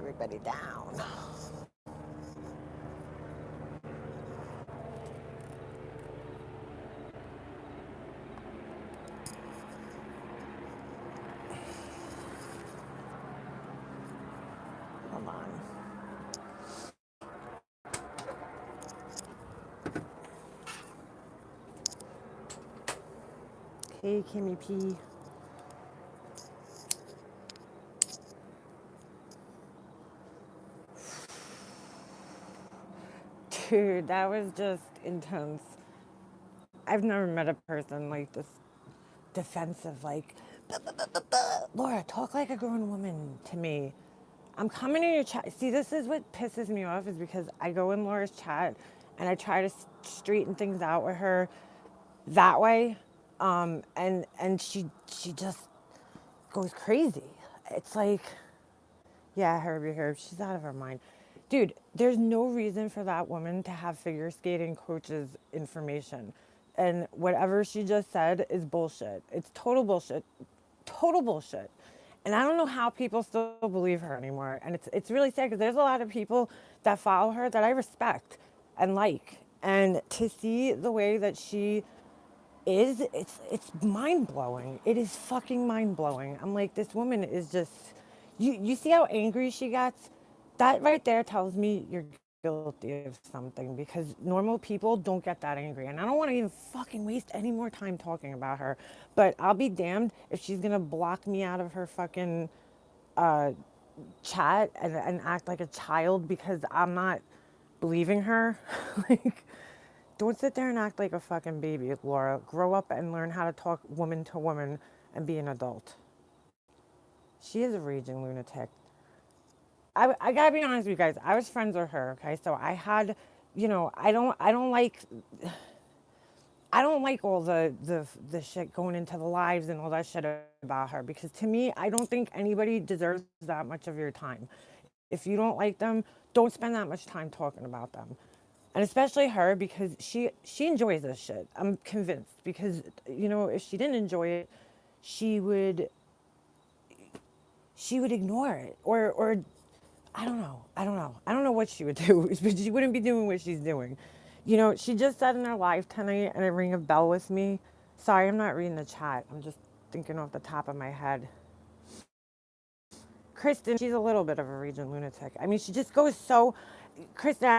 everybody down. Hold on. Hey, Kimmy P. Dude, that was just intense. I've never met a person like this defensive, like, Laura, talk like a grown woman to me. I'm coming in your chat. See, this is what pisses me off is because I go in Laura's chat and I try to straighten things out with her that way. And she just goes crazy. It's like, yeah, Herbie, she's out of her mind. Dude, there's no reason for that woman to have figure skating coaches information. And whatever she just said is bullshit. It's total bullshit. Total bullshit. And I don't know how people still believe her anymore. And it's really sad because there's a lot of people that follow her that I respect and like. And to see the way that she is, it's mind blowing. It is fucking mind blowing. I'm like, this woman is just, you see how angry she gets? That right there tells me you're guilty of something because normal people don't get that angry. And I don't want to even fucking waste any more time talking about her. But I'll be damned if she's gonna block me out of her fucking uh, chat and act like a child because I'm not believing her. Like, don't sit there and act like a fucking baby, Laura. Grow up and learn how to talk woman to woman and be an adult. She is a raging lunatic. I gotta be honest with you guys. I was friends with her, okay? So I had, I don't like all the shit going into the lives and all that shit about her because to me, I don't think anybody deserves that much of your time. If you don't like them, don't spend that much time talking about them. And especially her because she enjoys this shit. I'm convinced because if she didn't enjoy it, she would she would ignore it or I don't know what she would do, but she wouldn't be doing what she's doing. She just said in her live tonight, and it rang a bell with me. Sorry, I'm not reading the chat. I'm just thinking off the top of my head. Kristen, she's a little bit of a region lunatic. I mean, she just goes so. Kristen,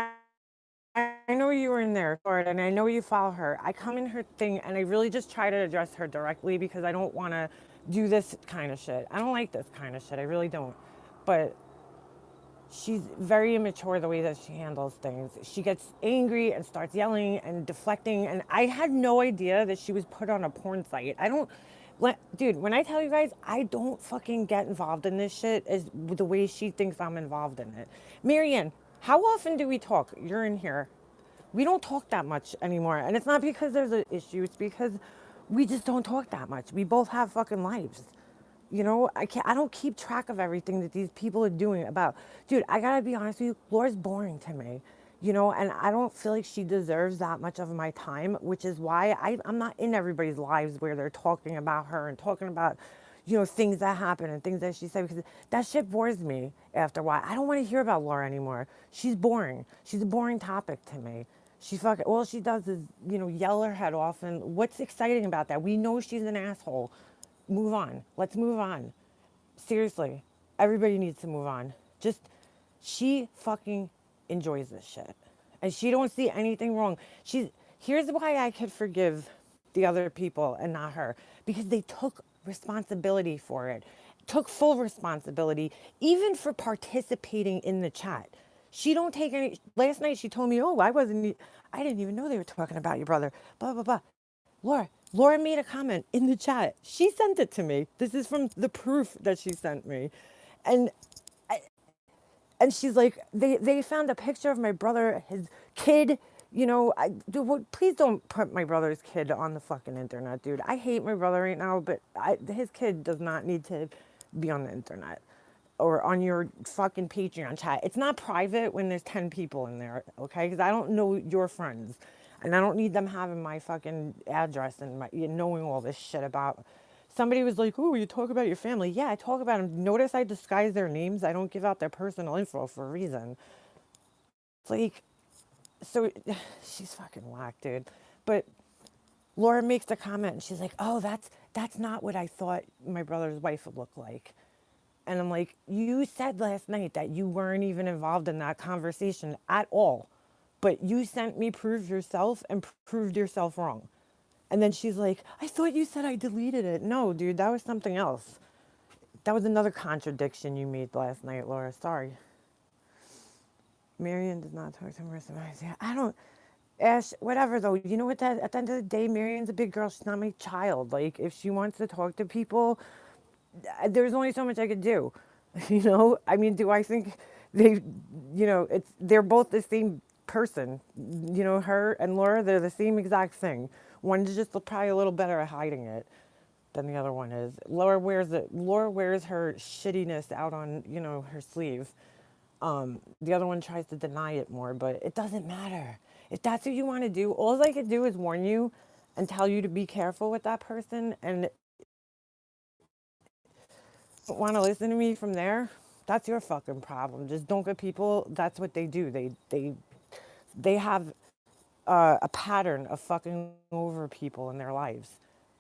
I know you were in there for it, and I know you follow her. I come in her thing, and I really just try to address her directly because I don't want to do this kind of shit. I don't like this kind of shit. I really don't. But she's very immature the way that she handles things. She gets angry and starts yelling and deflecting. And I had no idea that she was put on a porn site. I don't, dude, when I tell you guys, I don't fucking get involved in this shit as the way she thinks I'm involved in it. Marianne, how often do we talk? You're in here. We don't talk that much anymore. And it's not because there's an issue, it's because we just don't talk that much. We both have fucking lives. I don't keep track of everything that these people are doing about. Dude, I gotta be honest with you, Laura's boring to me. And I don't feel like she deserves that much of my time, which is why I'm not in everybody's lives where they're talking about her and talking about, things that happen and things that she said because that shit bores me after a while. I don't want to hear about Laura anymore. She's boring. She's a boring topic to me. She fucking all she does is, yell her head off. And what's exciting about that? We know she's an asshole. Move on. Let's move on. Seriously, everybody needs to move on. Just she fucking enjoys this shit, and she don't see anything wrong. Here's why I could forgive the other people and not her because they took responsibility for it, took full responsibility, even for participating in the chat. She don't take any. Last night she told me, "Oh, I didn't even know they were talking about your brother." Blah blah blah. Laura made a comment in the chat. She sent it to me. This is from the proof that she sent me. And and she's like, they found a picture of my brother, his kid. Please don't put my brother's kid on the fucking internet, dude. I hate my brother right now, but his kid does not need to be on the internet or on your fucking Patreon chat. It's not private when there's 10 people in there, okay? Because I don't know your friends. And I don't need them having my fucking address and knowing all this shit about. somebody was like, "Oh, you talk about your family." Yeah, I talk about them. Notice I disguise their names. I don't give out their personal info for a reason. It's like, so she's fucking whack, dude. But Laura makes the comment and she's like, "Oh, that's not what I thought my brother's wife would look like." And I'm like, "You said last night that you weren't even involved in that conversation at all. But you sent me proof yourself and proved yourself wrong." And then she's like, "I thought you said I deleted it." No, dude, that was something else. That was another contradiction you made last night, Laura. Sorry. Marion did not talk to Marissa. Yeah, I don't. Ash, whatever though. You know what? That at the end of the day, Marion's a big girl. She's not my child. Like, if she wants to talk to people, there's only so much I could do. You know. I mean, do I think they? You know, they're both the same person. You know, her and Laura, they're the same exact thing. One's just probably a little better at hiding it than the other one is. Laura wears it. Laura wears her shittiness out on, her sleeve. The other one tries to deny it more, but it doesn't matter. If that's what you want to do, all I could do is warn you and tell you to be careful with that person. And don't want to listen to me from there, that's your fucking problem. Just don't get people. That's what they do. They have a pattern of fucking over people in their lives.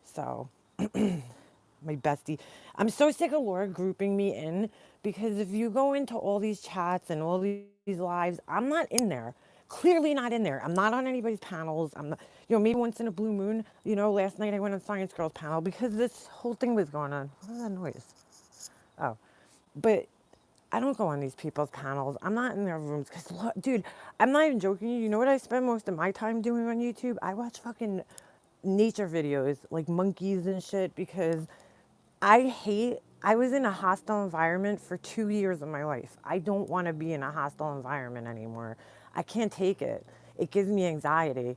So my bestie. I'm so sick of Laura grouping me in because if you go into all these chats and all these lives, I'm not in there. Clearly not in there. I'm not on anybody's panels. I'm not, maybe once in a blue moon. Last night I went on Science Girls panel because this whole thing was going on. What is that noise? Oh, but I don't go on these people's panels. I'm not in their rooms because, dude, I'm not even joking. You know what I spend most of my time doing on YouTube? I watch fucking nature videos like monkeys and shit because I was in a hostile environment for 2 years of my life. I don't want to be in a hostile environment anymore. I can't take it. It gives me anxiety,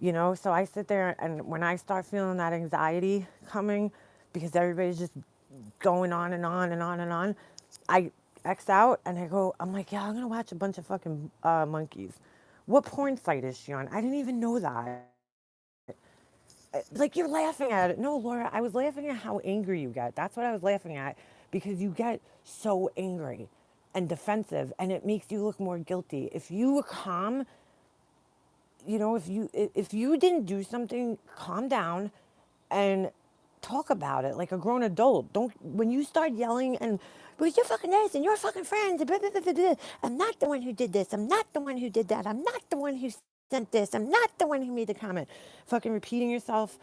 So I sit there and when I start feeling that anxiety coming because everybody's just going on and on and on and on, I X out and I'm like, yeah, I'm going to watch a bunch of fucking monkeys. What porn site is she on? I didn't even know that. Like, you're laughing at it. No, Laura, I was laughing at how angry you get. That's what I was laughing at because you get so angry and defensive and it makes you look more guilty. If you were calm, if you didn't do something, calm down and talk about it like a grown adult. Don't when you start yelling and well, you're fucking this and you're fucking friends. And blah, blah, blah, blah, blah. I'm not the one who did this. I'm not the one who did that. I'm not the one who sent this. I'm not the one who made the comment. Fucking repeating yourself.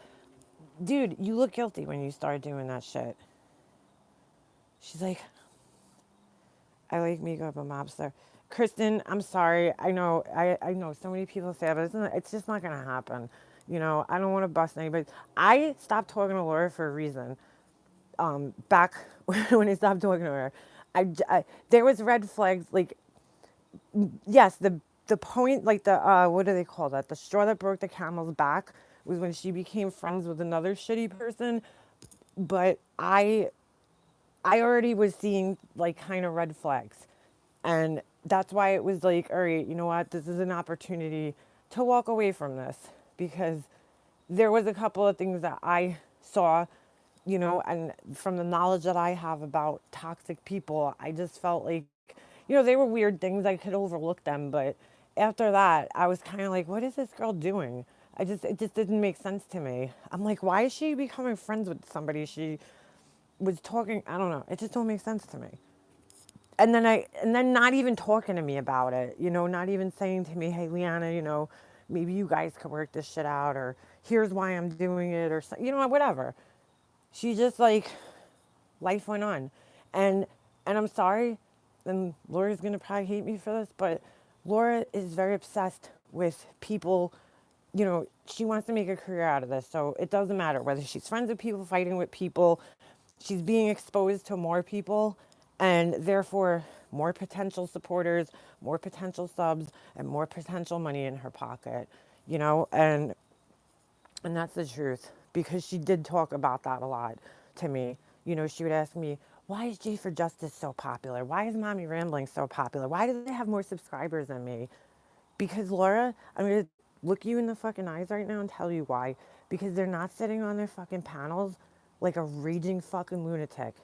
Dude, you look guilty when you start doing that shit. She's like, I like makeup, a mobster. Kristen, I'm sorry. I know so many people say it, but it's just not gonna happen. I don't want to bust anybody. I stopped talking to Laura for a reason. Back when I stopped talking to her, there was red flags. Like, yes, the point, like what do they call that? The straw that broke the camel's back was when she became friends with another shitty person. But I already was seeing like kind of red flags. And that's why it was like, all right, you know what? This is an opportunity to walk away from this because there was a couple of things that I saw, and from the knowledge that I have about toxic people, I just felt like, they were weird things. I could overlook them. But after that, I was kind of like, what is this girl doing? It just didn't make sense to me. I'm like, why is she becoming friends with somebody she was talking? I don't know. It just don't make sense to me. And then not even talking to me about it, not even saying to me, hey, Leanna, maybe you guys could work this shit out, or here's why I'm doing it, or whatever. She just like life went on, and I'm sorry, and Laura's gonna probably hate me for this, but Laura is very obsessed with people. She wants to make a career out of this, so it doesn't matter whether she's friends with people, fighting with people. She's being exposed to more people and therefore more potential supporters, more potential subs, and more potential money in her pocket, and that's the truth because she did talk about that a lot to me. She would ask me, why is J for Justice so popular? Why is Mommy Rambling so popular? Why do they have more subscribers than me? Because Laura, I'm going to look you in the fucking eyes right now and tell you why. Because they're not sitting on their fucking panels like a raging fucking lunatic.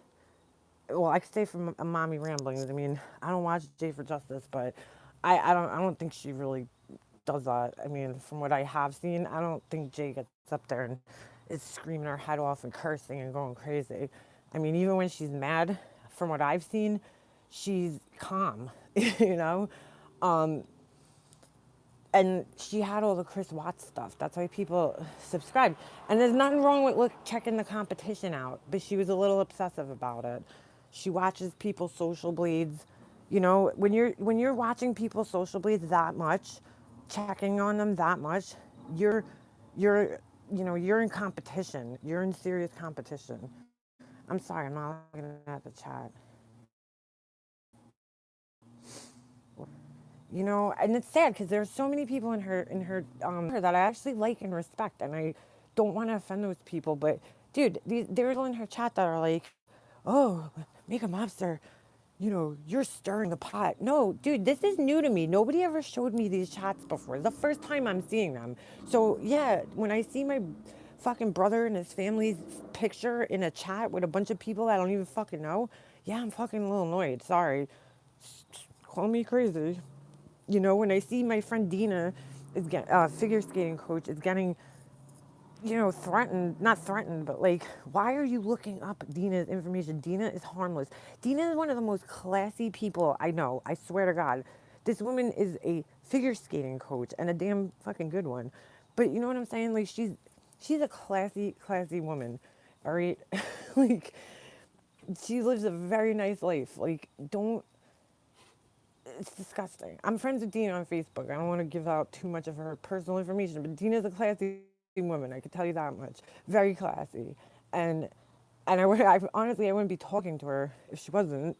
Well, I could say from a mommy ramblings. I mean, I don't watch Jay for Justice, but I don't think she really does that. I mean, from what I have seen, I don't think Jay gets up there and is screaming her head off and cursing and going crazy. I mean, even when she's mad, from what I've seen, she's calm, you know? Um, and she had all the Chris Watts stuff. That's why people subscribed. And there's nothing wrong with checking the competition out, but she was a little obsessive about it. She watches people's social bleeds. You know, when you're watching people's social bleeds that much, checking on them that much, you're you're you're in competition. You're in serious competition. I'm sorry, I'm not looking at the chat. And it's sad because there's so many people her that I actually like and respect, and I don't want to offend those people. But dude, there's people in her chat that are like, "Oh, make a mobster, you're stirring the pot." No, dude, this is new to me. Nobody ever showed me these chats before. It's the first time I'm seeing them. So yeah, when I see my fucking brother and his family's picture in a chat with a bunch of people I don't even fucking know, yeah, I'm fucking a little annoyed. Sorry, call me crazy. When I see my friend Dina is figure skating coach is getting, threatened, not threatened, but like, why are you looking up Dina's information? Dina is harmless. Dina is one of the most classy people I know. I swear to God. This woman is a figure skating coach and a damn fucking good one. But you know what I'm saying? Like, she's a classy woman. All right. Like, she lives a very nice life. Like, don't it's disgusting. I'm friends with Dina on Facebook. I don't want to give out too much of her personal information, but Dina's a classy woman. I can tell you that much. Very classy, and honestly, I wouldn't be talking to her if she wasn't.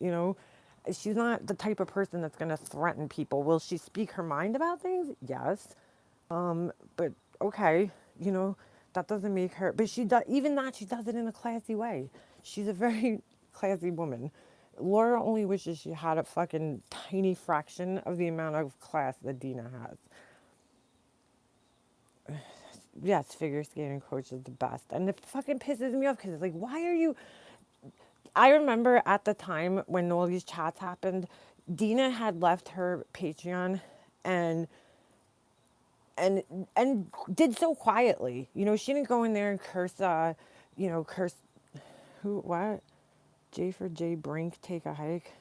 She's not the type of person that's going to threaten people. Will she speak her mind about things? Yes, but okay, that doesn't make her. But she does even that. She does it in a classy way. She's a very classy woman. Laura only wishes she had a fucking tiny fraction of the amount of class that Dina has. Yes, figure skating coach is the best. And it fucking pisses me off because it's like, why are you. I remember at the time when all these chats happened, Dina had left her Patreon and and and did so quietly. She didn't go in there and curse who what? J for J Brink take a hike.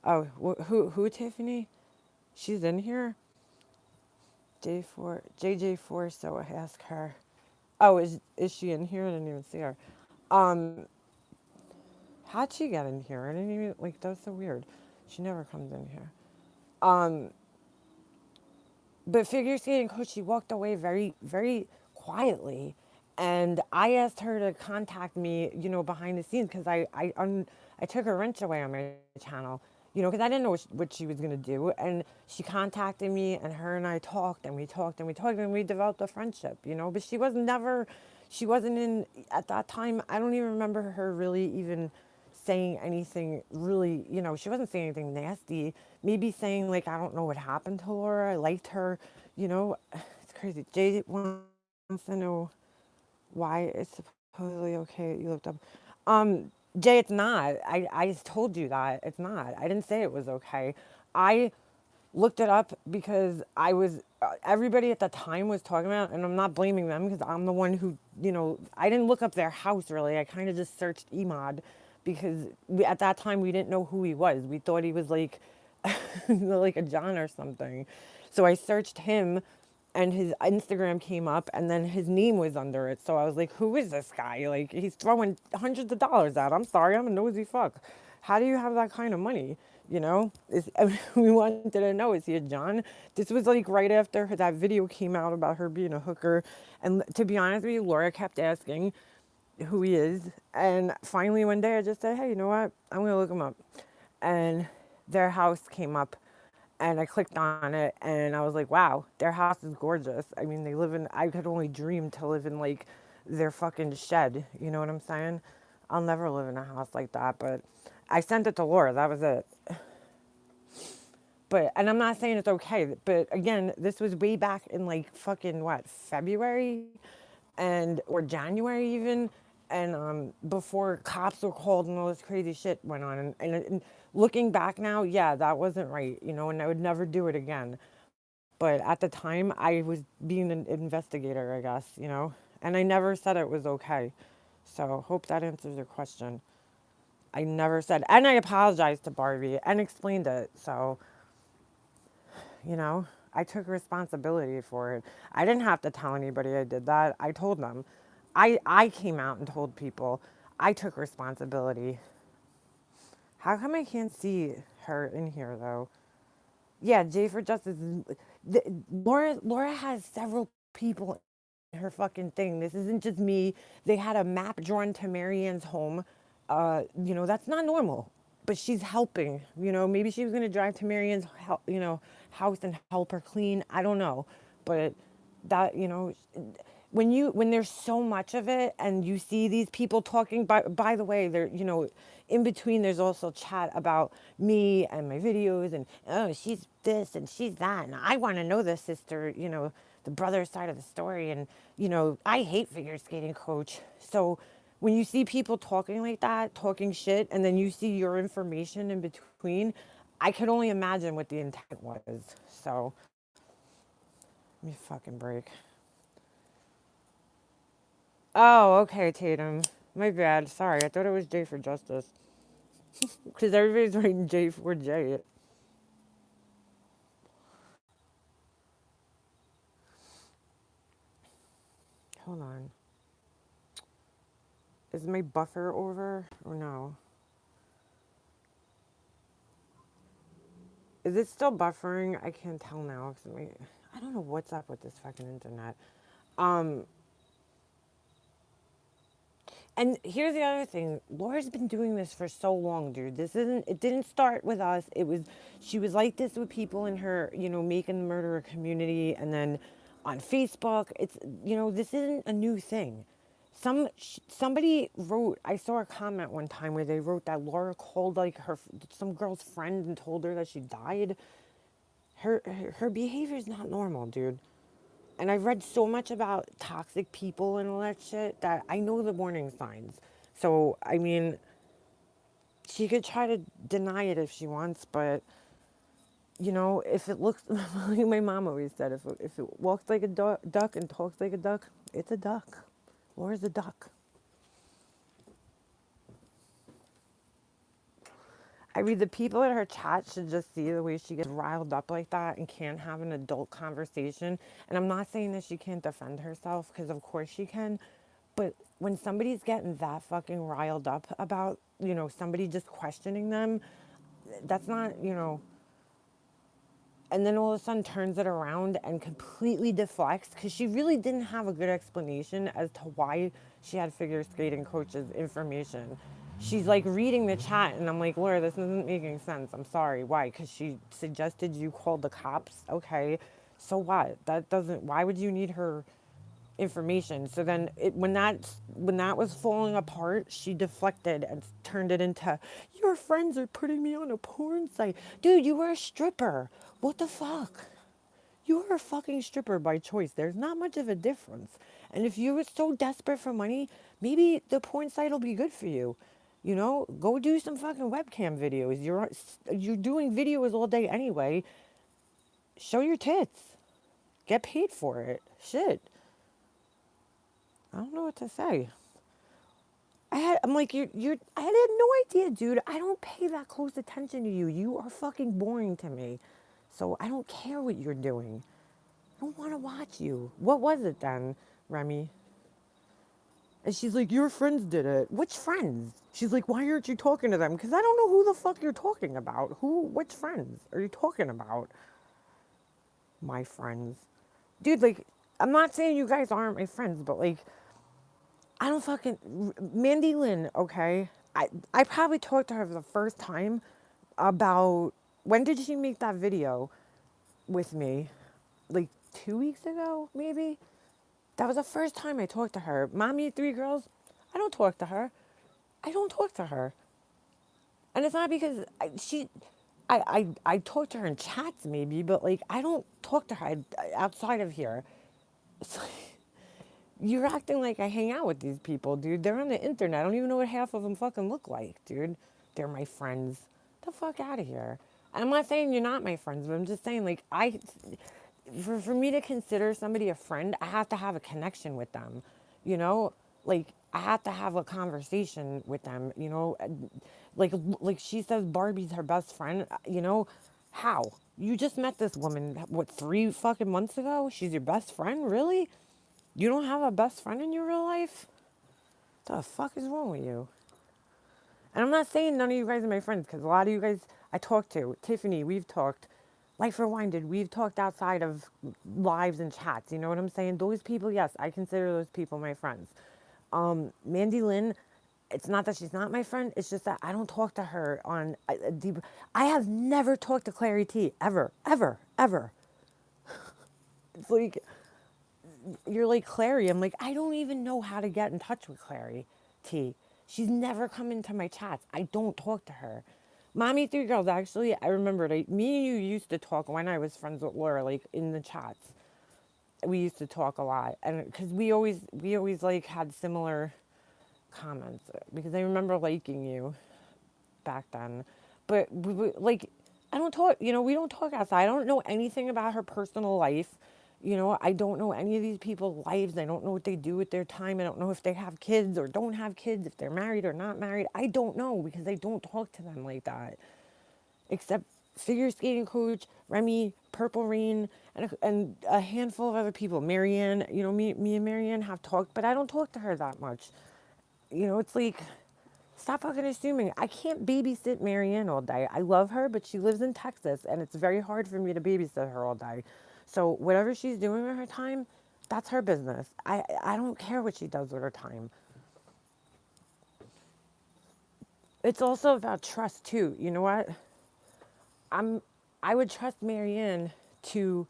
Oh, who Tiffany? She's in here. J4 JJ4. So I ask her. Oh, is she in here? I didn't even see her. Um, how'd she get in here? I didn't even like. That's so weird. She never comes in here. Um, but figure skating coach, she walked away very very quietly, and I asked her to contact me, behind the scenes because I took a wrench away on my channel, because I didn't know what she was gonna do, and she contacted me, and her and I talked, and we talked, and we talked, and we developed a friendship, but she wasn't in at that time. I don't even remember her really even saying anything really, she wasn't saying anything nasty. Maybe saying like, I don't know what happened to Laura. I liked her, it's crazy. Jay wants to know why it's supposedly okay. You looked up. Jay, it's not. I just told you that it's not. I didn't say it was okay. I looked it up because everybody at the time was talking about, and I'm not blaming them because I'm the one who, I didn't look up their house really. I kind of just searched Emod because at that time we didn't know who he was. We thought he was like, like a John or something. So I searched him and his Instagram came up and then his name was under it. So I was like, who is this guy? Like, he's throwing hundreds of dollars out. I'm sorry, I'm a nosy fuck. How do you have that kind of money? We wanted to know, is he a John? This was like right after that video came out about her being a hooker. And to be honest with you, Laura kept asking who he is. And finally one day I just said, hey, you know what? I'm going to look him up. And their house came up and I clicked on it and I was like, wow, their house is gorgeous. I mean, I could only dream to live in like their fucking shed. You know what I'm saying? I'll never live in a house like that, but I sent it to Laura. That was it. And I'm not saying it's okay, but again, this was way back in like fucking what, February or January even. and before cops were called and all this crazy shit went on. And looking back now, yeah, that wasn't right, you know, and I would never do it again. But at the time, I was being an investigator, I guess, you know, and I never said it was okay. So hope that answers your question. I never said, and I apologized to Barbie and explained it. So, you know, I took responsibility for it. I didn't have to tell anybody I did that. I told them. I came out and told people. I took responsibility. How come I can't see her in here though? Yeah, J for Justice. Laura has several people in her fucking thing. This isn't just me. They had a map drawn to Marianne's home. You know, that's not normal. But she's helping. You know, maybe she was gonna drive to Marianne's, house and help her clean. I don't know, but that, you know, when there's so much of it and you see these people talking, by the way, there, you know, in between there's also chat about me and my videos, and oh, she's this and she's that, and I want to know the sister, you know, the brother side of the story. And you know, I hate figure skating, coach. So when you see people talking like that, talking shit, and then you see your information in between, I could only imagine what the intent was. So let me fucking break. Oh, okay, Tatum. My bad. Sorry, I thought it was J for Justice. Because everybody's writing J for J. Hold on. Is my buffer over or no? Is it still buffering? I can't tell now. 'Cause I don't know what's up with this fucking internet. Um, And here's the other thing. Laura's been doing this for so long, dude. It didn't start with us. She was like this with people in her, you know, Making the Murderer community. And then on Facebook, this isn't a new thing. Somebody wrote, I saw a comment one time where they wrote that Laura called like some girl's friend and told her that she died. Her behavior is not normal, dude. And I've read so much about toxic people and all that shit that I know the warning signs. So, I mean, she could try to deny it if she wants, but, you know, if it looks, like my mom always said, if it walks like a duck and talks like a duck, it's a duck. Laura's a duck. I mean, the people in her chat should just see the way she gets riled up like that and can't have an adult conversation. And I'm not saying that she can't defend herself, because of course she can. But when somebody's getting that fucking riled up about, you know, somebody just questioning them, that's not, you know, and then all of a sudden turns it around and completely deflects, because she really didn't have a good explanation as to why she had figure skating coach's information. She's like reading the chat, and I'm like, Laura, this isn't making sense. I'm sorry. Why? Because she suggested you call the cops. Okay, so what? That doesn't. Why would you need her information? So then, when that was falling apart, she deflected and turned it into, your friends are putting me on a porn site. Dude, you were a stripper. What the fuck? You were a fucking stripper by choice. There's not much of a difference. And if you were so desperate for money, maybe the porn site will be good for you. You know, go do some fucking webcam videos. You're doing videos all day anyway. Show your tits. Get paid for it. Shit. I don't know what to say. I'm like, I had no idea, dude. I don't pay that close attention to you. You are fucking boring to me. So I don't care what you're doing. I don't want to watch you. What was it then, Remy? And she's like, your friends did it. Which friends? She's like, why aren't you talking to them? Because I don't know who the fuck you're talking about. Which friends are you talking about? My friends. Dude, like, I'm not saying you guys aren't my friends, but like, I don't fucking, Mandy Lynn, okay? I probably talked to her for the first time about, when did she make that video with me? Like 2 weeks ago, maybe? That was the first time I talked to her. Mommy of three girls, I don't talk to her. I don't talk to her. And it's not because I talk to her in chats maybe, but like I don't talk to her outside of here. It's like, You're acting like I hang out with these people, dude. They're on the internet. I don't even know what half of them fucking look like, dude. They're my friends. The fuck out of here. I'm not saying you're not my friends, but I'm just saying, like, for me to consider somebody a friend, I have to have a connection with them. You know, like I have to have a conversation with them. You know, like she says, Barbie's her best friend. You know, how you just met this woman? What, 3 fucking months ago? She's your best friend, really? You don't have a best friend in your real life? The fuck is wrong with you? And I'm not saying none of you guys are my friends, because a lot of you guys I talked to, Tiffany, we've talked. Life Rewinded, we've talked outside of lives and chats. You know what I'm saying? Those people, yes, I consider those people my friends. Mandy Lynn, it's not that she's not my friend. It's just that I don't talk to her on a deep. I have never talked to Clary T ever, ever, ever. It's like you're like Clary. I'm like, I don't even know how to get in touch with Clary T. She's never come into my chats. I don't talk to her. Mommy Three Girls, actually, I remembered. Me and you used to talk when I was friends with Laura, like in the chats. We used to talk a lot, and because we always like had similar comments. Because I remember liking you back then, but like I don't talk. You know, we don't talk outside. I don't know anything about her personal life. You know, I don't know any of these people's lives. I don't know what they do with their time. I don't know if they have kids or don't have kids, if they're married or not married. I don't know because I don't talk to them like that. Except figure skating coach, Remy, Purple Rain, and a handful of other people. Marianne, you know, me and Marianne have talked, but I don't talk to her that much. You know, it's like, stop fucking assuming. I can't babysit Marianne all day. I love her, but she lives in Texas, and it's very hard for me to babysit her all day. So whatever she's doing with her time, that's her business. I don't care what she does with her time. It's also about trust too. You know what? I'm I would trust Marianne to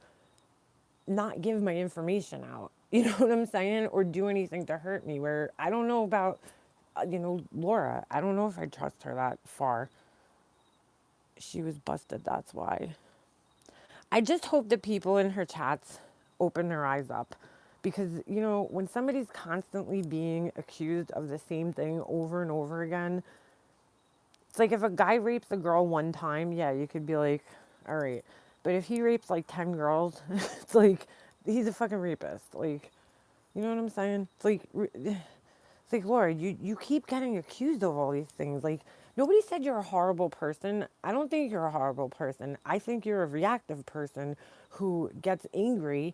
not give my information out. You know what I'm saying? Or do anything to hurt me. Where I don't know about, Laura. I don't know if I trust her that far. She was busted, that's why. I just hope that people in her chats open their eyes up. Because, when somebody's constantly being accused of the same thing over and over again, it's like if a guy rapes a girl one time, yeah, you could be like, all right. But if he rapes like 10 girls, it's like, he's a fucking rapist. Like, you know what I'm saying? It's like, Laura, you keep getting accused of all these things. Like, nobody said you're a horrible person. I don't think you're a horrible person. I think you're a reactive person who gets angry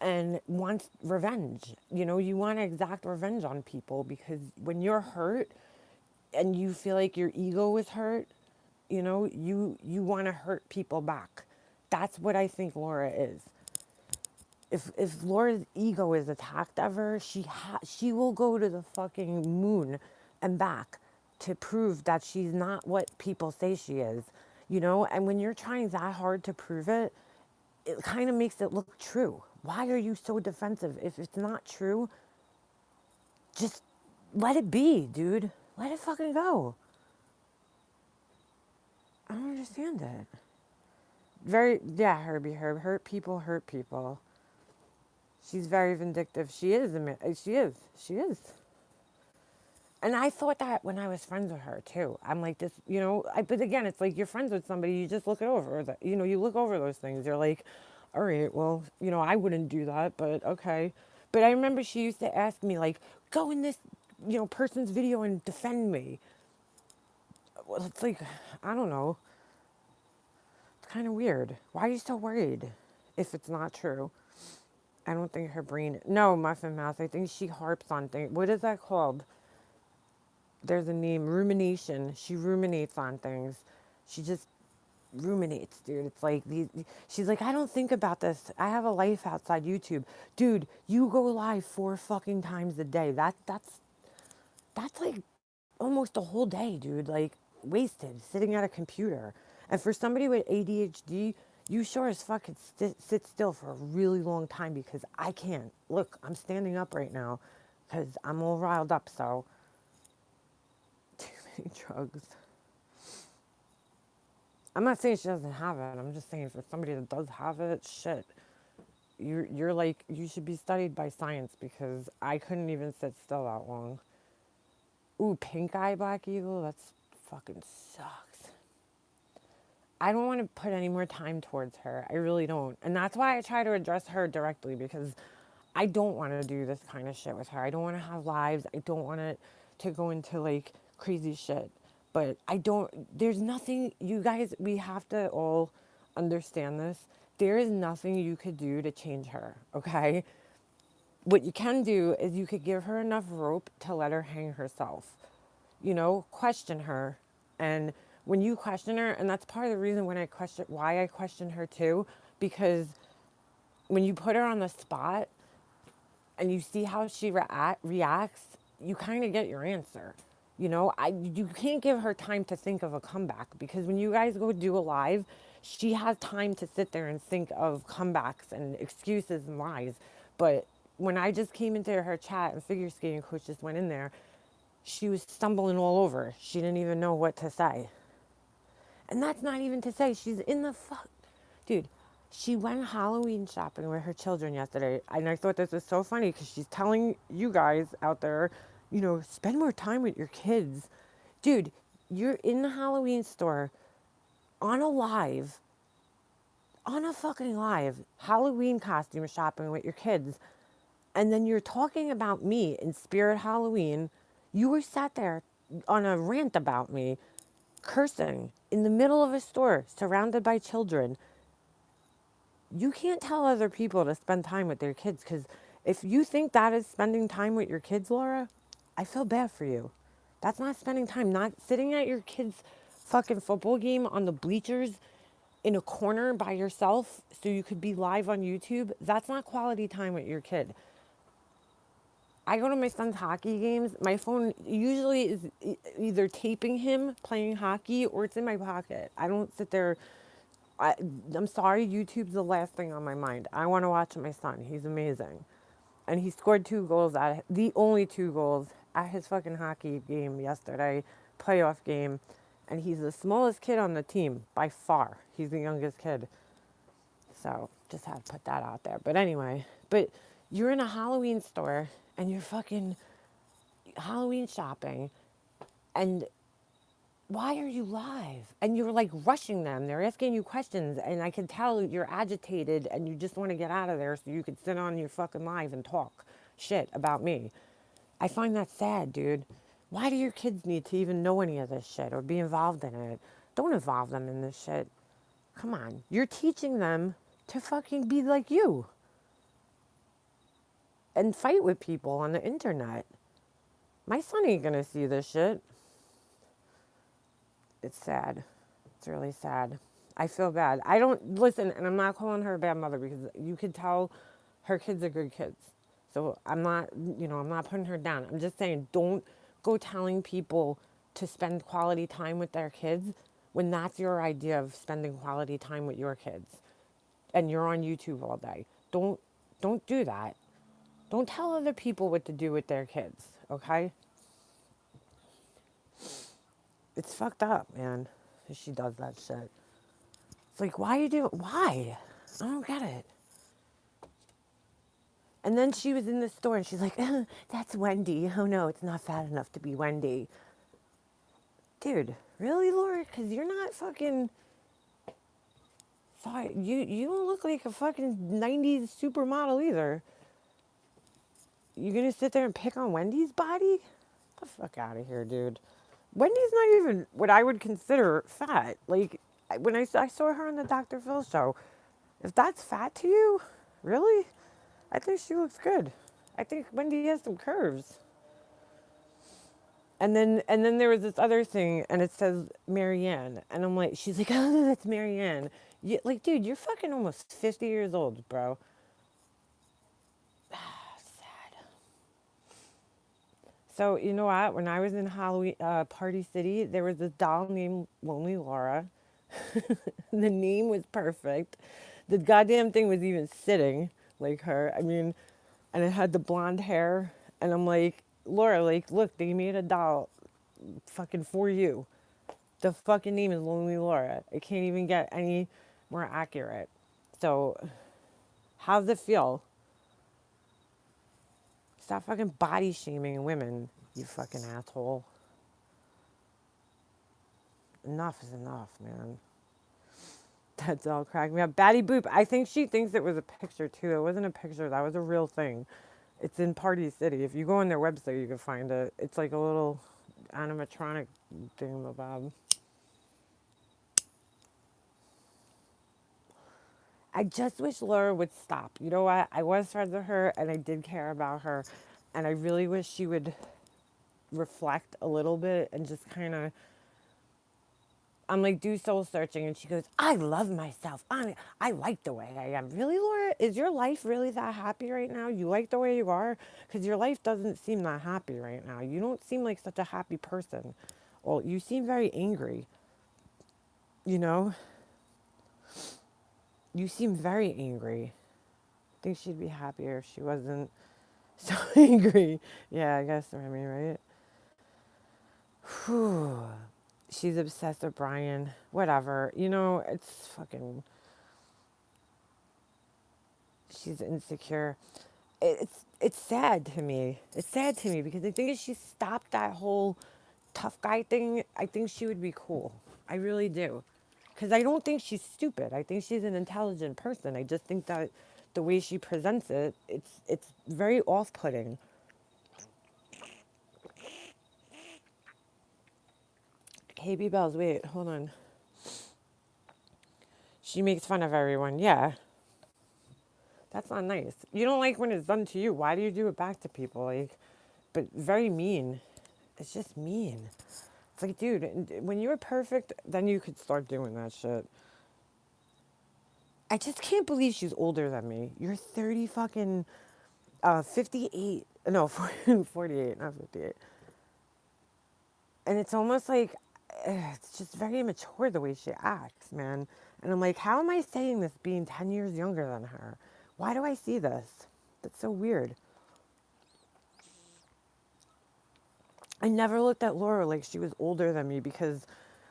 and wants revenge. You want to exact revenge on people because when you're hurt and you feel like your ego is hurt, you want to hurt people back. That's what I think Laura is. If Laura's ego is attacked ever, she will go to the fucking moon and back to prove that she's not what people say she is. And when you're trying that hard to prove it, it kind of makes it look true. Why are you so defensive? If it's not true, just let it be, dude. Let it fucking go. I don't understand it. Yeah, Herbie Herb. Hurt people hurt people. She's very vindictive. She is. She is. She is. And I thought that when I was friends with her too. I'm like this, but again, it's like you're friends with somebody, you just look it over. You look over those things. You're like, all right, well, I wouldn't do that, but okay. But I remember she used to ask me like, go in this, person's video and defend me. Well, it's like, I don't know. It's kind of weird. Why are you so worried if it's not true? I don't think her brain. No, Muffin Mouth. I think she harps on things. What is that called? There's a name. Rumination. She ruminates on things. She just ruminates, dude. It's like she's like, I don't think about this. I have a life outside YouTube, dude. You go live 4 fucking times a day. That's like almost a whole day, dude. Like wasted sitting at a computer. And for somebody with ADHD, you sure as fuck could sit still for a really long time because I can't. Look, I'm standing up right now because I'm all riled up. So too many drugs. I'm not saying she doesn't have it. I'm just saying for somebody that does have it, shit. You're like, you should be studied by science because I couldn't even sit still that long. Ooh, pink eye black eagle. That's fucking sucks. I don't want to put any more time towards her. I really don't. And that's why I try to address her directly because I don't want to do this kind of shit with her. I don't want to have lives. I don't want it to go into like crazy shit. But I don't, there's nothing, you guys, we have to all understand this. There is nothing you could do to change her, okay? What you can do is you could give her enough rope to let her hang herself. You know, question her. And when you question her, and that's part of the reason why I question her too, because when you put her on the spot and you see how she reacts, you kind of get your answer. You know, you can't give her time to think of a comeback because when you guys go do a live, she has time to sit there and think of comebacks and excuses and lies. But when I just came into her chat and figure skating coach just went in there, she was stumbling all over. She didn't even know what to say. And that's not even to say she's in the fuck. Dude, she went Halloween shopping with her children yesterday. And I thought this was so funny because she's telling you guys out there, you know, spend more time with your kids. Dude, you're in the Halloween store on a live, on a fucking live, Halloween costume shopping with your kids. And then you're talking about me in Spirit Halloween. You were sat there on a rant about me, cursing in the middle of a store surrounded by children. You can't tell other people to spend time with their kids because if you think that is spending time with your kids, Laura, I feel bad for you. That's not spending time. Not sitting at your kid's fucking football game on the bleachers in a corner by yourself so you could be live on YouTube. That's not quality time with your kid. I go to my son's hockey games. My phone usually is either taping him playing hockey or it's in my pocket. I don't sit there. I, I'm sorry, YouTube's the last thing on my mind. I want to watch my son. He's amazing. And he scored 2 goals the only 2 goals at his fucking hockey game yesterday, playoff game. And he's the smallest kid on the team by far. He's the youngest kid. So just had to put that out there. But anyway, you're in a Halloween store and you're fucking Halloween shopping. And why are you live? And you're like rushing them. They're asking you questions. And I can tell you're agitated and you just want to get out of there so you could sit on your fucking live and talk shit about me. I find that sad, dude. Why do your kids need to even know any of this shit or be involved in it? Don't involve them in this shit. Come on. You're teaching them to fucking be like you and fight with people on the internet. My son ain't gonna see this shit. It's sad. It's really sad. I feel bad. I don't listen, and I'm not calling her a bad mother because you could tell her kids are good kids. So I'm not, I'm not putting her down. I'm just saying, don't go telling people to spend quality time with their kids when that's your idea of spending quality time with your kids, and you're on YouTube all day. Don't do that. Don't tell other people what to do with their kids. Okay? It's fucked up, man. If she does that shit. It's like, why? I don't get it. And then she was in the store and she's like, that's Wendy. Oh no, it's not fat enough to be Wendy. Dude, really, Laura? Because you're not fucking... Sorry, you don't look like a fucking 90s supermodel either. You gonna sit there and pick on Wendy's body? Get the fuck out of here, dude. Wendy's not even what I would consider fat. Like, when I saw her on the Dr. Phil show, if that's fat to you, really? I think she looks good. I think Wendy has some curves. And then there was this other thing, and it says Marianne, and I'm like, she's like, oh, that's Marianne. Like, dude, you're fucking almost 50 years old, bro. Sad. So you know what? When I was in Halloween Party City, there was this doll named Lonely Laura. The name was perfect. The goddamn thing was even sitting like her. I mean, and it had the blonde hair. And I'm like, Laura, like, look, they made a doll fucking for you. The fucking name is Lonely Laura. It can't even get any more accurate. So How's it feel? Stop fucking body shaming women, you fucking asshole. Enough is enough, man. That's all cracked me up. Batty Boop, I think she thinks it was a picture too. It wasn't a picture, that was a real thing. It's in Party City. If you go on their website, you can find it. It's like a little animatronic thingamabob. I just wish Laura would stop. You know what? I was friends with her and I did care about her. And I really wish she would reflect a little bit and just kind of, I'm like, do soul searching. And she goes, I love myself. I like the way I am. Really, Laura? Is your life really that happy right now? You like the way you are? Because your life doesn't seem that happy right now. You don't seem like such a happy person. Well, you seem very angry. You know? You seem very angry. I think she'd be happier if she wasn't so angry. Yeah, I guess, Remy, right? Whew. She's obsessed with Brian. Whatever. You know, it's fucking. She's insecure. It's sad to me. It's sad to me because I think if she stopped that whole tough guy thing, I think she would be cool. I really do. Because I don't think she's stupid. I think she's an intelligent person. I just think that the way she presents it, it's very off-putting. KB Bells, wait, hold on. She makes fun of everyone. Yeah, that's not nice. You don't like when it's done to you. Why do you do it back to people? Like, but very mean. It's just mean. It's like, dude, when you were perfect, then you could start doing that shit. I just can't believe she's older than me. You're 30 fucking 58. No, 48, not 58. And it's almost like it's just very immature the way she acts, man. And I'm like, how am I saying this being 10 years younger than her? Why do I see this? That's so weird. I never looked at Laura like she was older than me because,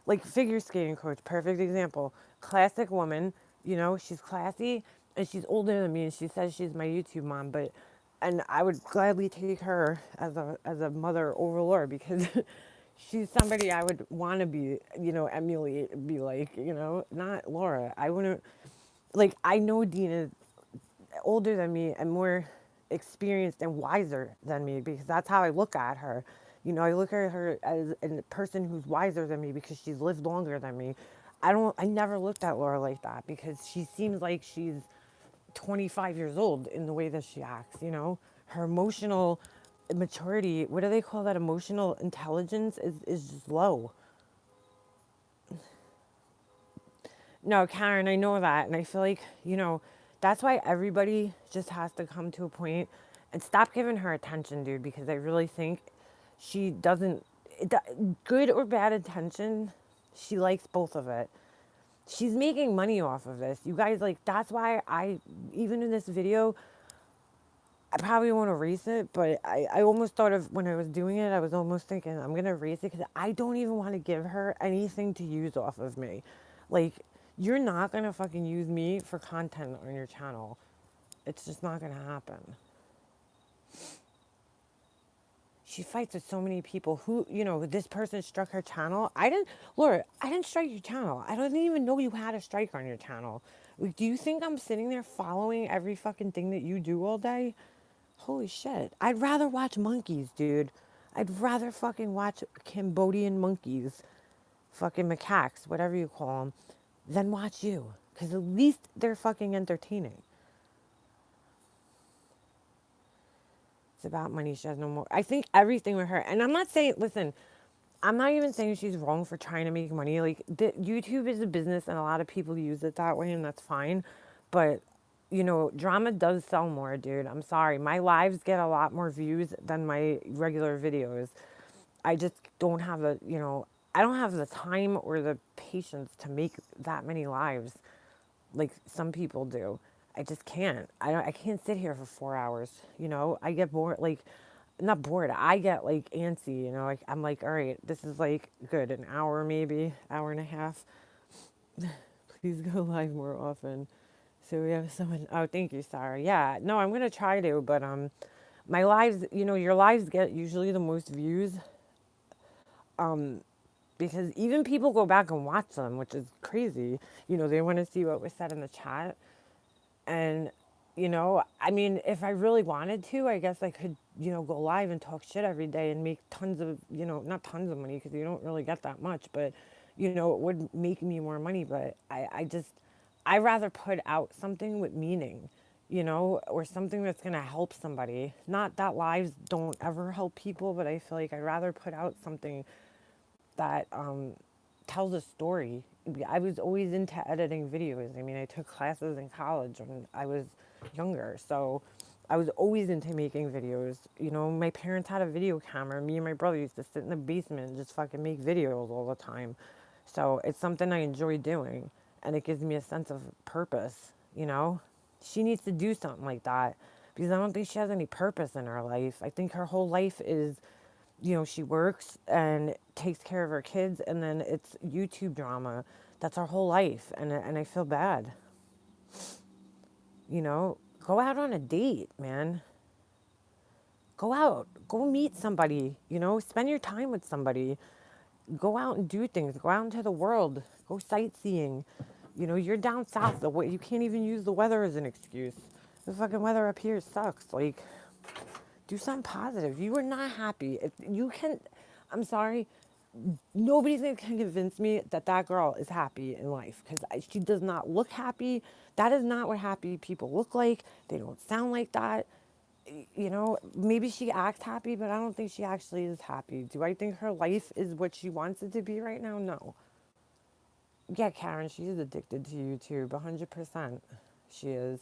like, figure skating coach, perfect example. Classic woman, you know, she's classy and she's older than me and she says she's my YouTube mom, but, and I would gladly take her as a mother over Laura because she's somebody I would want to be, you know, emulate, be like, you know, not Laura. I wouldn't, like, I know Dina older than me and more experienced and wiser than me because that's how I look at her. You know, I look at her as a person who's wiser than me because she's lived longer than me. I never looked at Laura like that because she seems like she's 25 years old in the way that she acts, you know? Her emotional maturity, what do they call that? Emotional intelligence is just low. No, Karen, I know that. And I feel like, you know, that's why everybody just has to come to a point and stop giving her attention, dude, because I really think she doesn't, good or bad attention, she likes both of it. She's making money off of this. You guys, like, that's why even in this video, I probably won't erase it, but I almost thought of when I was doing it, I was almost thinking I'm going to erase it because I don't even want to give her anything to use off of me. Like, you're not going to fucking use me for content on your channel. It's just not going to happen. She fights with so many people who, you know, this person struck her channel. Laura, I didn't strike your channel. I don't even know you had a strike on your channel. Like, do you think I'm sitting there following every fucking thing that you do all day? Holy shit. I'd rather watch monkeys, dude. I'd rather fucking watch Cambodian monkeys, fucking macaques, whatever you call them, than watch you. Because at least they're fucking entertaining. It's about money. She has no more. I think everything with her, and I'm not saying, listen, I'm not even saying she's wrong for trying to make money. Like, YouTube is a business and a lot of people use it that way and that's fine. But, you know, drama does sell more, dude. I'm sorry. My lives get a lot more views than my regular videos. I just don't have I don't have the time or the patience to make that many lives like some people do. I just can't. I can't sit here for 4 hours. You know, I get bored. Like, not bored. I get like antsy. You know, like I'm like, all right, this is like good, an hour maybe, hour and a half. Please go live more often. So we have someone. Oh, thank you, Sarah. Yeah, no, I'm gonna try to, but my lives. Your lives get usually the most views, um, because even people go back and watch them, which is crazy. They want to see what was said in the chat, and I mean, if I really wanted to, I guess I could, go live and talk shit every day and make tons of, not tons of money because you don't really get that much, but it would make me more money. But I rather put out something with meaning, or something that's going to help somebody. Not that lives don't ever help people, but I feel like I'd rather put out something that tells a story. I was always into editing videos. I mean, I took classes in college when I was younger, so I was always into making videos. My parents had a video camera. Me and my brother used to sit in the basement and just fucking make videos all the time. So it's something I enjoy doing, and it gives me a sense of purpose. She needs to do something like that because I don't think she has any purpose in her life. I think her whole life is, she works and takes care of her kids, and then it's YouTube drama. That's her whole life, and I feel bad. Go out on a date, man. Go out, go meet somebody. Spend your time with somebody. Go out and do things. Go out into the world. Go sightseeing. You're down south. You can't even use the weather as an excuse. The fucking weather up here sucks. Like, do something positive. You are not happy. If you can, I'm sorry, nobody's going to convince me that that girl is happy in life because she does not look happy. That is not what happy people look like. They don't sound like that. Maybe she acts happy, but I don't think she actually is happy. Do I think her life is what she wants it to be right now? No. Yeah, Karen, she is addicted to YouTube, 100%. She is.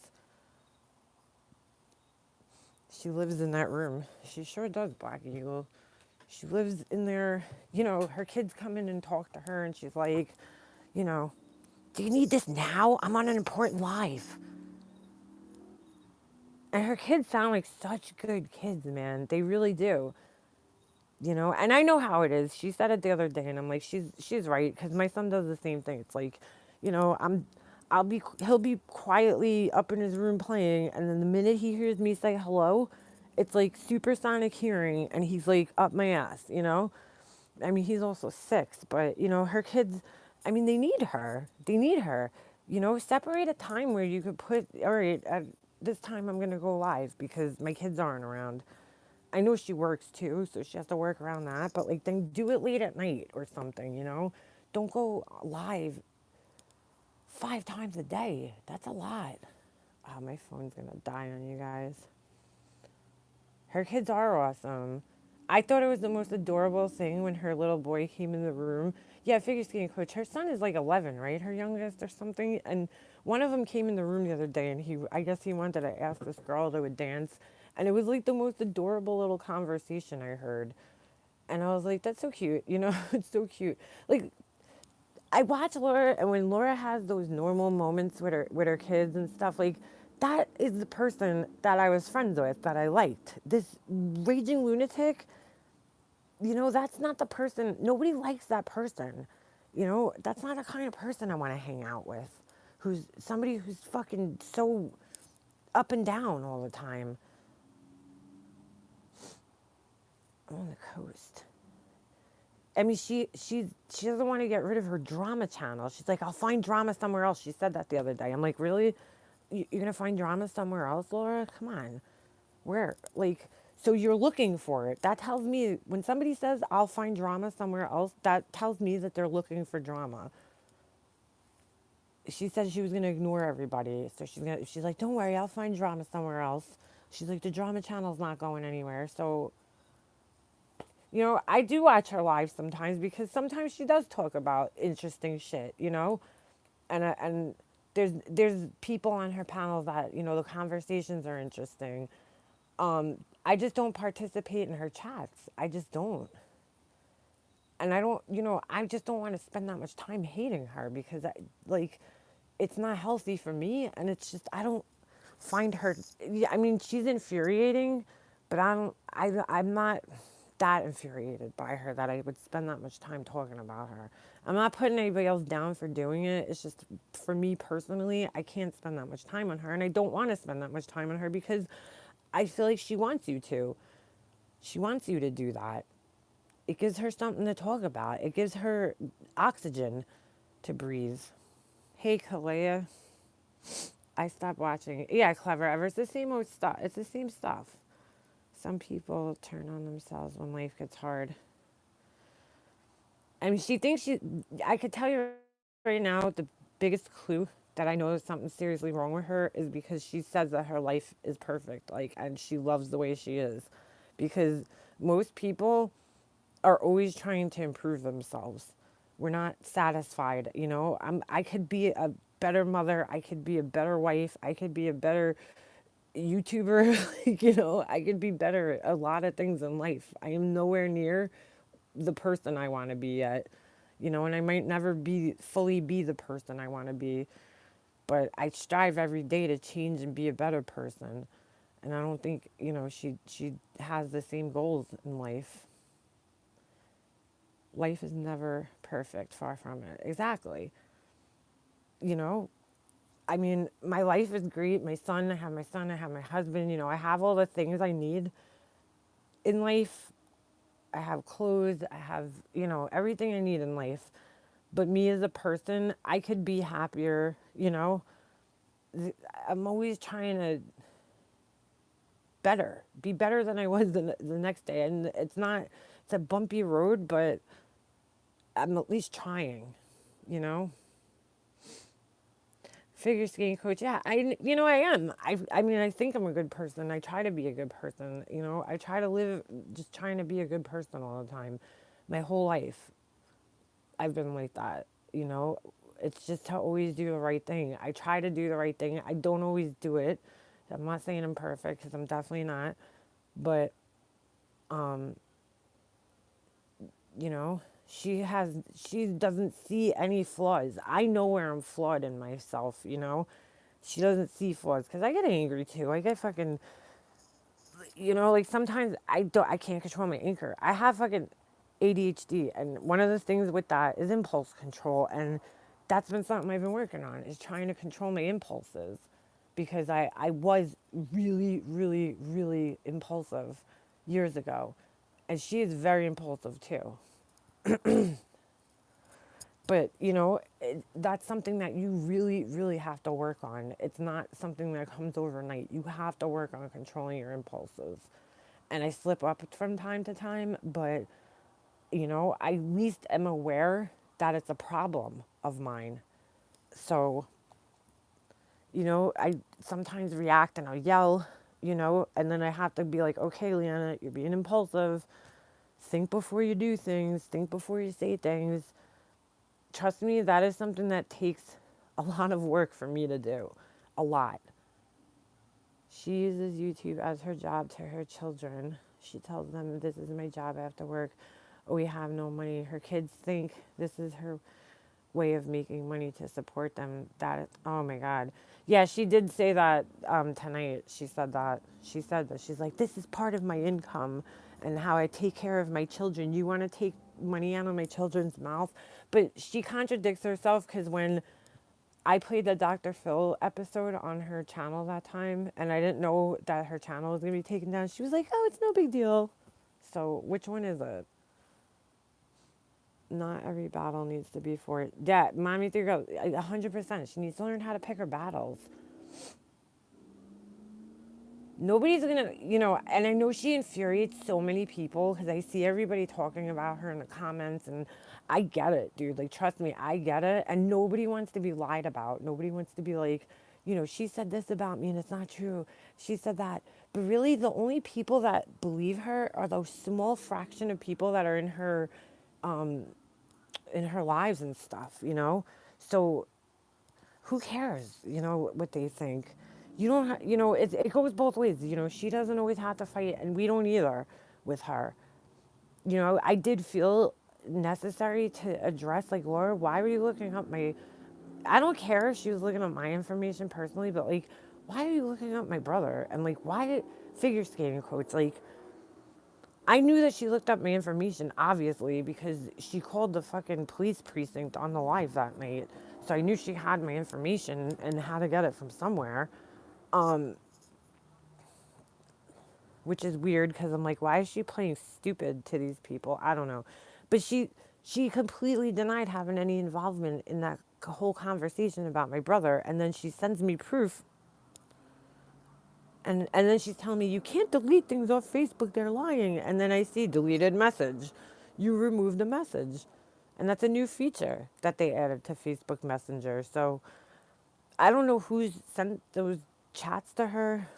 She lives in that room. She sure does, Black Eagle. She lives in there. Her kids come in and talk to her, and she's like, you know, do you need this now? I'm on an important live. And her kids sound like such good kids, man. They really do. And I know how it is. She said it the other day, and I'm like, she's right, because my son does the same thing. It's like, he'll be quietly up in his room playing, and then the minute he hears me say hello, it's like supersonic hearing, and he's like up my ass. I mean, he's also 6, but her kids, I mean, they need her. They need her. Separate a time where you could put, all right, at this time I'm gonna go live because my kids aren't around. I know she works too, so she has to work around that, but like then do it late at night or something. Don't go live 5 times a day. That's a lot. Oh, my phone's gonna die on you guys. Her kids are awesome. I thought it was the most adorable thing when her little boy came in the room. Yeah, figure skating coach. Her son is like 11, right? Her youngest or something. And one of them came in the room the other day, and I guess he wanted to ask this girl to a dance. And it was like the most adorable little conversation I heard. And I was like, that's so cute. It's so cute. Like, I watch Laura, and when Laura has those normal moments with her kids and stuff, like that is the person that I was friends with, that I liked. This raging lunatic, that's not the person. Nobody likes that person. That's not the kind of person I want to hang out with. Who's somebody who's fucking so up and down all the time. I'm on the coast. I mean, she doesn't want to get rid of her drama channel. She's like, I'll find drama somewhere else. She said that the other day. I'm like, really? You're gonna find drama somewhere else, Laura? Come on. Where? Like, so you're looking for it. That tells me when somebody says I'll find drama somewhere else, that tells me that they're looking for drama. She said she was gonna ignore everybody, so she's like, don't worry, I'll find drama somewhere else. She's like, the drama channel's not going anywhere, so. I do watch her live sometimes because sometimes she does talk about interesting shit. And there's people on her panel that the conversations are interesting. I just don't participate in her chats. I just don't. And I just don't want to spend that much time hating her because it's not healthy for me, and it's just I don't find her. Yeah, I mean, she's infuriating, but I'm not. that infuriated by her that I would spend that much time talking about her. I'm not putting anybody else down for doing it. It's just for me personally, I can't spend that much time on her, and I don't want to spend that much time on her because I feel like she wants you to. She wants you to do that. It gives her something to talk about. It gives her oxygen to breathe. Hey, Kalea. I stopped watching. Yeah, Clever Ever. It's the same old stuff. It's the same stuff. Some people turn on themselves when life gets hard. I mean, she thinks she. I could tell you right now the biggest clue that I know there's something seriously wrong with her is because she says that her life is perfect, like, and she loves the way she is. Because most people are always trying to improve themselves. We're not satisfied, you know. I could be a better mother. I could be a better wife. I could be a better YouTuber. Like, you know, I could be better at a lot of things in life. I am nowhere near the person I want to be yet, you know, and I might never be fully be the person I want to be, but I strive every day to change and be a better person. And I don't think, you know, she has the same goals in life. Life is never perfect, far from it. Exactly. You know, I mean, my life is great. My son, I have my husband, you know, I have all the things I need in life. I have clothes, I have, you know, everything I need in life. But me as a person, I could be happier, you know. I'm always trying to be better than I was the next day. And it's a bumpy road, but I'm at least trying, you know. Figure skating coach, yeah, you know, I am. I mean, I think I'm a good person. I try to be a good person, you know. I try to live just trying to be a good person all the time. My whole life, I've been like that, you know. It's just to always do the right thing. I try to do the right thing. I don't always do it. I'm not saying I'm perfect because I'm definitely not. But, you know, she doesn't see any flaws. I know where I'm flawed in myself, you know. She doesn't see flaws because I get angry too. I get fucking, you know, like sometimes I can't control my anger. I have fucking ADHD, and one of the things with that is impulse control, and that's been something I've been working on is trying to control my impulses because I was really, really, really impulsive years ago, and she is very impulsive too. But, you know, that's something that you really, really have to work on. It's not something that comes overnight. You have to work on controlling your impulses. And I slip up from time to time, but, you know, I at least am aware that it's a problem of mine. So, you know, I sometimes react and I'll yell, you know, and then I have to be like, okay, Leanna, you're being impulsive. Think before you do things, think before you say things. Trust me, that is something that takes a lot of work for me to do. A lot. She uses YouTube as her job to her children. She tells them, this is my job after work. We have no money. Her kids think this is her way of making money to support them. Oh my God. Yeah, she did say that tonight. She said that. She said that. She's like, this is part of my income and how I take care of my children. You want to take money out of my children's mouth? But she contradicts herself because when I played the Dr. Phil episode on her channel that time, and I didn't know that her channel was going to be taken down, she was like, oh, it's no big deal. So which one is it? Not every battle needs to be for it. Yeah, mommy through go 100%. She needs to learn how to pick her battles. Nobody's gonna, you know, and I know she infuriates so many people because I see everybody talking about her in the comments, and I get it, dude. Like, trust me, I get it. And nobody wants to be lied about. Nobody wants to be like, you know, she said this about me and it's not true. She said that. But really, the only people that believe her are those small fraction of people that are in her lives and stuff, you know? So who cares, you know, what they think? You don't, you know, it goes both ways. You know, she doesn't always have to fight, and we don't either with her. You know, I did feel necessary to address, like, Laura, why were you looking up my, I don't care if she was looking up my information personally, but, like, why are you looking up my brother? And, like, why did, figure skating coach, like, I knew that she looked up my information, obviously, because she called the fucking police precinct on the live that night. So I knew she had my information and how to get it from somewhere, which is weird because I'm like, why is she playing stupid to these people? I don't know. But she completely denied having any involvement in that whole conversation about my brother. And then she sends me proof. And then she's telling me, you can't delete things off Facebook, they're lying. And then I see deleted message. You removed the message. And that's a new feature that they added to Facebook Messenger. So I don't know who's sent those chats to her.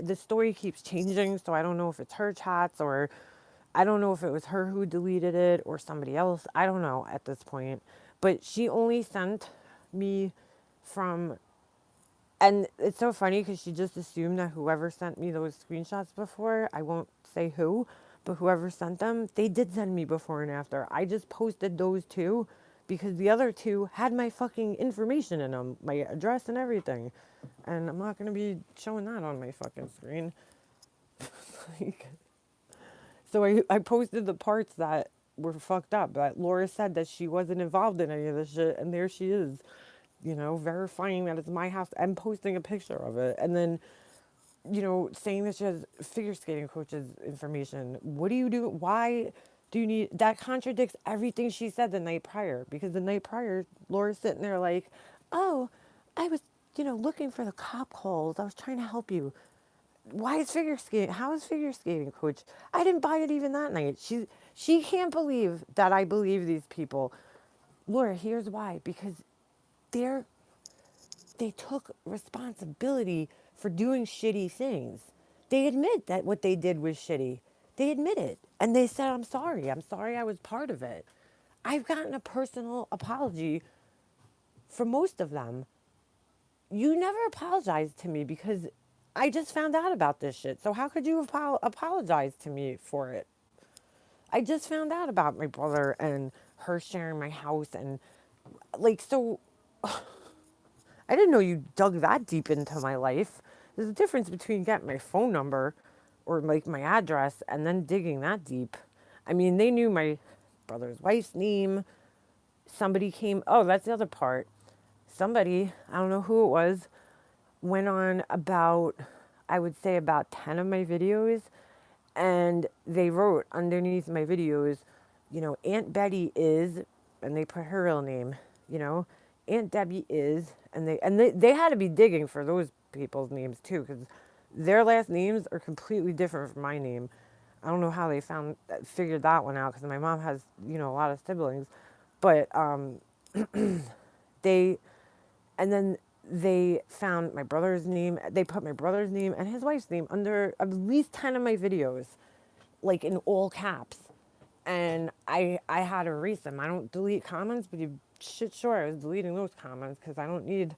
The story keeps changing, so I don't know if it's her chats or I don't know if it was her who deleted it or somebody else. I don't know at this point. But she only sent me from, and it's so funny because she just assumed that whoever sent me those screenshots before, I won't say who, but whoever sent them, they did send me before and after. I just posted those two because the other two had my fucking information in them, my address and everything. And I'm not going to be showing that on my fucking screen. Like, so I posted the parts that were fucked up, that Laura said that she wasn't involved in any of this shit, and there she is, verifying that it's my house and posting a picture of it. And then, saying that she has figure skating coach's information. What do you do? Why do you need that? Contradicts everything she said the night prior, because the night prior, Laura's sitting there like, oh, I was, looking for the cop calls. I was trying to help you. Why is figure skating? How is figure skating, coach? I didn't buy it even that night. She can't believe that I believe these people. Laura, here's why. Because they're they took responsibility for doing shitty things. They admit that what they did was shitty. They admit it. And they said, I'm sorry. I'm sorry I was part of it. I've gotten a personal apology for most of them. You never apologized to me because I just found out about this shit. So how could you apologize to me for it? I just found out about my brother and her sharing my house and so I didn't know you dug that deep into my life. There's a difference between getting my phone number or like my address and then digging that deep. I mean, they knew my brother's wife's name. Somebody came, oh, that's the other part. Somebody, I don't know who it was, went on about, I would say about 10 of my videos, and they wrote underneath my videos, Aunt Betty is, and they put her real name, Aunt Debbie is, and they had to be digging for those people's names too, because their last names are completely different from my name. I don't know how they figured that one out, because my mom has, a lot of siblings, but they, and then they found my brother's name. They put my brother's name and his wife's name under at least 10 of my videos, like in all caps. And I had to erase them. I don't delete comments, but you shit sure I was deleting those comments because I don't need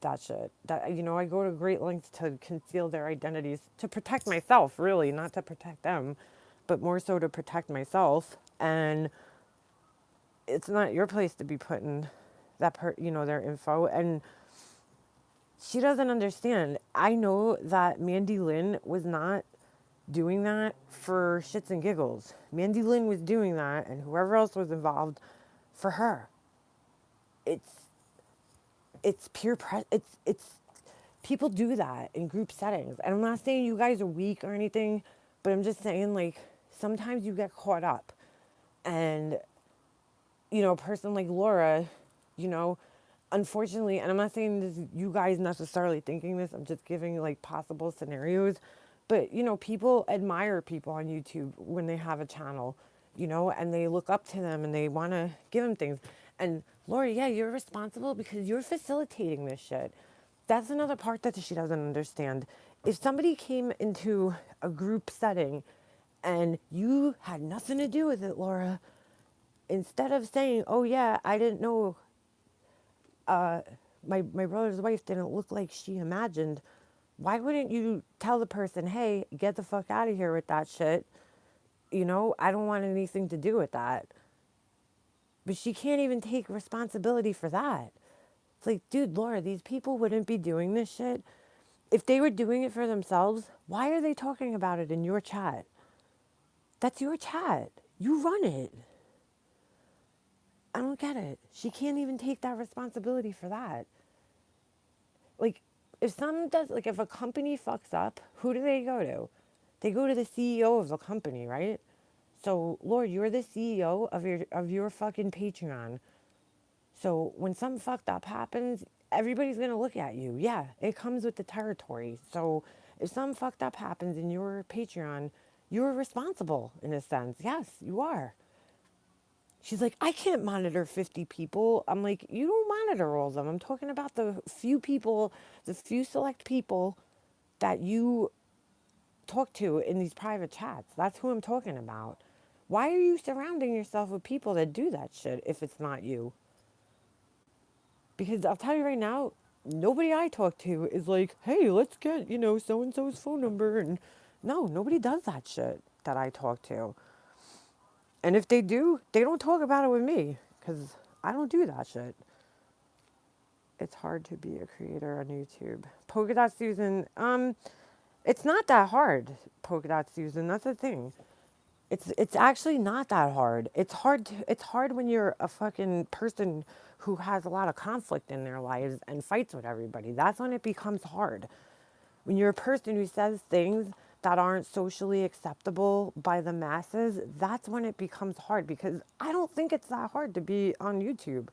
that shit. That I go to great lengths to conceal their identities to protect myself, really, not to protect them, but more so to protect myself. And it's not your place to be putting their info. And she doesn't understand. I know that Mandy Lynn was not doing that for shits and giggles. Mandy Lynn was doing that, and whoever else was involved, for her. It's it's people do that in group settings. And I'm not saying you guys are weak or anything, but I'm just saying, like, sometimes you get caught up. And a person like Laura, unfortunately, and I'm not saying this, you guys necessarily thinking this, I'm just giving like possible scenarios, but people admire people on YouTube when they have a channel, and they look up to them and they want to give them things. And Laura, yeah, you're responsible because you're facilitating this shit. That's another part that she doesn't understand. If somebody came into a group setting and you had nothing to do with it, Laura, instead of saying, oh yeah, I didn't know my brother's wife didn't look like she imagined, why wouldn't you tell the person, hey, get the fuck out of here with that shit? I don't want anything to do with that. But she can't even take responsibility for that. It's like, dude, Laura, these people wouldn't be doing this shit. If they were doing it for themselves, why are they talking about it in your chat? That's your chat. You run it. I don't get it. She can't even take that responsibility for that. Like, if someone does, like, if a company fucks up, who do they go to? They go to the CEO of the company, right? So, Lord, you're the CEO of your fucking Patreon. So when something fucked up happens, everybody's gonna look at you. Yeah, it comes with the territory. So if something fucked up happens in your Patreon, you're responsible in a sense. Yes, you are. She's like, I can't monitor 50 people. I'm like, you don't monitor all of them. I'm talking about the few people, the few select people that you talk to in these private chats. That's who I'm talking about. Why are you surrounding yourself with people that do that shit if it's not you? Because I'll tell you right now, nobody I talk to is like, hey, let's get, so and so's phone number. And no, nobody does that shit that I talk to. And if they do, they don't talk about it with me because I don't do that shit. It's hard to be a creator on YouTube. Polka Dot Susan, it's not that hard, Polka Dot Susan. That's the thing. It's actually not that hard. It's hard when you're a fucking person who has a lot of conflict in their lives and fights with everybody. That's when it becomes hard. When you're a person who says things that aren't socially acceptable by the masses, that's when it becomes hard because I don't think it's that hard to be on YouTube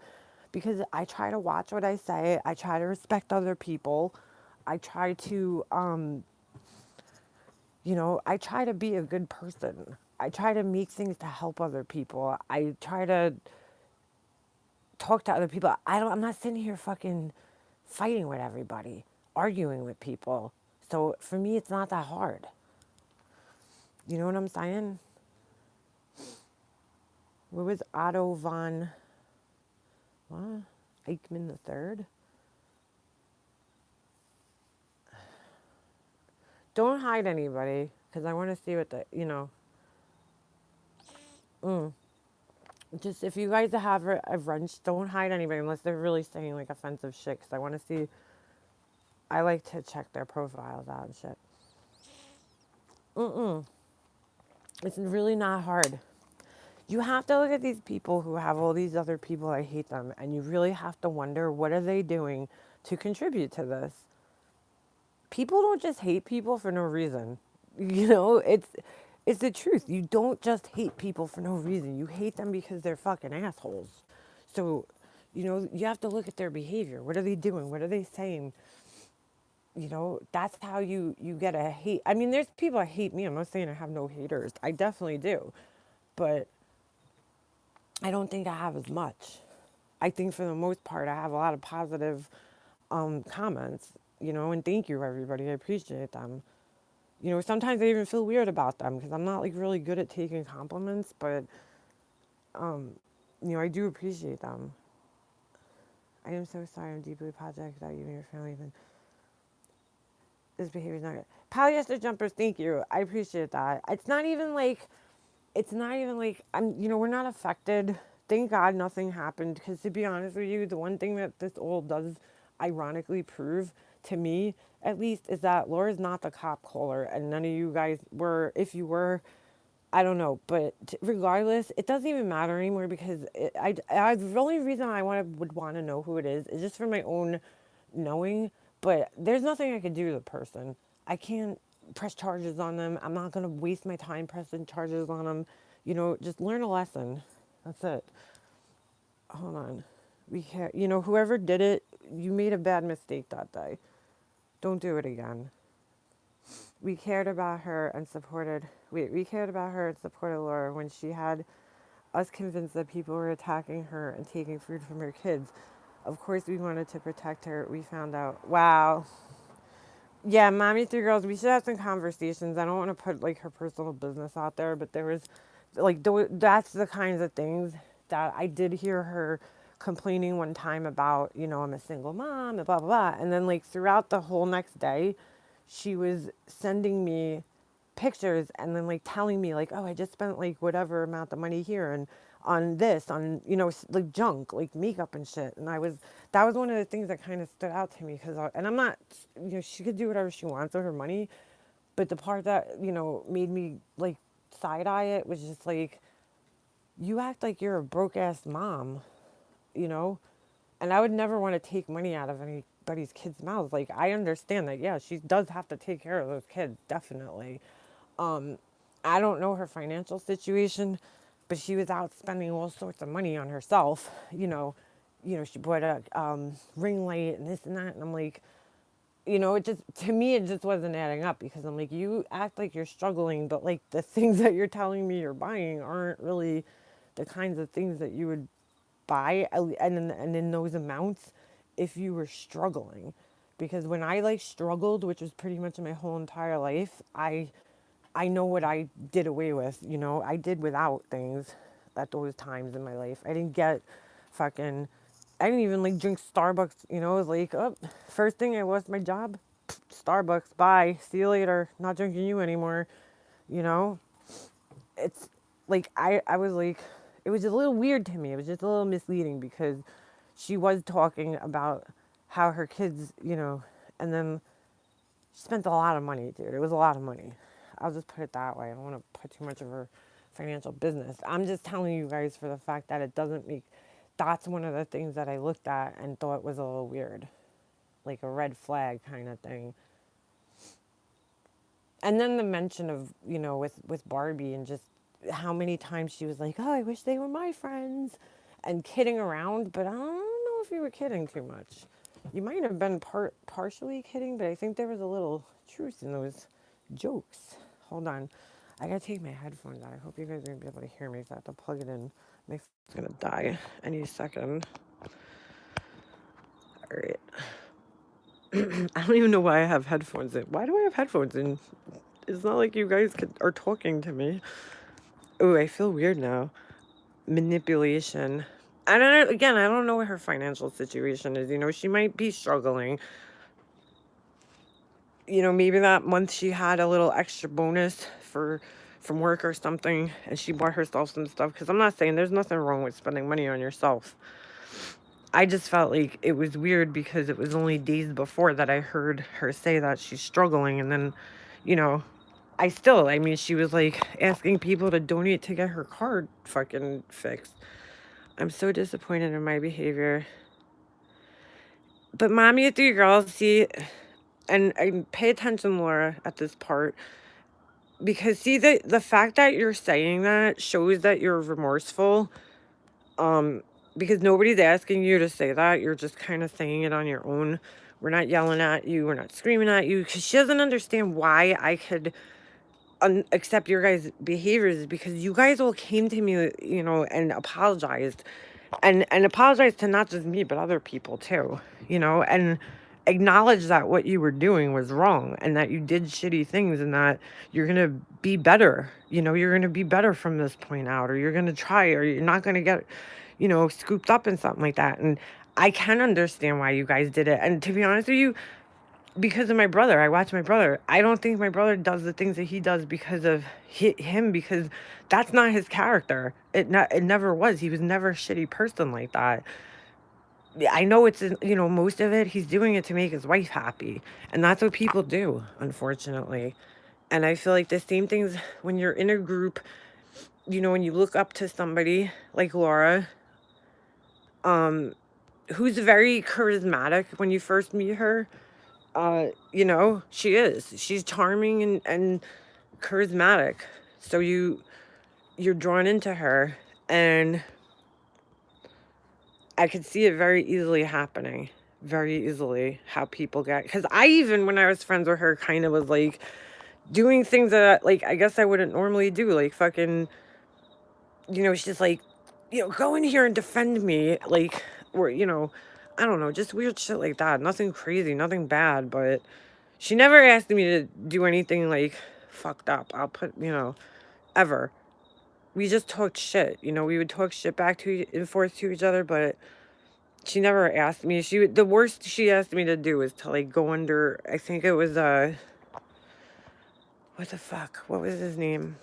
because I try to watch what I say. I try to respect other people. I try to I try to be a good person. I try to make things to help other people. I try to talk to other people. I'm not sitting here fucking fighting with everybody, arguing with people. So for me, it's not that hard. You know what I'm saying? What was Otto von, what? Eichmann the third? Don't hide anybody, because I want to see what just if you guys have a wrench, don't hide anybody unless they're really saying like offensive shit, because I want to see, I like to check their profiles out and shit. It's really not hard. You have to look at these people who have all these other people that hate them, and you really have to wonder what are they doing to contribute to this. People don't just hate people for no reason. It's the truth. You don't just hate people for no reason. You hate them because they're fucking assholes. So, you have to look at their behavior. What are they doing? What are they saying? That's how you get a hate. I mean, there's people that hate me. I'm not saying I have no haters. I definitely do. But I don't think I have as much. I think for the most part, I have a lot of positive comments, and thank you, everybody. I appreciate them. Sometimes I even feel weird about them because I'm not like really good at taking compliments, but, I do appreciate them. I am so sorry. I'm deeply apologetic that you and your family even this behavior is not good. Polyester jumpers, thank you. I appreciate that. It's not even like we're not affected. Thank God nothing happened because to be honest with you, the one thing that this all does ironically prove to me at least is that Laura's not the cop caller and none of you guys were. If you were, I don't know, but regardless, it doesn't even matter anymore because the only reason would want to know who it is just for my own knowing. But there's nothing I can do to the person. I can't press charges on them. I'm not gonna waste my time pressing charges on them. Just learn a lesson. That's it. Hold on. We can't. Whoever did it, you made a bad mistake that day. Don't do it again. We cared about her and supported. We cared about her and supported Laura when she had us convinced that people were attacking her and taking food from her kids. Of course, we wanted to protect her. We found out. Wow. Yeah, mommy, three girls. We should have some conversations. I don't want to put like her personal business out there, but there was, like, that's the kinds of things that I did hear her complaining one time about. I'm a single mom and blah blah blah. And then like throughout the whole next day, she was sending me pictures and then like telling me like, oh, I just spent like whatever amount of money here and on this, on like junk, like makeup and shit. And that was one of the things that kind of stood out to me because and I'm not, she could do whatever she wants with her money, but the part that made me like side eye it was just like, you act like you're a broke ass mom, you know? And I would never want to take money out of anybody's kids' mouths. Like, I understand that, yeah, she does have to take care of those kids, definitely. Um, I don't know her financial situation, but she was out spending all sorts of money on herself. She bought a ring light and this and that, and I'm like, it just, to me, it just wasn't adding up, because I'm like, you act like you're struggling, but like the things that you're telling me you're buying aren't really the kinds of things that you would buy, and in those amounts, if you were struggling. Because when I like struggled, which was pretty much my whole entire life, I know what I did away with. I did without things at those times in my life. I didn't get fucking, I didn't even like drink Starbucks. It was like, oh, first thing I lost my job, Starbucks, bye, see you later, not drinking you anymore. You know, it's like, I was like, it was just a little weird to me. It was just a little misleading, because she was talking about how her kids, and then she spent a lot of money, dude. It was a lot of money. I'll just put it that way. I don't want to put too much of her financial business. I'm just telling you guys for the fact that it doesn't make, that's one of the things that I looked at and thought was a little weird, like a red flag kind of thing. And then the mention of, with Barbie, and just how many times she was like, oh, I wish they were my friends, and kidding around. But I don't know if you were kidding too much. You might have been partially kidding, but I think there was a little truth in those jokes. Hold on. I gotta take my headphones out. I hope you guys are gonna be able to hear me, because I have to plug it in. My phone's gonna die any second. All right. I don't even know why I have headphones in. Why do I have headphones in? It's not like you guys are talking to me. Oh, I feel weird now. Manipulation. I don't know. Again, I don't know what her financial situation is. She might be struggling. Maybe that month she had a little extra bonus from work or something, and she bought herself some stuff. Because I'm not saying there's nothing wrong with spending money on yourself. I just felt like it was weird, because it was only days before that I heard her say that she's struggling. And then, she was like asking people to donate to get her car fucking fixed. I'm so disappointed in my behavior. But mommy at 3 girls, see, and pay attention, Laura, at this part. Because see, the fact that you're saying that shows that you're remorseful. Because nobody's asking you to say that. You're just kind of saying it on your own. We're not yelling at you. We're not screaming at you. Because she doesn't understand why I could accept your guys' behaviors, because you guys all came to me, and apologized. And apologized to not just me, but other people too, and acknowledge that what you were doing was wrong, and that you did shitty things, and that you're going to be better. You're going to be better from this point out, or you're going to try, or you're not going to get, scooped up in something like that. And I can understand why you guys did it. And to be honest with you, because of my brother, I watch my brother. I don't think my brother does the things that he does because of him, because that's not his character. It never was. He was never a shitty person like that. I know it's, most of it, he's doing it to make his wife happy. And that's what people do, unfortunately. And I feel like the same things when you're in a group, when you look up to somebody like Laura, who's very charismatic when you first meet her. She is. She's charming and charismatic. So you're drawn into her, and I could see it very easily happening. Very easily how people get, because I, even when I was friends with her, kind of was like doing things that, like, I guess I wouldn't normally do, like fucking, she's like, go in here and defend me, like, or I don't know, just weird shit like that. Nothing crazy, nothing bad, but she never asked me to do anything like fucked up. I'll put, ever. We just talked shit. We would talk shit back and forth to each other, but she never asked me. The worst she asked me to do was to like go under, I think it was what the fuck? What was his name?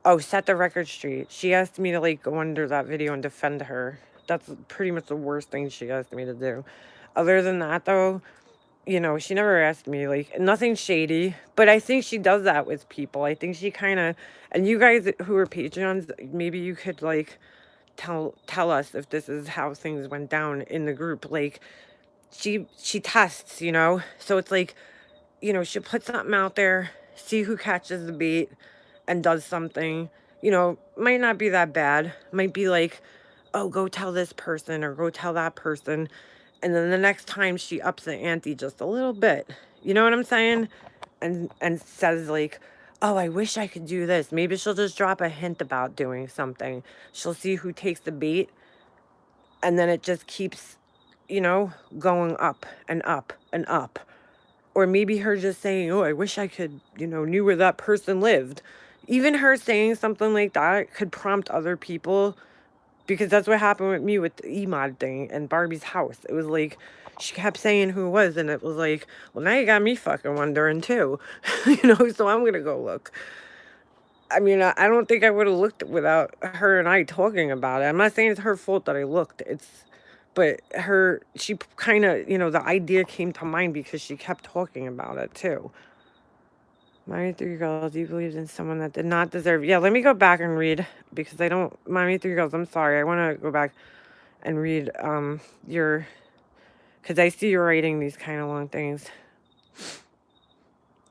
Oh, Set the Record Straight. She asked me to like go under that video and defend her. That's pretty much the worst thing she asked me to do. Other than that, though, she never asked me, like, nothing shady, but I think she does that with people. I think she kinda and you guys who are Patreons, maybe you could, like, tell us if this is how things went down in the group. Like, she tests, so it's like, she'll put something out there, see who catches the bait and does something, might not be that bad. Might be like, oh, go tell this person or go tell that person. And then the next time she ups the ante just a little bit. You know what I'm saying? And says like, oh, I wish I could do this. Maybe she'll just drop a hint about doing something. She'll see who takes the bait, and then it just keeps, going up and up and up. Or maybe her just saying, "Oh, I wish I could, knew where that person lived." Even her saying something like that could prompt other people, because that's what happened with me with the Emod thing and Barbie's house. It was like she kept saying who it was, and it was like, well, now you got me fucking wondering too, so I'm gonna go look. I mean, I don't think I would have looked without her and I talking about it. I'm not saying it's her fault that I looked. But she kind of, the idea came to mind because she kept talking about it too. Mommy Three Girls, you believed in someone that did not deserve. Yeah, let me go back and read, because I don't. Mommy Three Girls, I'm sorry. I want to go back and read your, because I see you're writing these kind of long things.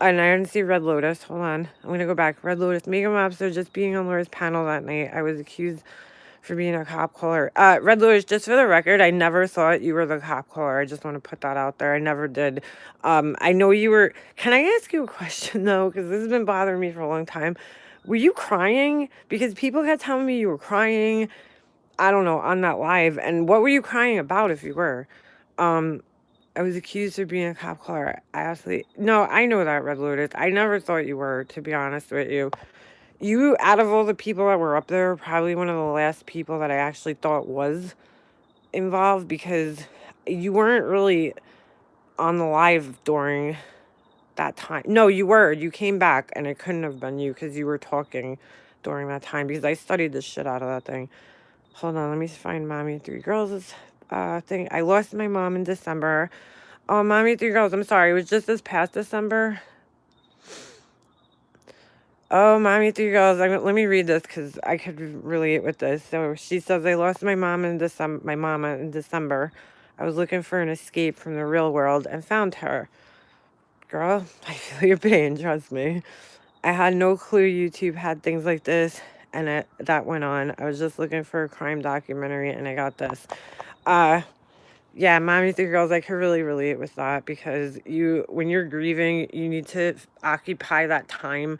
And I didn't see Red Lotus. Hold on. I'm going to go back. Red Lotus. Mega Mobster, just being on Laura's panel that night, I was accused for being a cop caller. Red Lotus, just for the record, I never thought you were the cop caller. I just want to put that out there. I never did. I know you were. Can I ask you a question, though? Because this has been bothering me for a long time. Were you crying? Because people kept telling me you were crying. I don't know, on that live. And what were you crying about if you were? I was accused of being a cop caller. No, I know that, Red Lotus. I never thought you were, to be honest with you. You, out of all the people that were up there, probably one of the last people that I actually thought was involved, because you weren't really on the live during that time. No, you were. You came back, and it couldn't have been you because you were talking during that time, because I studied the shit out of that thing. Hold on, let me find Mommy Three Girls' thing. I lost my mom in December. Oh, Mommy Three Girls, I'm sorry. It was just this past December. Oh, Mommy Three Girls. Let me read this because I could relate with this. So she says, I lost my mom in December. My mama in December. I was looking for an escape from the real world and found her. Girl, I feel your pain. Trust me. I had no clue YouTube had things like this, and that went on. I was just looking for a crime documentary, and I got this. Yeah, Mommy Three Girls, I could really relate with that, because when you're grieving, you need to occupy that time.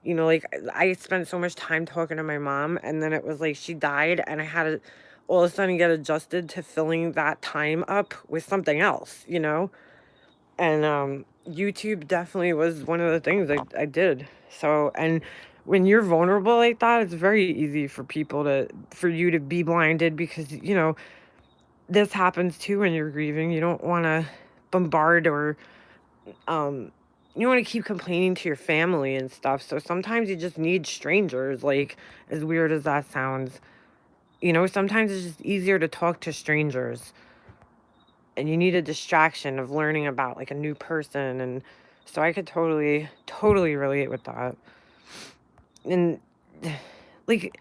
Like, I spent so much time talking to my mom, and then it was like she died, and I had to all of a sudden get adjusted to filling that time up with something else, And YouTube definitely was one of the things I did. So, and when you're vulnerable like that, it's very easy for you to be blinded, because, this happens too when you're grieving. You don't want to bombard, or you want to keep complaining to your family and stuff. So sometimes you just need strangers, like, as weird as that sounds. Sometimes it's just easier to talk to strangers, and you need a distraction of learning about, like, a new person. And so I could totally, totally relate with that. And like,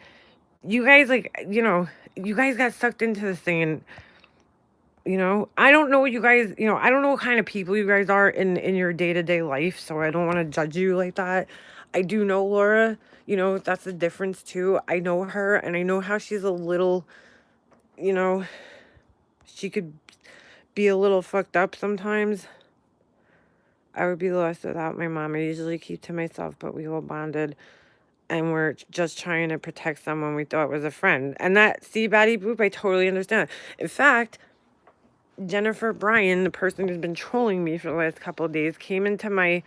you guys, you guys got sucked into this thing, and I don't know what you guys, I don't know what kind of people you guys are in your day-to-day life, so I don't want to judge you like that. I do know Laura, that's the difference too. I know her, and I know how she's a little, you know, she could be a little fucked up sometimes. I would be lost without my mom. I usually keep to myself, but we all bonded, and we're just trying to protect someone we thought was a friend. And that, see, Batty Boop, I totally understand. In fact, Jennifer Bryan, the person who's been trolling me for the last couple of days, came into my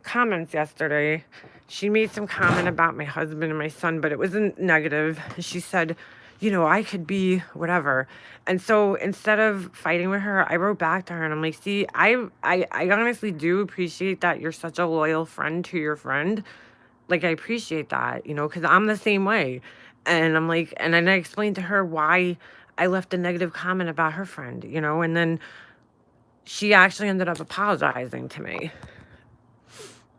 comments yesterday. She made some comment about my husband and my son, but it wasn't negative. She said, I could be whatever. And so instead of fighting with her, I wrote back to her, and I'm like, see, I honestly do appreciate that you're such a loyal friend to your friend. Like, I appreciate that, because I'm the same way. And I'm like, and then I explained to her why I left a negative comment about her friend, and then she actually ended up apologizing to me.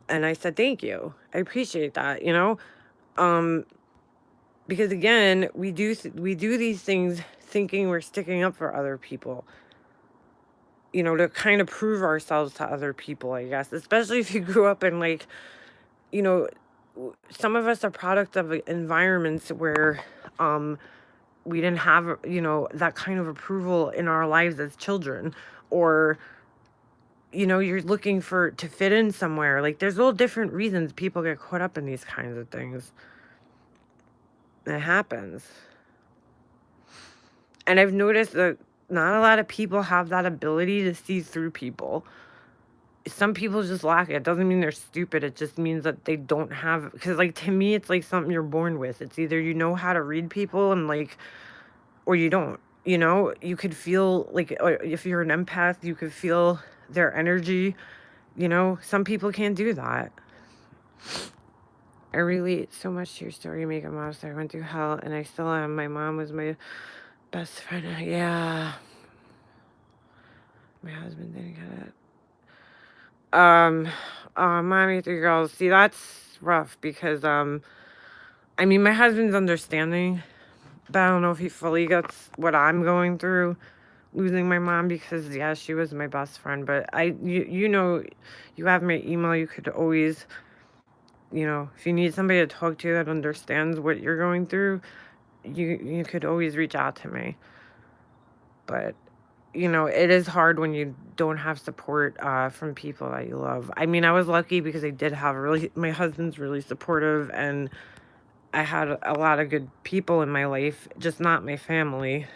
And I said, thank you. I appreciate that, you know? Because again, we do these things thinking we're sticking up for other people, you know, to kind of prove ourselves to other people, I guess, especially if you grew up in like, you know, some of us are products of environments where we didn't have, you know, that kind of approval in our lives as children, or, you know, you're looking to fit in somewhere. Like there's all different reasons people get caught up in these kinds of things. It happens. And I've noticed that not a lot of people have that ability to see through people. Some people just lack it. It doesn't mean they're stupid. It just means that they don't have, because like to me, it's like something you're born with. It's either you know how to read people and like, or you don't. You know, you could feel like, or if you're an empath, you could feel their energy. You know, some people can't do that. I relate so much to your story, make a monster. I went through hell and I still am. My mom was my best friend. Yeah. My husband didn't get it. Mommy, 3 girls. See, that's rough because, I mean, my husband's understanding, but I don't know if he fully gets what I'm going through, losing my mom, because, yeah, she was my best friend. But you know, you have my email. You could always, you know, if you need somebody to talk to that understands what you're going through, you could always reach out to me. But you know, it is hard when you don't have support from people that you love. I mean, I was lucky because I did have my husband's really supportive, and I had a lot of good people in my life, just not my family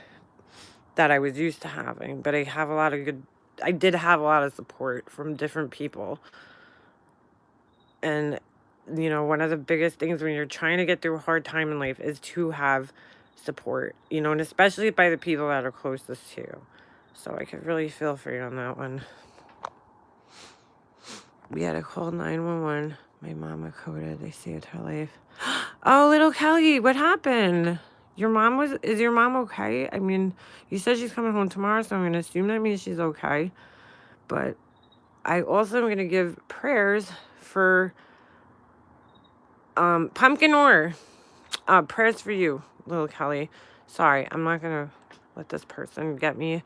that I was used to having. But I did have a lot of support from different people. And, you know, one of the biggest things when you're trying to get through a hard time in life is to have support, you know, and especially by the people that are closest to you. So I could really feel for you on that one. We had to call 911. My mama coded. They saved her life. Oh, little Kelly, what happened? Is your mom okay? I mean, you said she's coming home tomorrow, so I'm going to assume that means she's okay. But I also am going to give prayers for Pumpkin Ore. Prayers for you, little Kelly. Sorry, I'm not going to let this person get me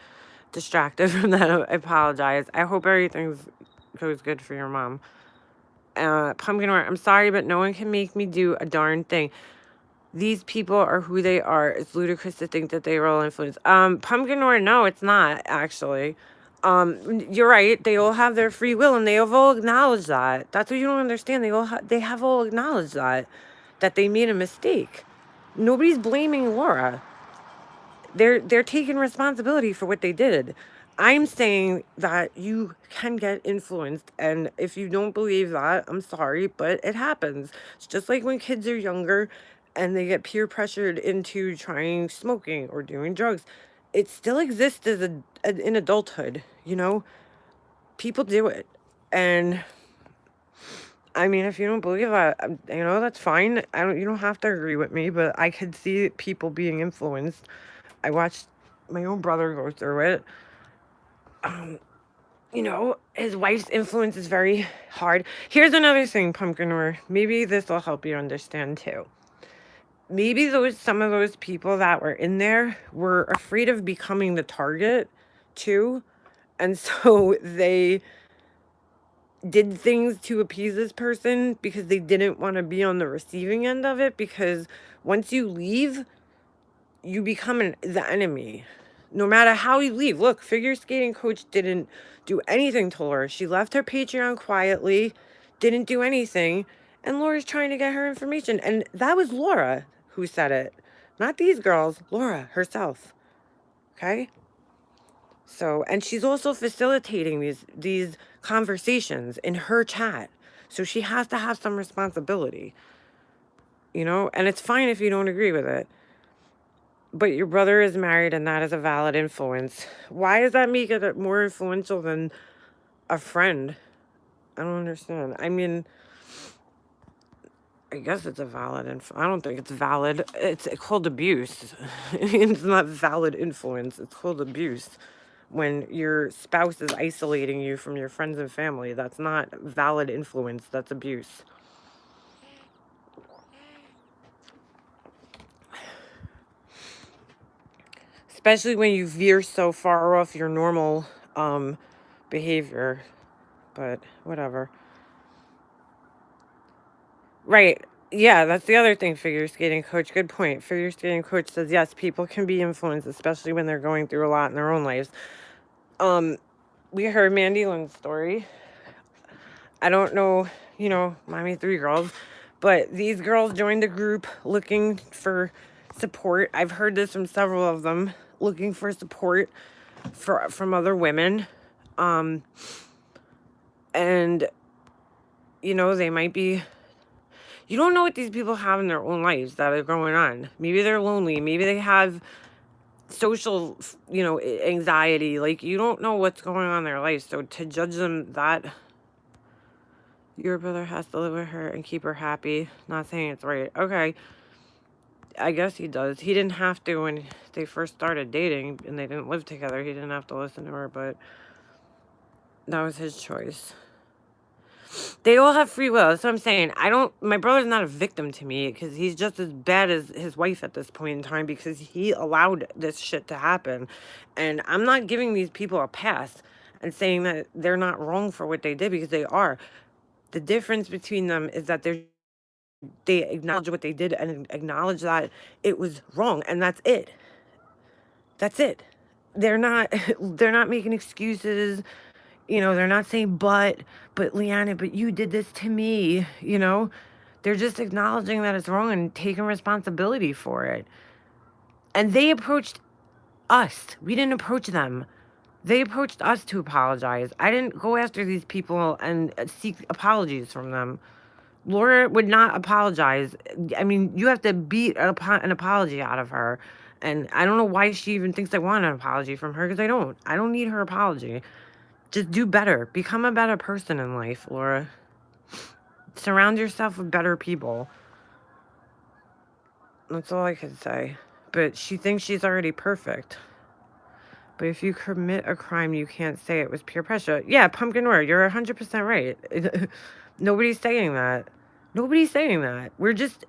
distracted from that. I apologize. I hope everything goes good for your mom. Pumpkin Ore, I'm sorry, but no one can make me do a darn thing. These people are who they are. It's ludicrous to think that they were all influenced. Pumpkin Ore, no, it's not, actually. You're right. They all have their free will, and they have all acknowledged that. That's what you don't understand. They have all acknowledged that they made a mistake. Nobody's blaming Laura. They're taking responsibility for what they did. I'm saying that you can get influenced, and if you don't believe that, I'm sorry, but it happens. It's just like when kids are younger and they get peer pressured into trying smoking or doing drugs. It still exists in adulthood, you know? People do it. And I mean, if you don't believe that, you know, that's fine. You don't have to agree with me, but I could see people being influenced. I watched my own brother go through it. You know, his wife's influence is very hard. Here's another thing, Pumpkin Ore. Maybe this will help you understand too. Maybe some of those people that were in there were afraid of becoming the target too. And so they did things to appease this person because they didn't want to be on the receiving end of it, because once you leave, you become the enemy. No matter how you leave. Look, figure skating coach didn't do anything to Laura. She left her Patreon quietly, didn't do anything, and Laura's trying to get her information. And that was Laura who said it. Not these girls, Laura herself. Okay? So, and she's also facilitating these conversations in her chat. So she has to have some responsibility. You know, and it's fine if you don't agree with it. But your brother is married, and that is a valid influence. Why does that make it more influential than a friend? I don't understand. I mean, I guess it's a valid I don't think it's valid. It's called abuse. It's not valid influence. It's called abuse. when your spouse is isolating you from your friends and family. That's not valid influence. That's abuse. Especially when you veer so far off your normal behavior. But whatever. Right. Yeah, that's the other thing, figure skating coach. Good point. Figure skating coach says yes, people can be influenced, especially when they're going through a lot in their own lives. We heard Mandy Lynn's story. I don't know, Mommy Three Girls, but these girls joined a group looking for support. I've heard this from several of them, looking for support from other women. And they might be, you don't know what these people have in their own lives that are going on. Maybe they're lonely, maybe they have social, anxiety. Like, you don't know what's going on in their life. So to judge them that your brother has to live with her and keep her happy, not saying it's right. Okay. I guess he does. He didn't have to when they first started dating and they didn't live together. He didn't have to listen to her, but that was his choice. They all have free will. That's what I'm saying. My brother's not a victim to me because he's just as bad as his wife at this point in time because he allowed this shit to happen. And I'm not giving these people a pass and saying that they're not wrong for what they did, because they are. The difference between them is that they acknowledge what they did and acknowledge that it was wrong, and that's it. That's it. They're not they're not making excuses. They're not saying but Leanna, but you did this to me. They're just acknowledging that it's wrong and taking responsibility for it. And they approached us. We didn't approach them. They approached us to apologize. I didn't go after these people and seek apologies from them. Laura would not apologize. I mean, you have to beat an apology out of her. And I don't know why she even thinks I want an apology from her, because I don't. I don't need her apology. Just do better. Become a better person in life, Laura. Surround yourself with better people. That's all I can say. But she thinks she's already perfect. But if you commit a crime, you can't say it was peer pressure. Yeah, Pumpkin Word, you're 100% right. Nobody's saying that. Nobody's saying that. We're just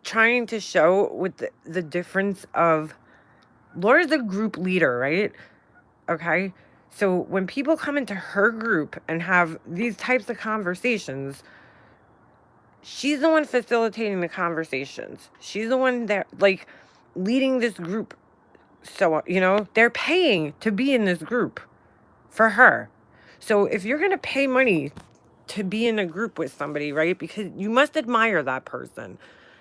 trying to show with the difference of Laura's a group leader, right? Okay. So when people come into her group and have these types of conversations, she's the one facilitating the conversations. She's the one that, like, leading this group. So, they're paying to be in this group for her. So if you're going to pay money to be in a group with somebody, right? Because you must admire that person.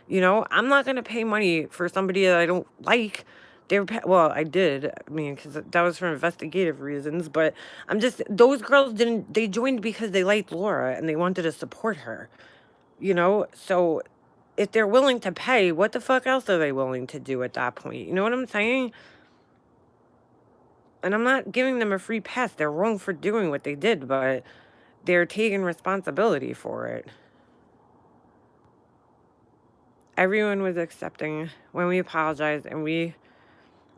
I'm not going to pay money for somebody that I don't like. Well, I did. I mean, because that was for investigative reasons. But those girls they joined because they liked Laura and they wanted to support her. So if they're willing to pay, what the fuck else are they willing to do at that point? You know what I'm saying? And I'm not giving them a free pass. They're wrong for doing what they did, but they're taking responsibility for it. Everyone was accepting when we apologized, and we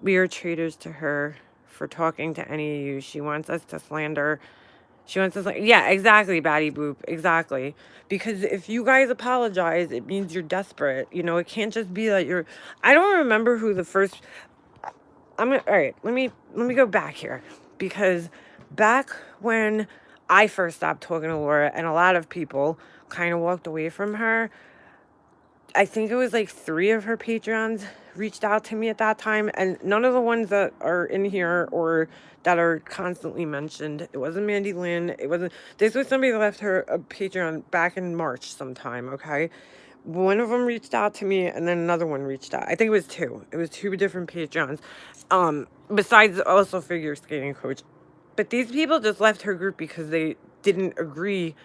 are traitors to her for talking to any of you. She wants us to slander. She wants us yeah, exactly, Batty Boop, exactly. Because if you guys apologize, it means you're desperate. It can't just be that I don't remember who the first. All right, let me go back here, because back when I first stopped talking to Laura and a lot of people kind of walked away from her, I think it was like 3 of her Patreons reached out to me at that time, and none of the ones that are in here or that are constantly mentioned. It wasn't Mandy Lynn. This was somebody that left her a Patreon back in March sometime, okay? One of them reached out to me, and then another one reached out. I think it was 2. It was 2 different Patreons. Besides also figure skating coach. But these people just left her group because they didn't agree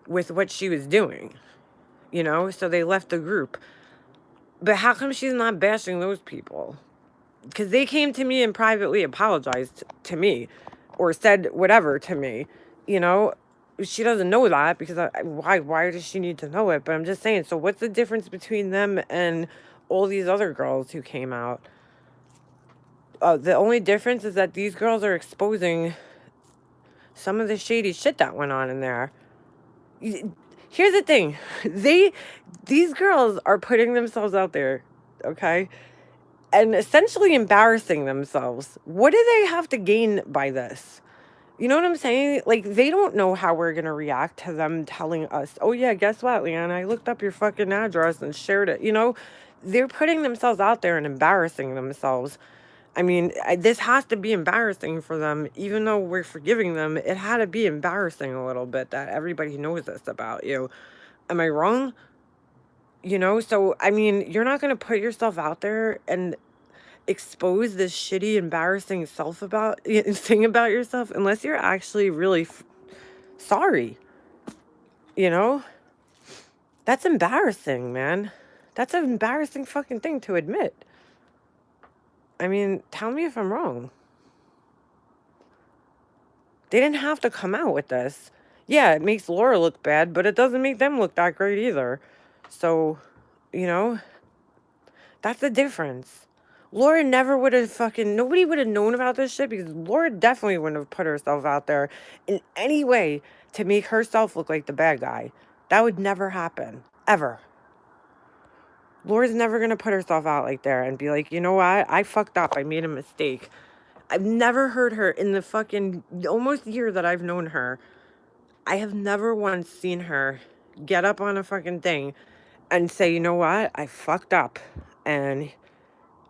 with what she was doing. So they left the group. But how come she's not bashing those people? Because they came to me and privately apologized to me or said whatever to me. She doesn't know that, because why does she need to know it? But I'm just saying, so what's the difference between them and all these other girls who came out? The only difference is that these girls are exposing some of the shady shit that went on in there. Here's the thing. These girls are putting themselves out there, okay? And essentially embarrassing themselves. What do they have to gain by this? You know what I'm saying? Like, they don't know how we're going to react to them telling us, oh, yeah, guess what, Leanna? I looked up your fucking address and shared it. You know, they're putting themselves out there and embarrassing themselves. I mean, this has to be embarrassing for them. Even though we're forgiving them, it had to be embarrassing a little bit that everybody knows this about you. Am I wrong? You know, so, I mean, you're not going to put yourself out there and expose this shitty, embarrassing thing about yourself unless you're actually really sorry. You know, that's embarrassing, man. That's an embarrassing fucking thing to admit. I mean, tell me if I'm wrong. They didn't have to come out with this. Yeah, it makes Laura look bad, but it doesn't make them look that great either. So, you know, that's the difference. Laura never would have nobody would have known about this shit because Laura definitely wouldn't have put herself out there in any way to make herself look like the bad guy. That would never happen. Ever. Laura's never going to put herself out like there and be like, you know what? I fucked up. I made a mistake. I've never heard her in the fucking almost year that I've known her. I have never once seen her get up on a fucking thing and say, you know what? I fucked up and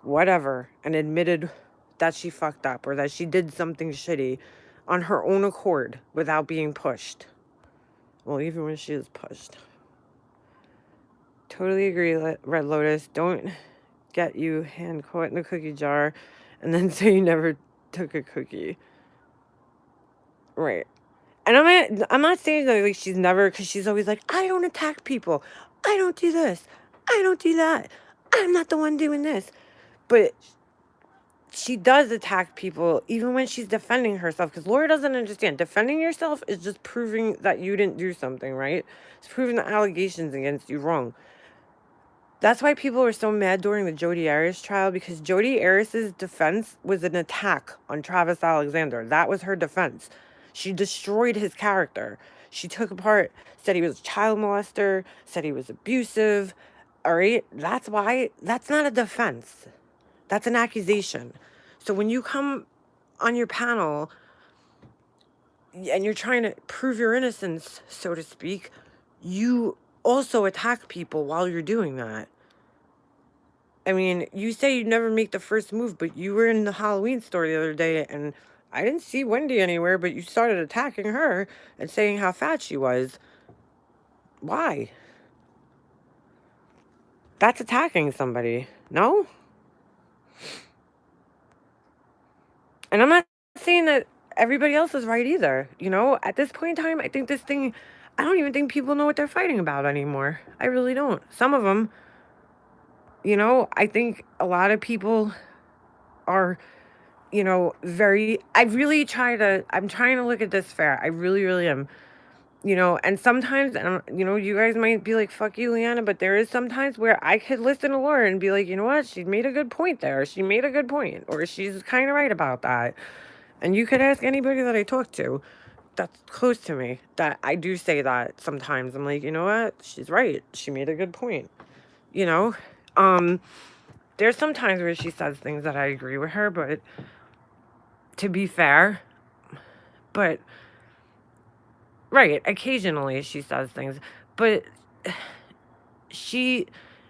whatever, and admitted that she fucked up or that she did something shitty on her own accord without being pushed. Well, even when she was pushed. Totally agree, Red Lotus. Don't get you hand caught in the cookie jar and then say you never took a cookie. Right. And I'm not saying that like she's never, because she's always like, I don't attack people. I don't do this. I don't do that. I'm not the one doing this. But she does attack people even when she's defending herself, because Laura doesn't understand. Defending yourself is just proving that you didn't do something, right? It's proving the allegations against you wrong. That's why people were so mad during the Jodi Arias trial, because Jodi Arias's defense was an attack on Travis Alexander. That was her defense. She destroyed his character. She took apart, said he was a child molester, said he was abusive. All right? That's why. That's not a defense. That's an accusation. So when you come on your panel and you're trying to prove your innocence, so to speak, you also attack people while you're doing that. I mean, you say you never make the first move, but you were in the Halloween store the other day and I didn't see Wendy anywhere, but you started attacking her and saying how fat she was. Why? That's attacking somebody, no? And I'm not saying that everybody else is right either. You know, at this point in time, I think I don't even think people know what they're fighting about anymore. I really don't. Some of them, you know, I think a lot of people are, you know, I'm trying to look at this fair. I really, really am. You know, and sometimes, you know, you guys might be like, fuck you, Leanna, but there is sometimes where I could listen to Laura and be like, you know what? She made a good point there. She made a good point. Or she's kind of right about that. And you could ask anybody that I talk to that's close to me that I do say that sometimes. I'm like, you know what? She's right. She made a good point. You know? There's some times where she says things that I agree with her, but to be fair, but right, occasionally she says things, but she,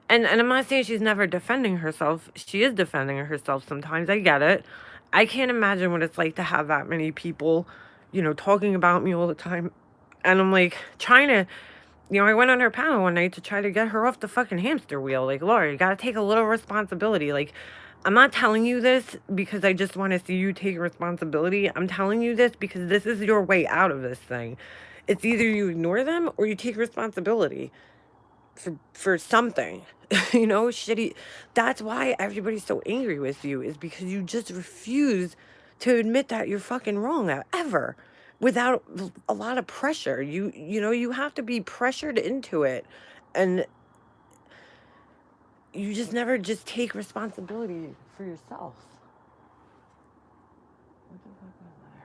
and I'm not saying she's never defending herself. She is defending herself sometimes. I get it. I can't imagine what it's like to have that many people, you know, talking about me all the time. And I'm like trying to, you know, I went on her panel one night to try to get her off the fucking hamster wheel. Like, Laura, you got to take a little responsibility. Like, I'm not telling you this because I just want to see you take responsibility. I'm telling you this because this is your way out of this thing. It's either you ignore them or you take responsibility for something. You know, shitty. That's why everybody's so angry with you, is because you just refuse to admit that you're fucking wrong ever without a lot of pressure. You know, you have to be pressured into it, and you just never just take responsibility for yourself.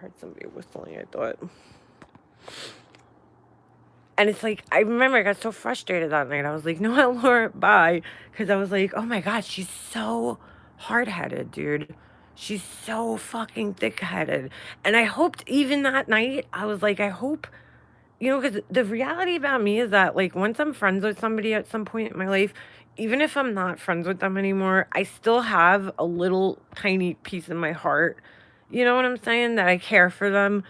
heard somebody whistling, I thought. And it's like, I remember I got so frustrated that night. I was like, no, what, Laura, bye. Because I was like, oh my God, she's so hard-headed, dude. She's so fucking thick-headed. And I hoped even that night, I was like, I hope, because the reality about me is that, like, once I'm friends with somebody at some point in my life, even if I'm not friends with them anymore, I still have a little tiny piece in my heart. You know what I'm saying? That I care for them.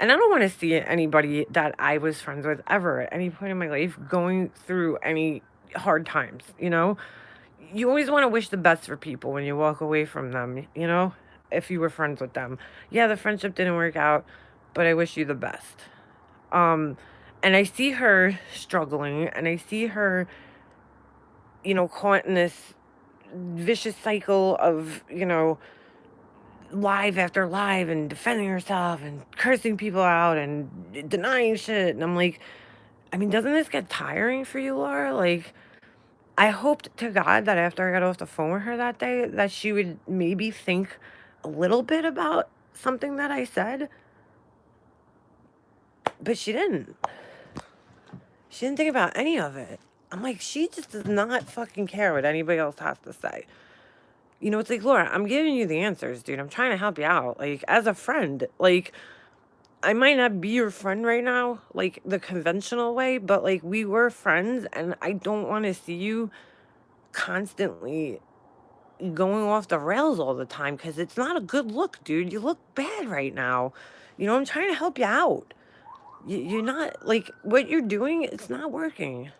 And I don't want to see anybody that I was friends with ever at any point in my life going through any hard times, You always want to wish the best for people when you walk away from them, if you were friends with them. Yeah, the friendship didn't work out, but I wish you the best. And I see her struggling, and I see her, caught in this vicious cycle of, live after live and defending herself and cursing people out and denying shit. And I'm like, I mean, doesn't this get tiring for you, Laura? Like, I hoped to God that after I got off the phone with her that day, that she would maybe think a little bit about something that I said. But she didn't. She didn't think about any of it. I'm like, she just does not fucking care what anybody else has to say. It's like, Laura, I'm giving you the answers, dude. I'm trying to help you out. Like, as a friend, like, I might not be your friend right now, like, the conventional way, but, like, we were friends, and I don't want to see you constantly going off the rails all the time, because it's not a good look, dude. You look bad right now. I'm trying to help you out. You're not, like, what you're doing, it's not working.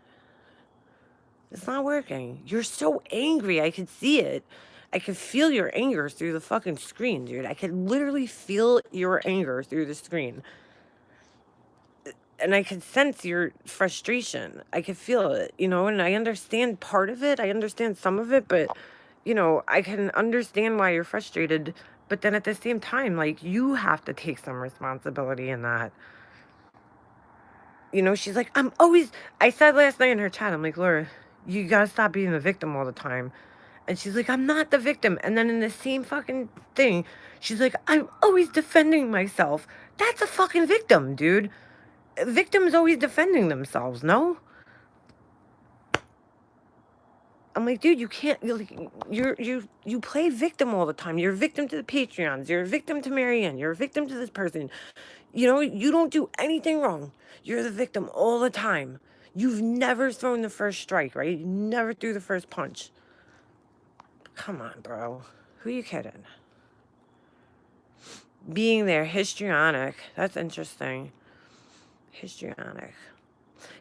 It's not working. You're so angry. I could see it. I could feel your anger through the fucking screen, dude. I could literally feel your anger through the screen. And I could sense your frustration. I could feel it, and I understand part of it. I understand some of it, but, I can understand why you're frustrated. But then at the same time, like, you have to take some responsibility in that. She's like, I said last night in her chat, I'm like, Laura, you gotta stop being the victim all the time. And she's like, I'm not the victim. And then in the same fucking thing, she's like, I'm always defending myself. That's a fucking victim, dude. Victims always defending themselves, no? I'm like, dude, you can't. You play victim all the time. You're a victim to the Patreons. You're a victim to Marianne. You're a victim to this person. You don't do anything wrong. You're the victim all the time. You've never thrown the first strike, right? You never threw the first punch. Come on, bro. Who you kidding? Being there, histrionic. That's interesting. Histrionic.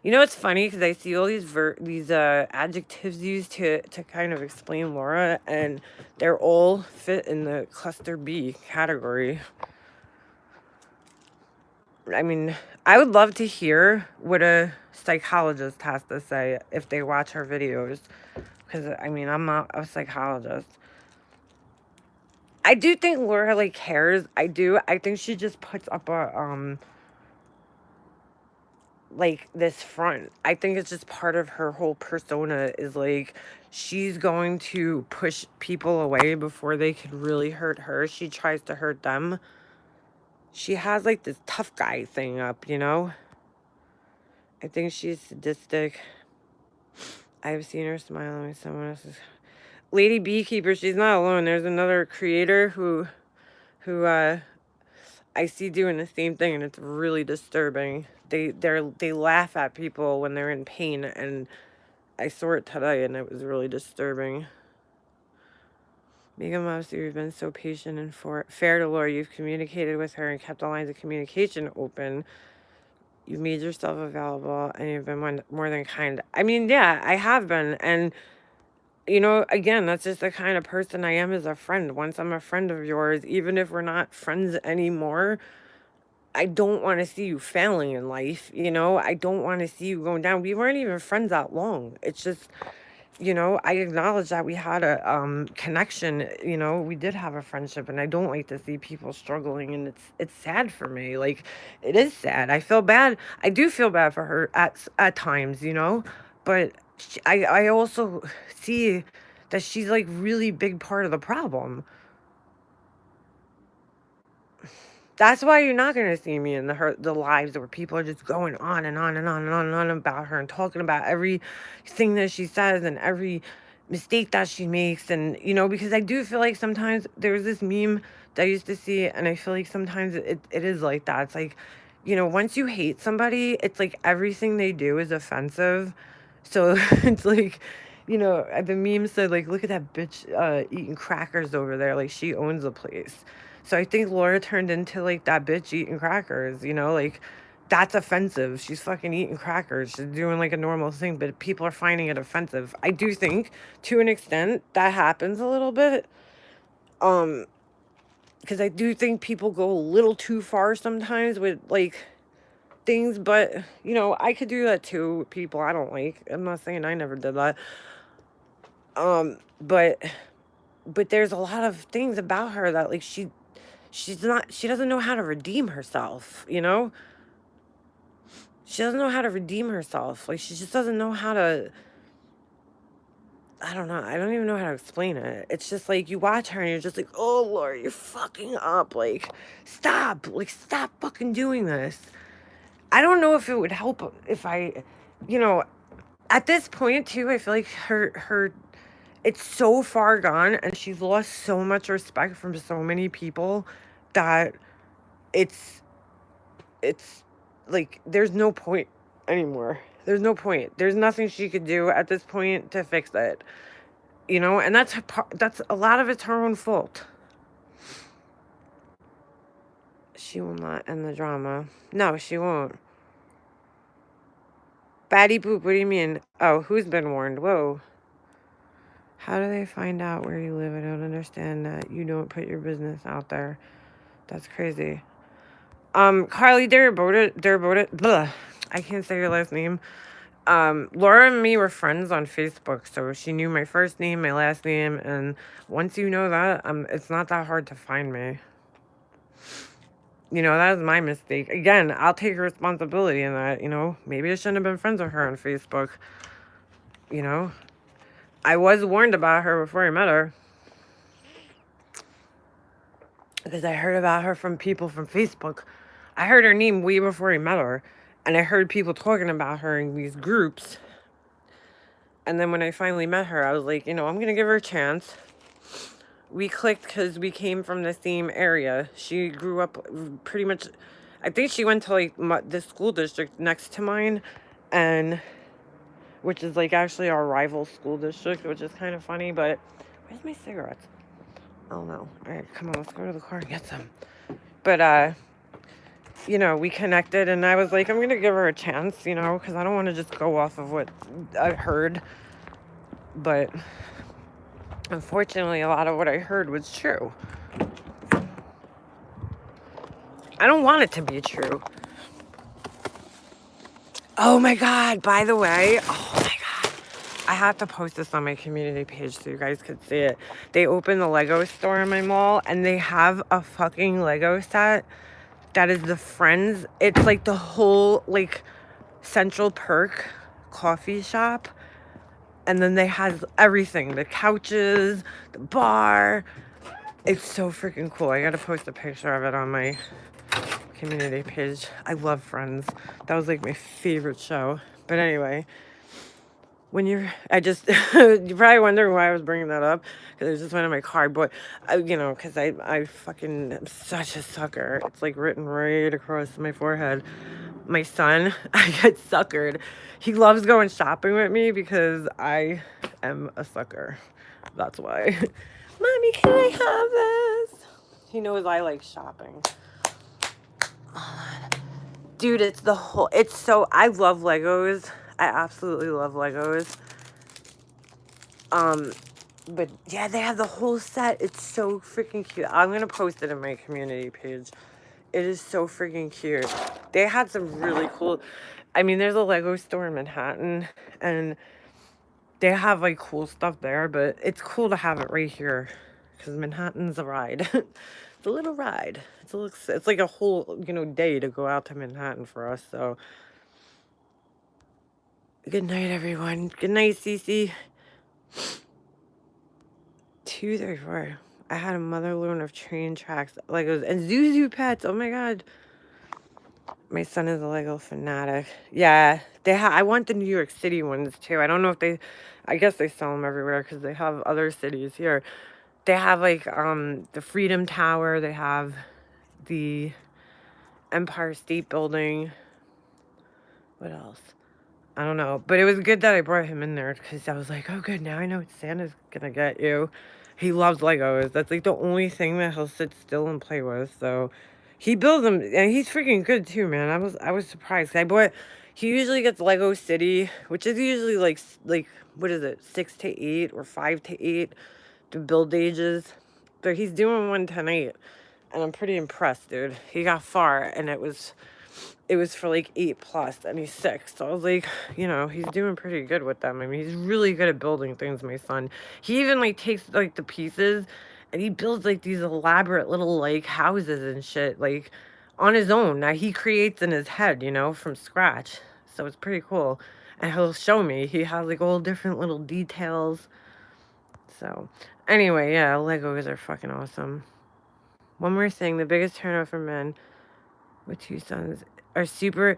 It's funny because I see all these adjectives used to kind of explain Laura, and they're all fit in the cluster B category. I mean, I would love to hear what a psychologist has to say if they watch her videos, because I mean, I'm not a psychologist. I do think Laura, like, cares. I do. I think she just puts up a like, this front. I think it's just part of her whole persona is, like, she's going to push people away before they could really hurt her. She tries to hurt them. She has, like, this tough guy thing up, I think she's sadistic. I've seen her smiling with someone else's. Lady Beekeeper, she's not alone. There's another creator who I see doing the same thing, and it's really disturbing. They laugh at people when they're in pain, and I saw it today, and it was really disturbing. Megan Mobster, you've been so patient and fair to Laura. You've communicated with her and kept the lines of communication open. You've made yourself available, and you've been more than kind. I mean, yeah, I have been, and again, that's just the kind of person I am as a friend. Once I'm a friend of yours, even if we're not friends anymore, I don't want to see you failing in life, I don't want to see you going down. We weren't even friends that long. It's just, I acknowledge that we had a connection, we did have a friendship, and I don't like to see people struggling, and it's sad for me. Like, it is sad. I feel bad. I do feel bad for her at times, but I also see that she's, like, really big part of the problem. That's why you're not gonna see me in the lives where people are just going on and on and on and on and on about her and talking about everything that she says and every mistake that she makes. And because I do feel like sometimes there's this meme that I used to see, and I feel like sometimes it is like that. It's like, once you hate somebody, it's like everything they do is offensive. So it's like, the meme said, like, look at that bitch eating crackers over there, like she owns the place. So I think Laura turned into like that bitch eating crackers, like that's offensive. She's fucking eating crackers. She's doing like a normal thing, but people are finding it offensive. I do think to an extent that happens a little bit. Because I do think people go a little too far sometimes with like things, but I could do that too with people I don't like. I'm not saying I never did that. But there's a lot of things about her that like she doesn't know how to redeem herself. She doesn't know how to redeem herself. Like she just doesn't know how to. I don't know. I don't even know how to explain it. It's just like you watch her and you're just like, oh Lord, you're fucking up. Like stop. Like stop fucking doing this. I don't know if it would help if I, at this point too. I feel like her it's so far gone, and she's lost so much respect from so many people that it's like there's no point anymore. There's no point. There's nothing she could do at this point to fix it. And that's a lot of it's her own fault. She will not end the drama. No, she won't. Batty boop, what do you mean? Oh, who's been warned? Whoa. How do they find out where you live? I don't understand that you don't put your business out there. That's crazy. Carly Derabota, blah. I can't say your last name. Laura and me were friends on Facebook, so she knew my first name, my last name, and once you know that, it's not that hard to find me. That was my mistake. Again, I'll take responsibility in that, maybe I shouldn't have been friends with her on Facebook. I was warned about her before I met her. Because I heard about her from people from Facebook. I heard her name way before I met her. And I heard people talking about her in these groups. And then when I finally met her, I was like, I'm going to give her a chance. We clicked because we came from the same area. She grew up pretty much, I think she went to like the school district next to mine. And which is like actually our rival school district, which is kind of funny. But where's my cigarettes? Oh no. All right, come on, let's go to the car and get some. But, we connected, and I was like, I'm going to give her a chance, because I don't want to just go off of what I heard. But unfortunately, a lot of what I heard was true. I don't want it to be true. Oh my God, by the way, oh my God. I have to post this on my community page so you guys could see it. They opened the Lego store in my mall, and they have a fucking Lego set that is the Friends. It's like the whole like Central Perk coffee shop. And then they have everything. The couches, the bar. It's so freaking cool. I gotta post a picture of it on my community page. I love Friends. That was like my favorite show. But anyway, you're probably wondering why I was bringing that up, because it just went in my card. But because I fucking am such a sucker. It's like written right across my forehead. My son, I get suckered. He loves going shopping with me because I am a sucker. That's why. Mommy, can I have this? He knows I like shopping. Dude, it's I love Legos. I absolutely love Legos. But yeah, they have the whole set. It's so freaking cute. I'm going to post it in my community page. It is so freaking cute. They had some really cool, there's a Lego store in Manhattan, and they have like cool stuff there, but it's cool to have it right here because Manhattan's a ride. It's a little ride. It's like a whole, day to go out to Manhattan for us. So good night, everyone. Good night, Cece. 2:34. I had a mother load of train tracks, Legos, and Zuzu pets. Oh my god. My son is a Lego fanatic. Yeah, I want the New York City ones too. I don't know if I guess they sell them everywhere because they have other cities here. They have like the Freedom Tower. They have the Empire State Building. What else? I don't know. But it was good that I brought him in there because I was like, oh, good. Now I know what Santa's gonna get you. He loves Legos. That's like the only thing that he'll sit still and play with. So he builds them, and he's freaking good too, man. I was surprised. He usually gets Lego City, which is usually like what is it, 6 to 8 or 5 to 8, the build ages. But he's doing one tonight, and I'm pretty impressed, dude. He got far, and it was for like 8+, and he's 6. So I was like, he's doing pretty good with them. I mean, he's really good at building things, my son. He even like takes like the pieces and he builds like these elaborate little like houses and shit, like on his own. Now he creates in his head, from scratch. So it's pretty cool. And he'll show me. He has like all different little details. So anyway, yeah, Legos are fucking awesome. One more thing, the biggest turnoff for men with 2 sons are super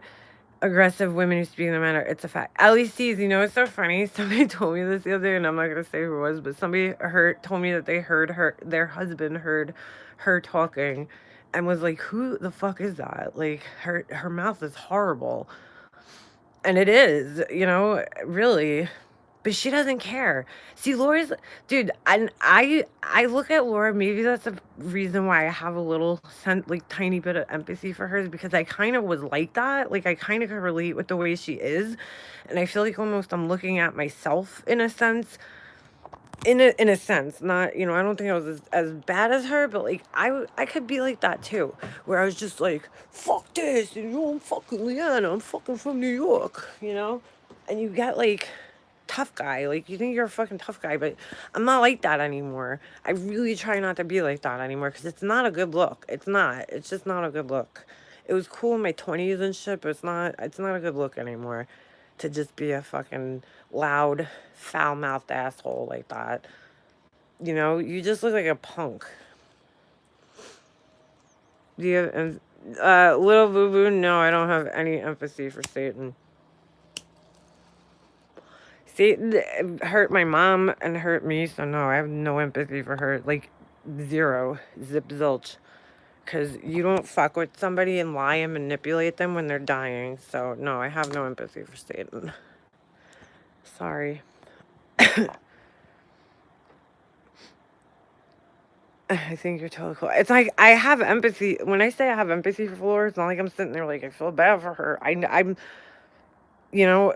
aggressive women who speak in the manner. It's a fact. LECs, it's so funny. Somebody told me this the other day, and I'm not gonna say who it was, but somebody told me that they heard their husband heard her talking, and was like, "Who the fuck is that?" Like her mouth is horrible, and it is, really. But she doesn't care. See, Laura's, dude, and I look at Laura, maybe that's a reason why I have a little like tiny bit of empathy for her, is because I kind of was like that. Like I kind of could relate with the way she is. And I feel like almost I'm looking at myself in a sense. In a sense, not, I don't think I was as bad as her, but like I could be like that too, where I was just like, fuck this, and I'm fucking Leanna, I'm fucking from New York, and you get like tough guy. Like, you think you're a fucking tough guy, but I'm not like that anymore. I really try not to be like that anymore because it's not a good look. It's not. It's just not a good look. It was cool in my 20s and shit, but it's not a good look anymore to just be a fucking loud, foul-mouthed asshole like that. You just look like a punk. Do you have, Little Boo Boo? No, I don't have any empathy for Satan. Satan hurt my mom and hurt me, so no, I have no empathy for her. Like, zero. Zip zilch. Because you don't fuck with somebody and lie and manipulate them when they're dying. So, no, I have no empathy for Satan. Sorry. I think you're totally cool. It's like, I have empathy. When I say I have empathy for Laura, it's not like I'm sitting there like, I feel bad for her. I'm,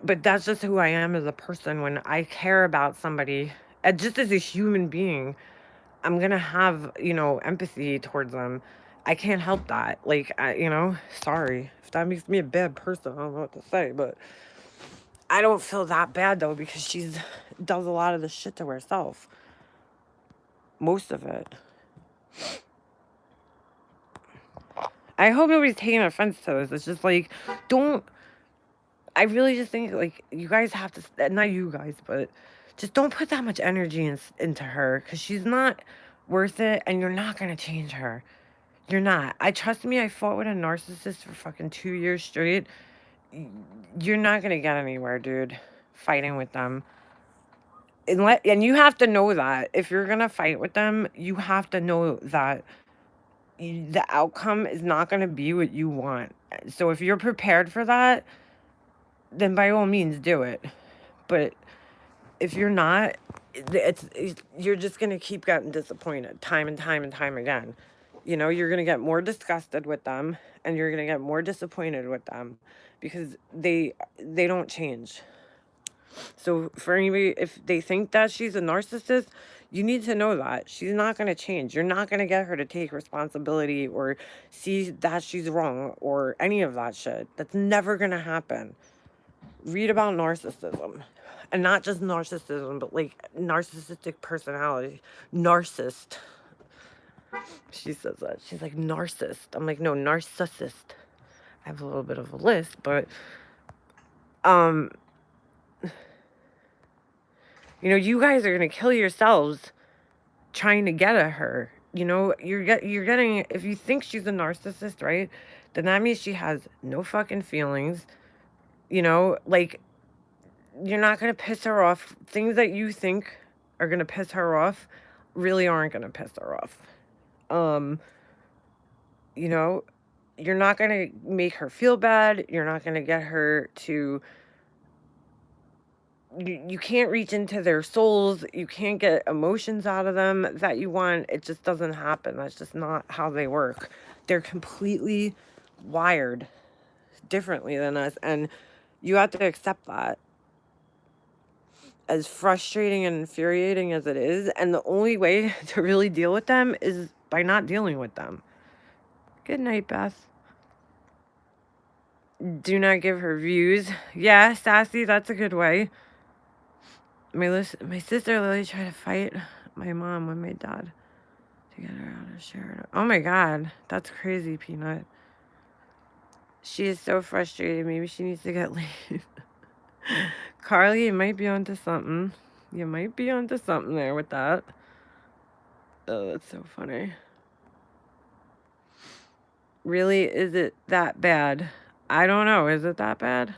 but that's just who I am as a person. When I care about somebody, just as a human being, I'm going to have, empathy towards them. I can't help that. Like, sorry. If that makes me a bad person, I don't know what to say, but I don't feel that bad, though, because she does a lot of the shit to herself. Most of it. I hope nobody's taking offense to this. It's just like, I really just think, like, you guys have to, not you guys, but just don't put that much energy into her, because she's not worth it, and you're not going to change her. You're not. Trust me, I fought with a narcissist for fucking 2 years straight. You're not going to get anywhere, dude, fighting with them. And you have to know that. If you're going to fight with them, you have to know that the outcome is not going to be what you want. So if you're prepared for that, then by all means do it. But if you're not, you're just going to keep getting disappointed time and time and time again. You're going to get more disgusted with them, and you're going to get more disappointed with them because they don't change. So for anybody, if they think that she's a narcissist, you need to know that she's not going to change. You're not going to get her to take responsibility or see that she's wrong or any of that shit. That's never going to happen. Read about narcissism. And not just narcissism, but like narcissistic personality. Narcissist. She says that. She's like, narcissist. I'm like, no, narcissist. I have a little bit of a list, but you guys are going to kill yourselves trying to get at her. You know, you're getting, if you think she's a narcissist, right? Then that means she has no fucking feelings. You know, like, you're not going to piss her off. Things that you think are going to piss her off really aren't going to piss her off. You know, you're not going to make her feel bad. You're not going to get her to, you can't reach into their souls. You can't get emotions out of them that you want. It just doesn't happen. That's just not how they work. They're completely wired differently than us. And you have to accept that. As frustrating and infuriating as it is, and the only way to really deal with them is by not dealing with them. Good night, Beth. Do not give her views. Yeah, sassy, that's a good way. My sister Lily tried to fight my mom with my dad to get her out of Sheridan. Oh my god, that's crazy, Peanut. She is so frustrated. Maybe she needs to get leave. Carly, you might be onto something. You might be onto something there with that. Oh, that's so funny. Really, is it that bad? I don't know. Is it that bad?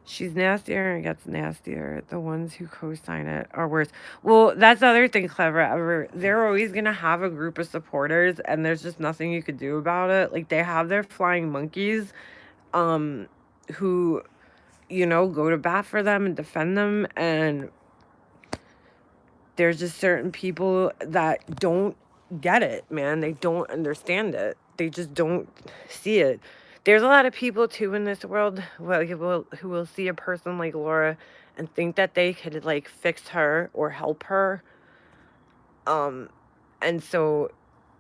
She's nastier and gets nastier. The ones who co-sign it are worse. Well, that's the other thing, Clever. They're always going to have a group of supporters, and there's just nothing you could do about it. Like, they have their flying monkeys who, you know, go to bat for them and defend them, and there's just certain people that don't get it, man. They don't understand it. They just don't see it. There's a lot of people too in this world who will see a person like Laura and think that they could like fix her or help her. And so,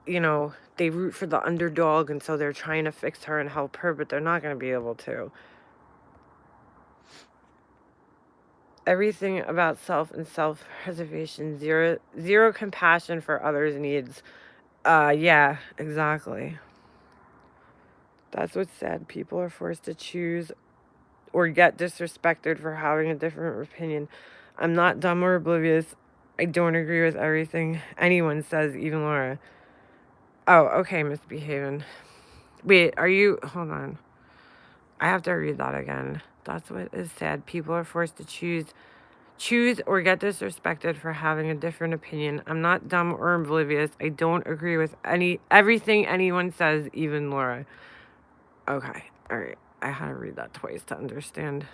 you know, they root for the underdog, and so they're trying to fix her and help her, but they're not going to be able to. Everything about self and self-preservation, zero compassion for others' needs. Yeah, exactly. That's what's sad. People are forced to choose or get disrespected for having a different opinion. I'm not dumb or oblivious. I don't agree with everything anyone says, even Laura. Oh, okay, misbehaving. Wait, are you... Hold on. I have to read that again. That's what is sad. People are forced to choose or get disrespected for having a different opinion. I'm not dumb or oblivious. I don't agree with everything anyone says, even Laura. Okay, all right. I had to read that twice to understand.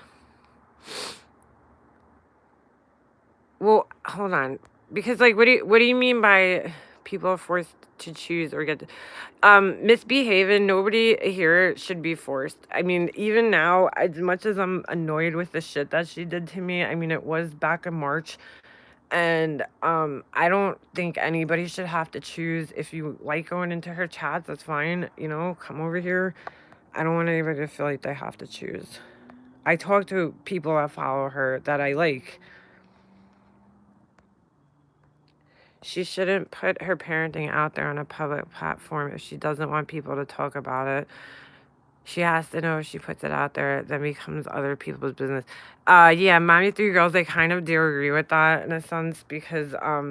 Well, hold on, because like, what do you mean by people are forced to choose or get misbehaving? Nobody here should be forced. I mean, even now, as much as I'm annoyed with the shit that she did to me, I mean, it was back in March. And I don't think anybody should have to choose. If you like going into her chats, that's fine. You know, come over here. I don't want anybody to feel like they have to choose. I talk to people that follow her that I like. She shouldn't put her parenting out there on a public platform if she doesn't want people to talk about it. She has to know if she puts it out there, then becomes other people's business. Yeah, Mommy 3 Girls, I kind of do agree with that in a sense, because, I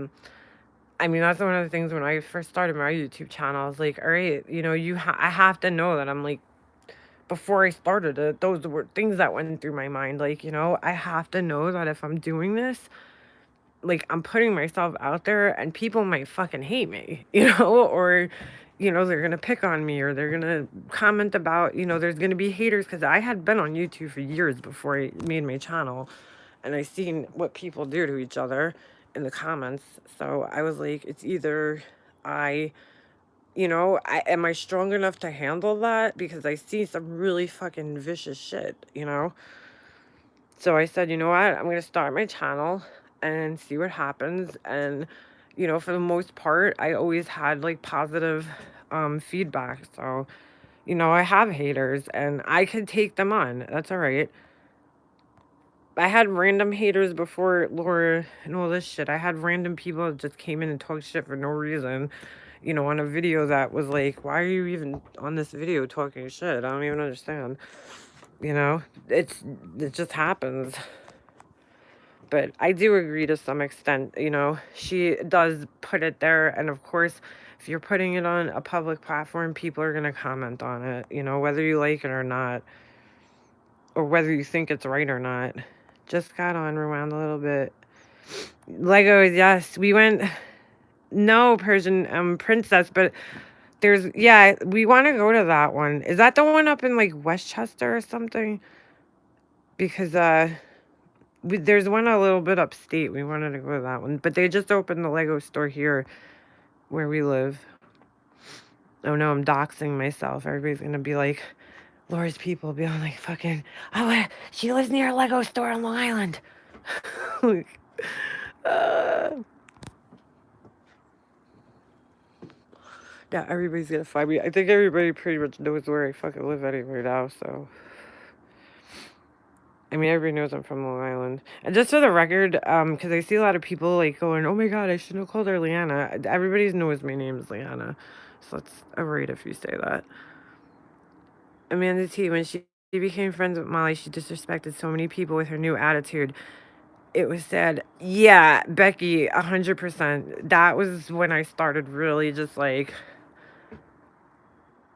mean, that's one of the things when I first started my YouTube channel. I was like, all right, you know, I have to know that I'm like, before I started it, those were things that went through my mind. Like, you know, I have to know that if I'm doing this, like, I'm putting myself out there and people might fucking hate me, you know, or, you know, they're going to pick on me, or they're going to comment about, you know, there's going to be haters, because I had been on YouTube for years before I made my channel, and I seen what people do to each other in the comments. So I was like, it's either you know, am I strong enough to handle that? Because I see some really fucking vicious shit, you know? So I said, you know what? I'm going to start my channel and see what happens. And, you know, for the most part, I always had like positive feedback. So, you know, I have haters and I could take them on. That's all right. I had random haters before Laura and all this shit. I had random people that just came in and talked shit for no reason. You know, on a video that was like, why are you even on this video talking shit? I don't even understand. You know, it just happens. But I do agree to some extent, you know, she does put it there. And of course, if you're putting it on a public platform, people are going to comment on it, you know, whether you like it or not, or whether you think it's right or not. Just got on, rewound a little bit. Legos, yes. We went, no, Persian princess, but there's, yeah, we want to go to that one. Is that the one up in like Westchester or something? Because, there's one a little bit upstate. We wanted to go to that one, but they just opened the Lego store here where we live. Oh no, I'm doxing myself. Everybody's gonna be like, Laura's people be on like fucking, oh, she lives near a Lego store on Long Island. Like, yeah, everybody's gonna find me. I think everybody pretty much knows where I fucking live anyway now, so. I mean, everybody knows I'm from Long Island. And just for the record, because I see a lot of people like going, oh my God, I shouldn't have called her Leanna. Everybody knows my name is Leanna. So it's a right if you say that. Amanda T, when she became friends with Molly, she disrespected so many people with her new attitude. It was sad. Yeah, Becky, 100%. That was when I started really just like,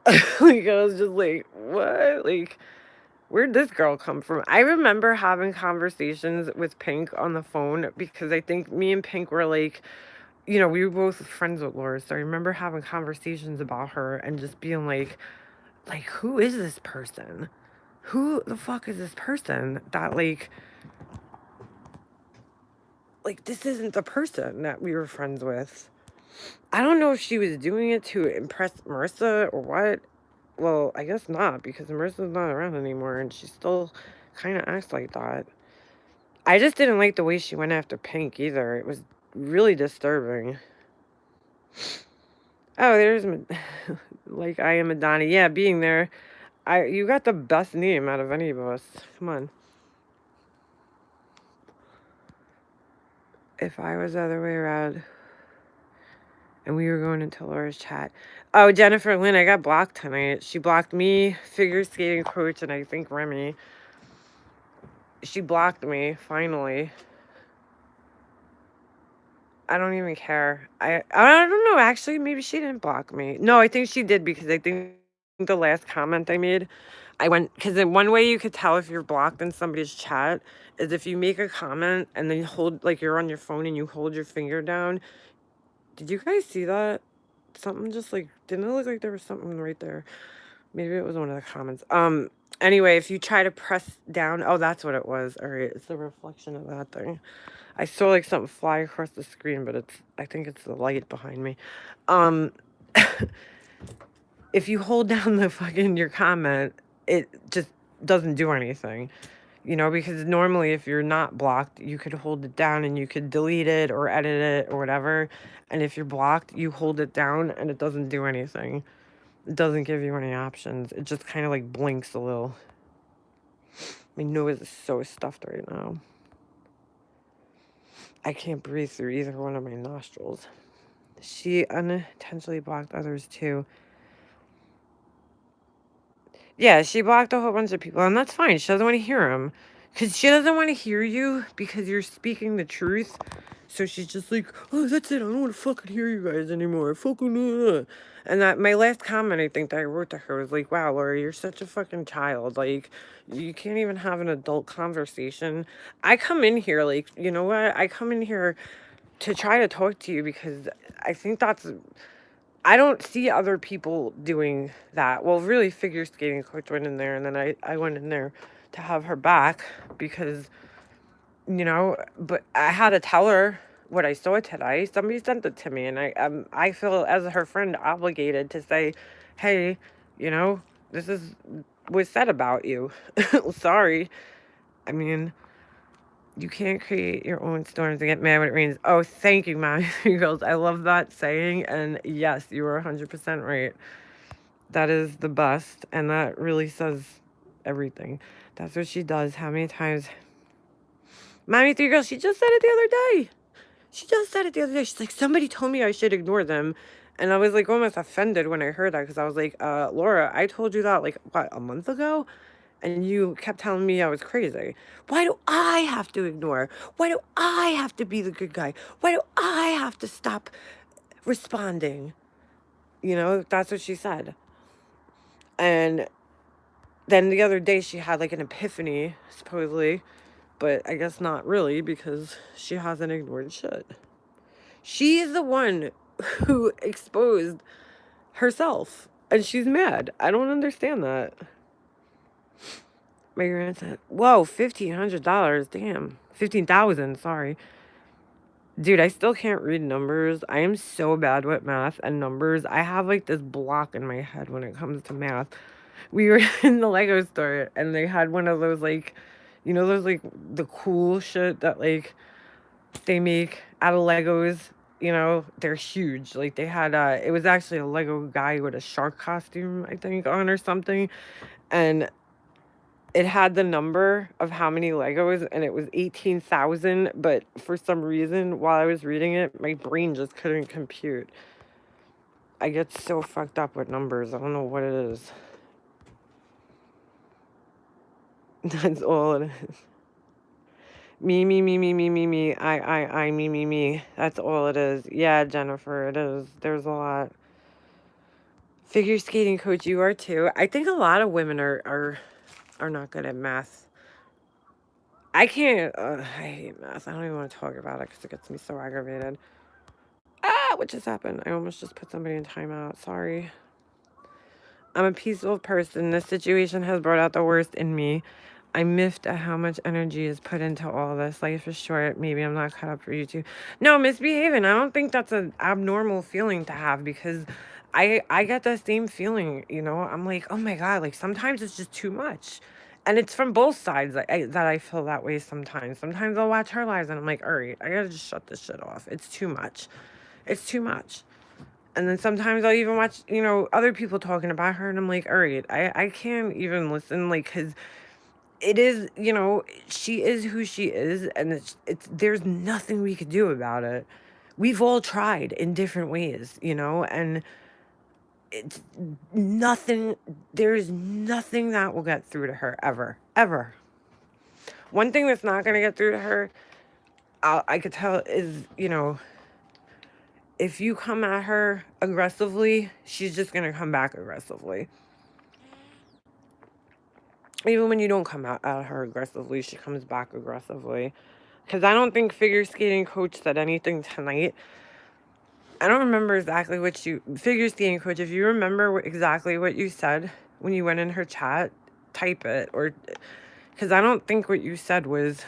like I was just like, what? Like, where'd this girl come from? I remember having conversations with Pink on the phone because I think me and Pink were like, you know, we were both friends with Laura. So I remember having conversations about her and just being like, who is this person? Who the fuck is this person that like this isn't the person that we were friends with. I don't know if she was doing it to impress Marissa or what. Well, I guess not, because Marissa's not around anymore, and she still kind of acts like that. I just didn't like the way she went after Pink either. It was really disturbing. Oh, there's like I am Madonna. Yeah, being there. You got the best name out of any of us. Come on. If I was the other way around and we were going into Laura's chat. Oh, Jennifer Lynn, I got blocked tonight. She blocked me, figure skating coach, and I think Remy. She blocked me, finally. I don't even care. I don't know, actually, maybe she didn't block me. No, I think she did, because I think the last comment I made, I went, because in one way you could tell if you're blocked in somebody's chat is if you make a comment and then you hold, like you're on your phone and you hold your finger down. Did you guys see that? Something just like, didn't it look like there was something right there? Maybe it was one of the comments. Anyway, if you try to press down, oh, that's what it was. All right, it's the reflection of that thing. I saw like something fly across the screen, but I think it's the light behind me. If you hold down the fucking your comment, it just doesn't do anything. You know, because normally if you're not blocked, you could hold it down and you could delete it or edit it or whatever. And if you're blocked, you hold it down and it doesn't do anything. It doesn't give you any options. It just kind of like blinks a little. My nose is so stuffed right now. I can't breathe through either one of my nostrils. She unintentionally blocked others too. Yeah, she blocked a whole bunch of people, and that's fine. She doesn't want to hear them. Because she doesn't want to hear you because you're speaking the truth. So she's just like, oh, that's it. I don't want to fucking hear you guys anymore. Fucking. And that my last comment, I think, that I wrote to her was like, wow, Laura, you're such a fucking child. Like, you can't even have an adult conversation. I come in here, like, you know what? I come in here to try to talk to you because I think I don't see other people doing that. Well, really, figure skating coach went in there, and then I went in there to have her back because, you know, but I had to tell her what I saw today. Somebody sent it to me, and I feel as her friend obligated to say, hey, you know, this was said about you. Sorry. I mean, you can't create your own storms and get mad when it rains. Oh, thank you, Mommy Girls. I love that saying. And yes, you are 100% right. That is the best. And that really says everything. That's what she does. How many times? Mommy Three Girls, she just said it the other day. She just said it the other day. She's like, somebody told me I should ignore them. And I was like almost offended when I heard that because I was like, Laura, I told you that like, what, a month ago? and you kept telling me I was crazy. Why do I have to ignore? Why do I have to be the good guy? Why do I have to stop responding? You know, that's what she said. And then the other day she had like an epiphany, supposedly, but I guess not really because she hasn't ignored shit. She is the one who exposed herself and she's mad. I don't understand that. My grandson, whoa, $1,500, damn. 15,000, sorry. Dude, I still can't read numbers. I am so bad with math and numbers. I have like this block in my head when it comes to math. We were in the Lego store and they had one of those like, you know, those like the cool shit that like they make out of Legos. You know, they're huge. Like they had it was actually a Lego guy with a shark costume, I think, on or something. And it had the number of how many Legos and it was 18,000, but for some reason while I was reading it, my brain just couldn't compute. I get so fucked up with numbers. I don't know what it is. That's all it is. Me, me, me, me, me, me, me. I, me, me, me. That's all it is. Yeah, Jennifer, it is. There's a lot. Figure skating coach, you are too. I think a lot of women are not good at math. I can't. I hate math. I don't even want to talk about it because it gets me so aggravated. Ah, what just happened? I almost just put somebody in timeout. Sorry. I'm a peaceful person. This situation has brought out the worst in me. I'm miffed at how much energy is put into all this. Life is short. Maybe I'm not cut up for you too. No, misbehaving. I don't think that's an abnormal feeling to have because I get the same feeling, you know. I'm like, oh my God, like sometimes it's just too much. And it's from both sides that I feel that way sometimes. Sometimes I'll watch her lives and I'm like, all right, I gotta just shut this shit off. It's too much. It's too much. And then sometimes I'll even watch, you know, other people talking about her and I'm like, all right, I can't even listen, like, because it is, you know, she is who she is and it's there's nothing we could do about it. We've all tried in different ways, you know, and it's nothing, there's nothing that will get through to her ever, ever. One thing that's not going to get through to her, I could tell is, you know, if you come at her aggressively, she's just going to come back aggressively. Even when you don't come at her aggressively, she comes back aggressively. Because I don't think figure skating coach said anything tonight. I don't remember exactly what you... Figure skating coach, if you remember exactly what you said when you went in her chat, type it. Or because I don't think what you said was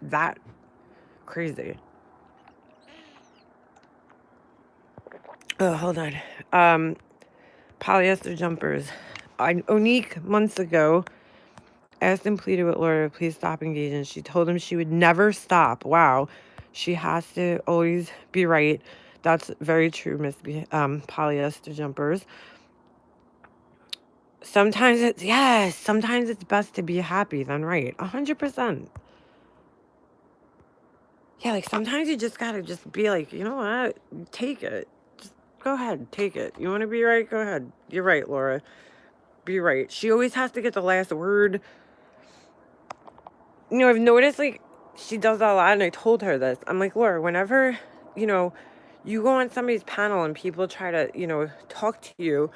that crazy. Oh, hold on. Polyester jumpers. Onique, months ago, asked and pleaded with Laura to please stop engaging. She told him she would never stop. Wow. She has to always be right. That's very true, Miss Polyester jumpers. Sometimes it's, yes, sometimes it's best to be happy than right. 100%. Yeah, like sometimes you just gotta just be like, you know what? Take it. Just go ahead, take it. You want to be right? Go ahead. You're right, Laura. Be right. She always has to get the last word. You know, I've noticed like she does that a lot, and I told her this. I'm like, Laura, whenever, you know, you go on somebody's panel and people try to, you know, talk to you,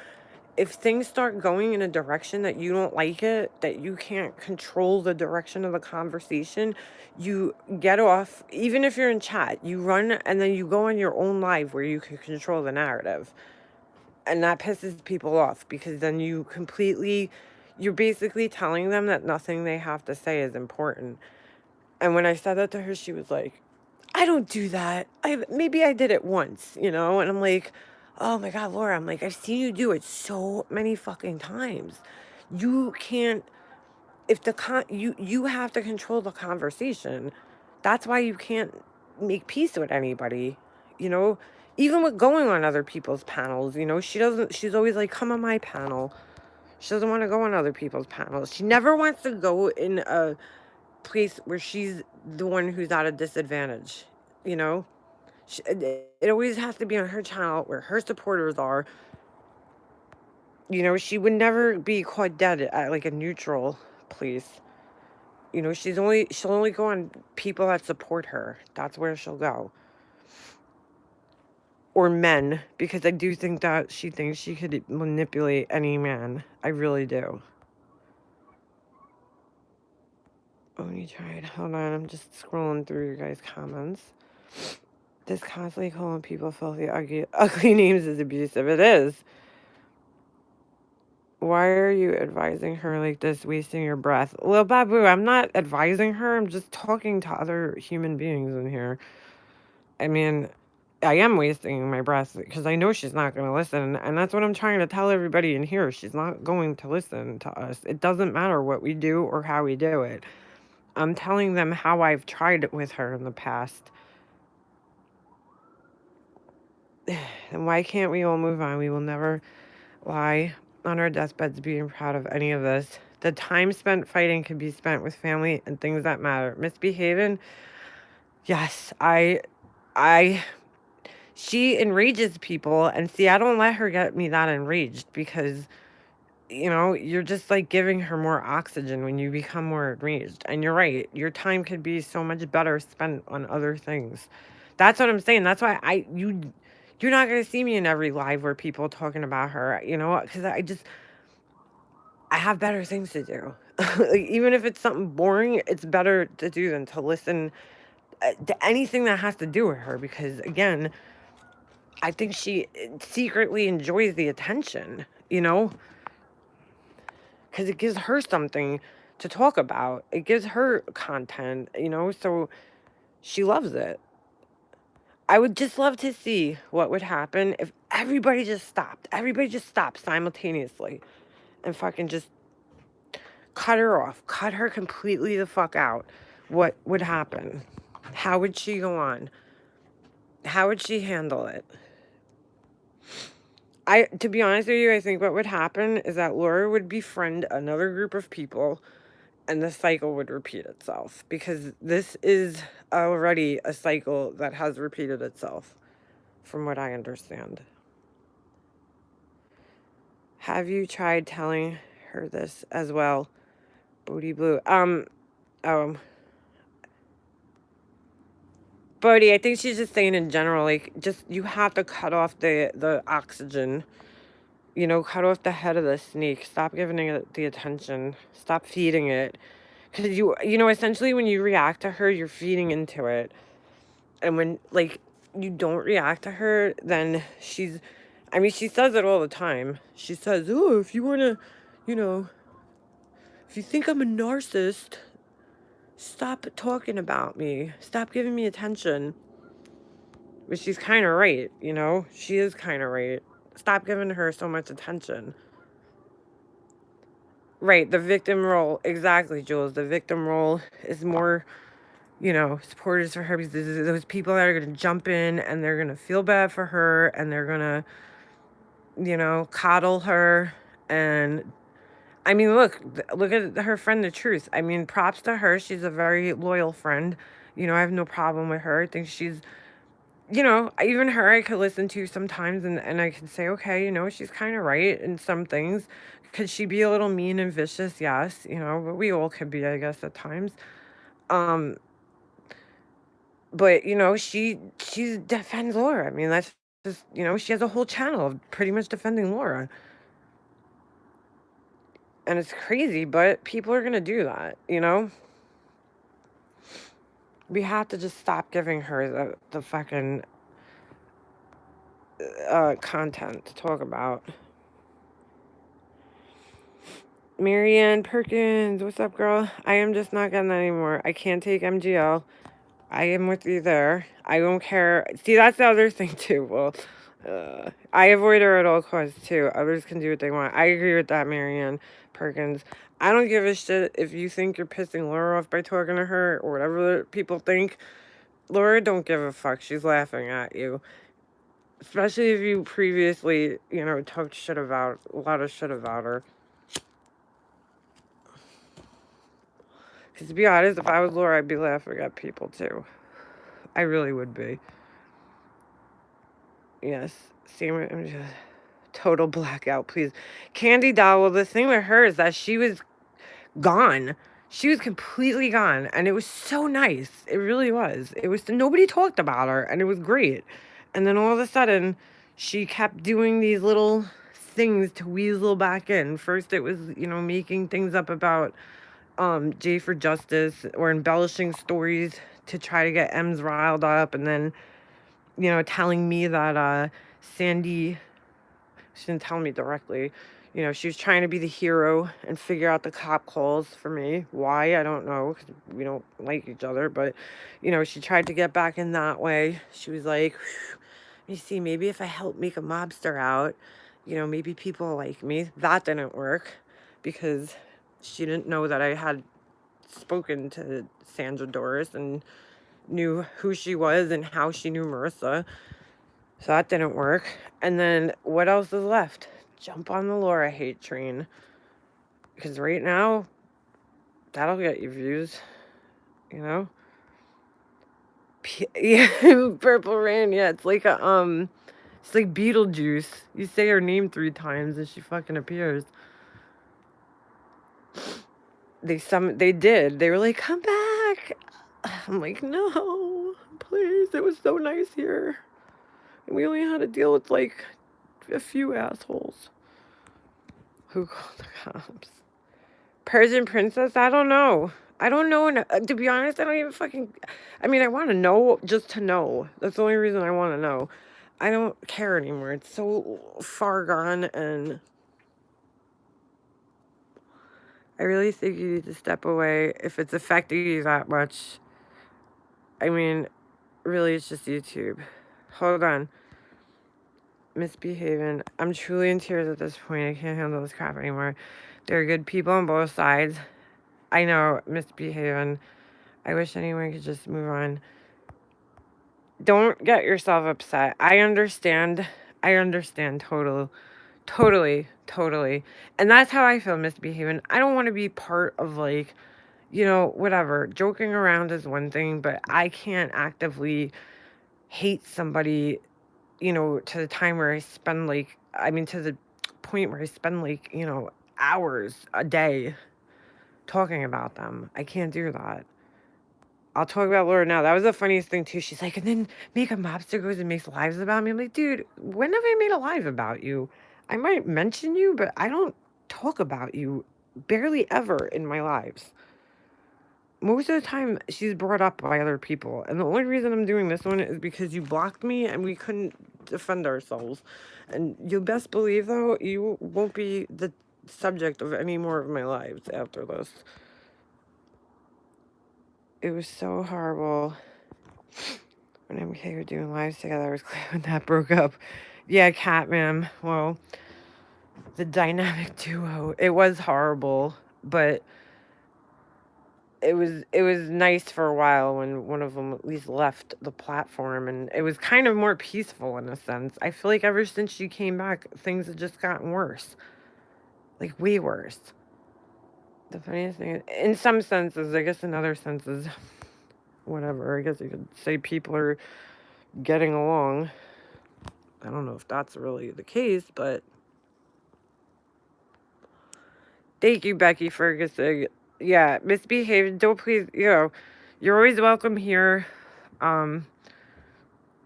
if things start going in a direction that you don't like it, that you can't control the direction of the conversation, you get off, even if you're in chat, you run and then you go on your own live where you can control the narrative. And that pisses people off because then you're basically telling them that nothing they have to say is important. And when I said that to her, she was like, I don't do that. Maybe I did it once, you know? And I'm like, oh my God, Laura, I'm like, I've seen you do it so many fucking times. You can't, if you have to control the conversation. That's why you can't make peace with anybody, you know? Even with going on other people's panels, you know, she's always like, come on my panel. She doesn't want to go on other people's panels. She never wants to go in a place where she's the one who's at a disadvantage, you know? It always has to be on her channel where her supporters are. You know, she would never be caught dead at like a neutral place. You know, she'll only go on people that support her. That's where she'll go. Or men, because I do think that she thinks she could manipulate any man. I really do. Oh, you tried. Hold on, I'm just scrolling through your guys' comments. This constantly calling people filthy, ugly names is abusive. It is. Why are you advising her like this, wasting your breath? Well, Babu, I'm not advising her. I'm just talking to other human beings in here. I mean, I am wasting my breath because I know she's not going to listen. And that's what I'm trying to tell everybody in here. She's not going to listen to us. It doesn't matter what we do or how we do it. I'm telling them how I've tried it with her in the past. And why can't we all move on? We will never lie on our deathbeds being proud of any of this. The time spent fighting can be spent with family and things that matter. Misbehaving, yes, she enrages people, and see, I don't let her get me that enraged because, you know, you're just like giving her more oxygen when you become more enraged. And you're right, your time could be so much better spent on other things. That's what I'm saying. That's why you're not gonna see me in every live where people talking about her, you know, because I have better things to do. Like, even if it's something boring, it's better to do than to listen to anything that has to do with her. Because again, I think she secretly enjoys the attention, you know, because it gives her something to talk about. It gives her content, you know, so she loves it. I would just love to see what would happen if everybody just stopped. Everybody just stopped simultaneously and fucking just cut her off, cut her completely the fuck out. What would happen? How would she go on? How would she handle it? To be honest with you, I think what would happen is that Laura would befriend another group of people and the cycle would repeat itself because this is already a cycle that has repeated itself from what I understand. Have you tried telling her this as well? Bodie Blue. Bodie, I think she's just saying in general, like, just you have to cut off the oxygen. You know, cut off the head of the snake. Stop giving it the attention. Stop feeding it. Because you know, essentially when you react to her, you're feeding into it. And when, like, you don't react to her, then I mean, she says it all the time. She says, oh, if you want to, you know, if you think I'm a narcissist, stop talking about me. Stop giving me attention. But she's kind of right, you know? She is kind of right. Stop giving her so much attention. Right, the victim role. Exactly, Jules. The victim role is more, you know, supporters for her because those people that are going to jump in and they're going to feel bad for her and they're going to, you know, coddle her. And I mean, look at her friend, The Truth. I mean, props to her. She's a very loyal friend. You know, I have no problem with her. I think she's, you know, even her I could listen to sometimes and I can say, okay, you know, she's kind of right in some things. Could she be a little mean and vicious? Yes, you know, but we all could be, I guess, at times. Um, but you know, she defends Laura. I mean, that's just, you know, she has a whole channel of pretty much defending Laura. And it's crazy, but people are gonna do that, you know? We have to just stop giving her the fucking content to talk about. Marianne Perkins, what's up, girl? I am just not getting that anymore. I can't take MGL. I am with you there. I don't care. See, that's the other thing, too. Well, I avoid her at all costs, too. Others can do what they want. I agree with that, Marianne Perkins. I don't give a shit if you think you're pissing Laura off by talking to her or whatever people think. Laura don't give a fuck. She's laughing at you. Especially if you previously, you know, talked a lot of shit about her. Because to be honest, if I was Laura, I'd be laughing at people too. I really would be. Yes. total blackout, please. Candy Doll, well, the thing with her is that she was gone. She was completely gone, and it was so nice. It really was. It was nobody talked about her, and it was great. And then all of a sudden, she kept doing these little things to weasel back in. First, it was, making things up about J for Justice or embellishing stories to try to get M's riled up, and then, telling me that Sandy, she didn't tell me directly, she was trying to be the hero and figure out the cop calls for me. Why? I don't know, because we don't like each other, but, she tried to get back in that way. She was like, you see, maybe if I help make a mobster out, maybe people like me. That didn't work because she didn't know that I had spoken to Sandra Doris and knew who she was and how she knew Marissa. So that didn't work. And then what else is left? Jump on the Laura hate train. Because right now, that'll get you views. Yeah, Purple Rain, yeah, it's like it's like Beetlejuice. You say her name 3 times and she fucking appears. They did. They were like, come back. I'm like, no, please. It was so nice here. And we only had to deal with like a few assholes. Who called the cops? Persian Princess? I don't know. I don't know. And to be honest, I don't even fucking. I mean, I want to know just to know. That's the only reason I want to know. I don't care anymore. It's so far gone, and I really think you need to step away if it's affecting you that much. I mean, really, it's just YouTube. Hold on. Misbehaving. I'm truly in tears at this point. I can't handle this crap anymore. There are good people on both sides. I know, misbehaving. I wish anyone could just move on. Don't get yourself upset. I understand. Totally. And that's how I feel misbehaving. I don't want to be part of like, whatever. Joking around is one thing, but I can't actively hate somebody, to the time where I spend to the point where I spend hours a day talking about them. I can't do that. I'll talk about Laura now. That was the funniest thing too. She's like, and then make a mobster goes and makes lives about me. I'm like, dude, when have I made a live about you? I might mention you, but I don't talk about you barely ever in my lives. Most of the time, she's brought up by other people. And the only reason I'm doing this one is because you blocked me and we couldn't defend ourselves. And you'll best believe, though, you won't be the subject of any more of my lives after this. It was so horrible. When MK were doing lives together, I was glad when that broke up. Yeah, Catman. Well, the dynamic duo. It was horrible, but it was nice for a while when one of them at least left the platform, and it was kind of more peaceful in a sense. I feel like ever since she came back, things have just gotten worse. Like, way worse. The funniest thing, in some senses, I guess in other senses, whatever, I guess you could say people are getting along. I don't know if that's really the case, but thank you, Becky Ferguson. Yeah, misbehave. Don't please, you're always welcome here.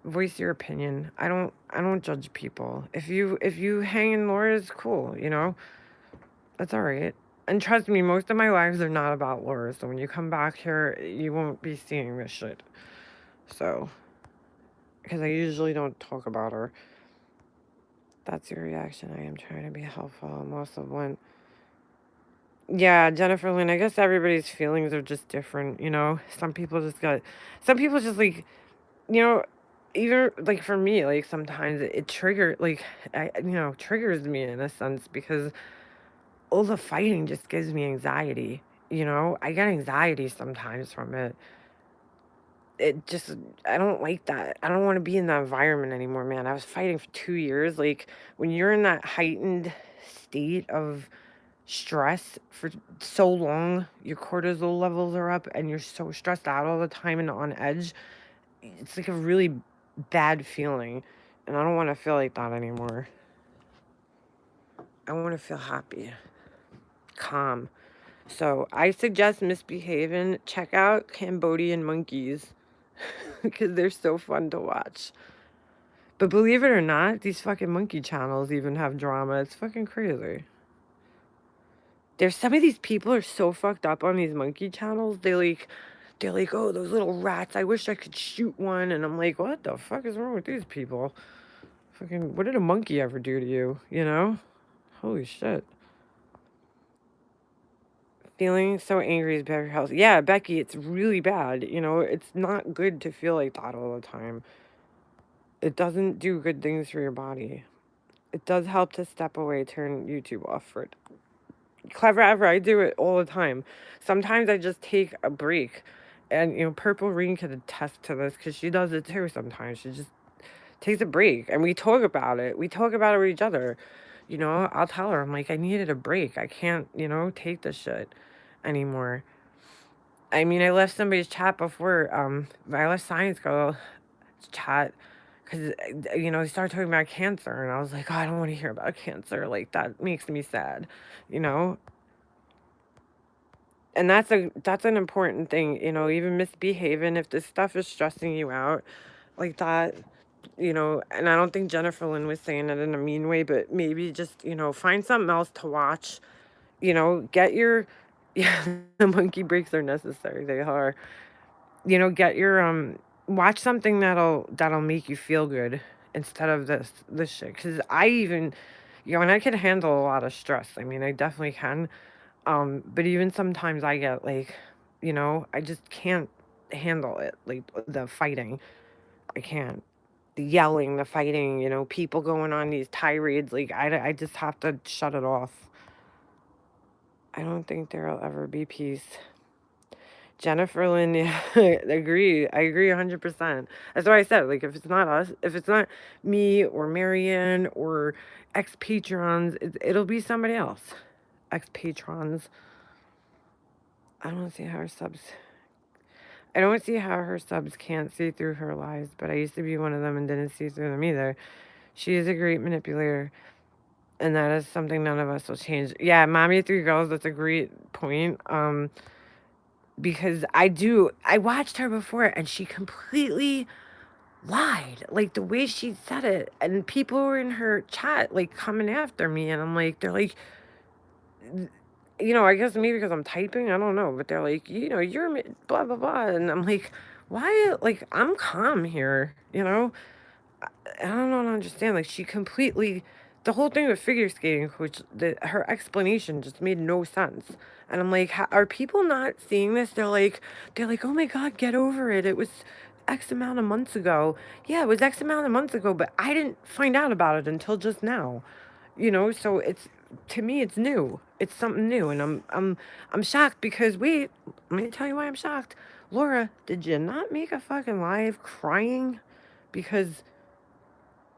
Voice your opinion. I don't judge people. If you hang in Laura's, cool, that's all right. And trust me, most of my lives are not about Laura. So when you come back here, you won't be seeing this shit. So, because I usually don't talk about her. That's your reaction. I am trying to be helpful. Most of one. Yeah, Jennifer Lynn, I guess everybody's feelings are just different, Some people just like, even like for me, like sometimes it triggers me in a sense because all the fighting just gives me anxiety, I get anxiety sometimes from it. I don't like that. I don't want to be in that environment anymore, man. I was fighting for 2 years. Like, when you're in that heightened state of stress for so long, your cortisol levels are up and you're so stressed out all the time and on edge. It's like a really bad feeling, and I don't want to feel like that anymore. I want to feel happy, calm. So I suggest misbehaving. Check out Cambodian monkeys because they're so fun to watch. But believe it or not, these fucking monkey channels even have drama. It's fucking crazy. There's some of these people are so fucked up on these monkey channels. They're like, oh, those little rats. I wish I could shoot one. And I'm like, what the fuck is wrong with these people? Fucking, what did a monkey ever do to you? You know? Holy shit. Feeling so angry is better health. Yeah, Becky, it's really bad. You know, it's not good to feel like that all the time. It doesn't do good things for your body. It does help to step away, turn YouTube off for it. Clever ever, I do it all the time. Sometimes I just take a break. And, you know, Purple Rain could attest to this because she does it too sometimes. She just takes a break and we talk about it. We talk about it with each other. You know, I'll tell her, I'm like, I needed a break. I can't, you know, take this shit anymore. I mean, I left somebody's chat before. I left Science Girl chat because, you know, he started talking about cancer. And I was like, oh, I don't want to hear about cancer. Like, that makes me sad, you know? And that's an important thing, you know, even misbehaving if this stuff is stressing you out like that, you know, and I don't think Jennifer Lynn was saying it in a mean way, but maybe just, you know, find something else to watch, you know, get your yeah, the monkey breaks are necessary. They are. You know, get your watch something that'll make you feel good instead of this shit cuz I even you know, and I can handle a lot of stress. I mean, I definitely can. But even sometimes I get like, you know, I just can't handle it. Like the fighting. I can't. The yelling, the fighting, you know, people going on these tirades. Like, I just have to shut it off. I don't think there'll ever be peace. Jennifer Lynn, yeah, agree. I agree 100%. That's why I said, like, if it's not us, if it's not me or Marianne or ex patrons, it'll be somebody else. Ex patrons. I don't see how her subs. I don't see how her subs can't see through her lies, but I used to be one of them and didn't see through them either. She is a great manipulator, and that is something none of us will change. Yeah, Mommy of Three Girls, that's a great point. Because I watched her before and she completely lied. Like the way she said it, and people were in her chat like coming after me, and I'm like, they're like, you know, I guess maybe because I'm typing, I don't know, but they're like, you know, you're blah blah blah, and I'm like, why? Like I'm calm here, you know. I don't know, understand. Like she completely, the whole thing with figure skating, which her explanation just made no sense. And I'm like, are people not seeing this? They're like, oh my god, get over it. It was X amount of months ago. Yeah, it was X amount of months ago, but I didn't find out about it until just now. You know, so it's to me, it's new. It's something new, and I'm shocked because wait, let me tell you why I'm shocked. Laura, did you not make a fucking live crying because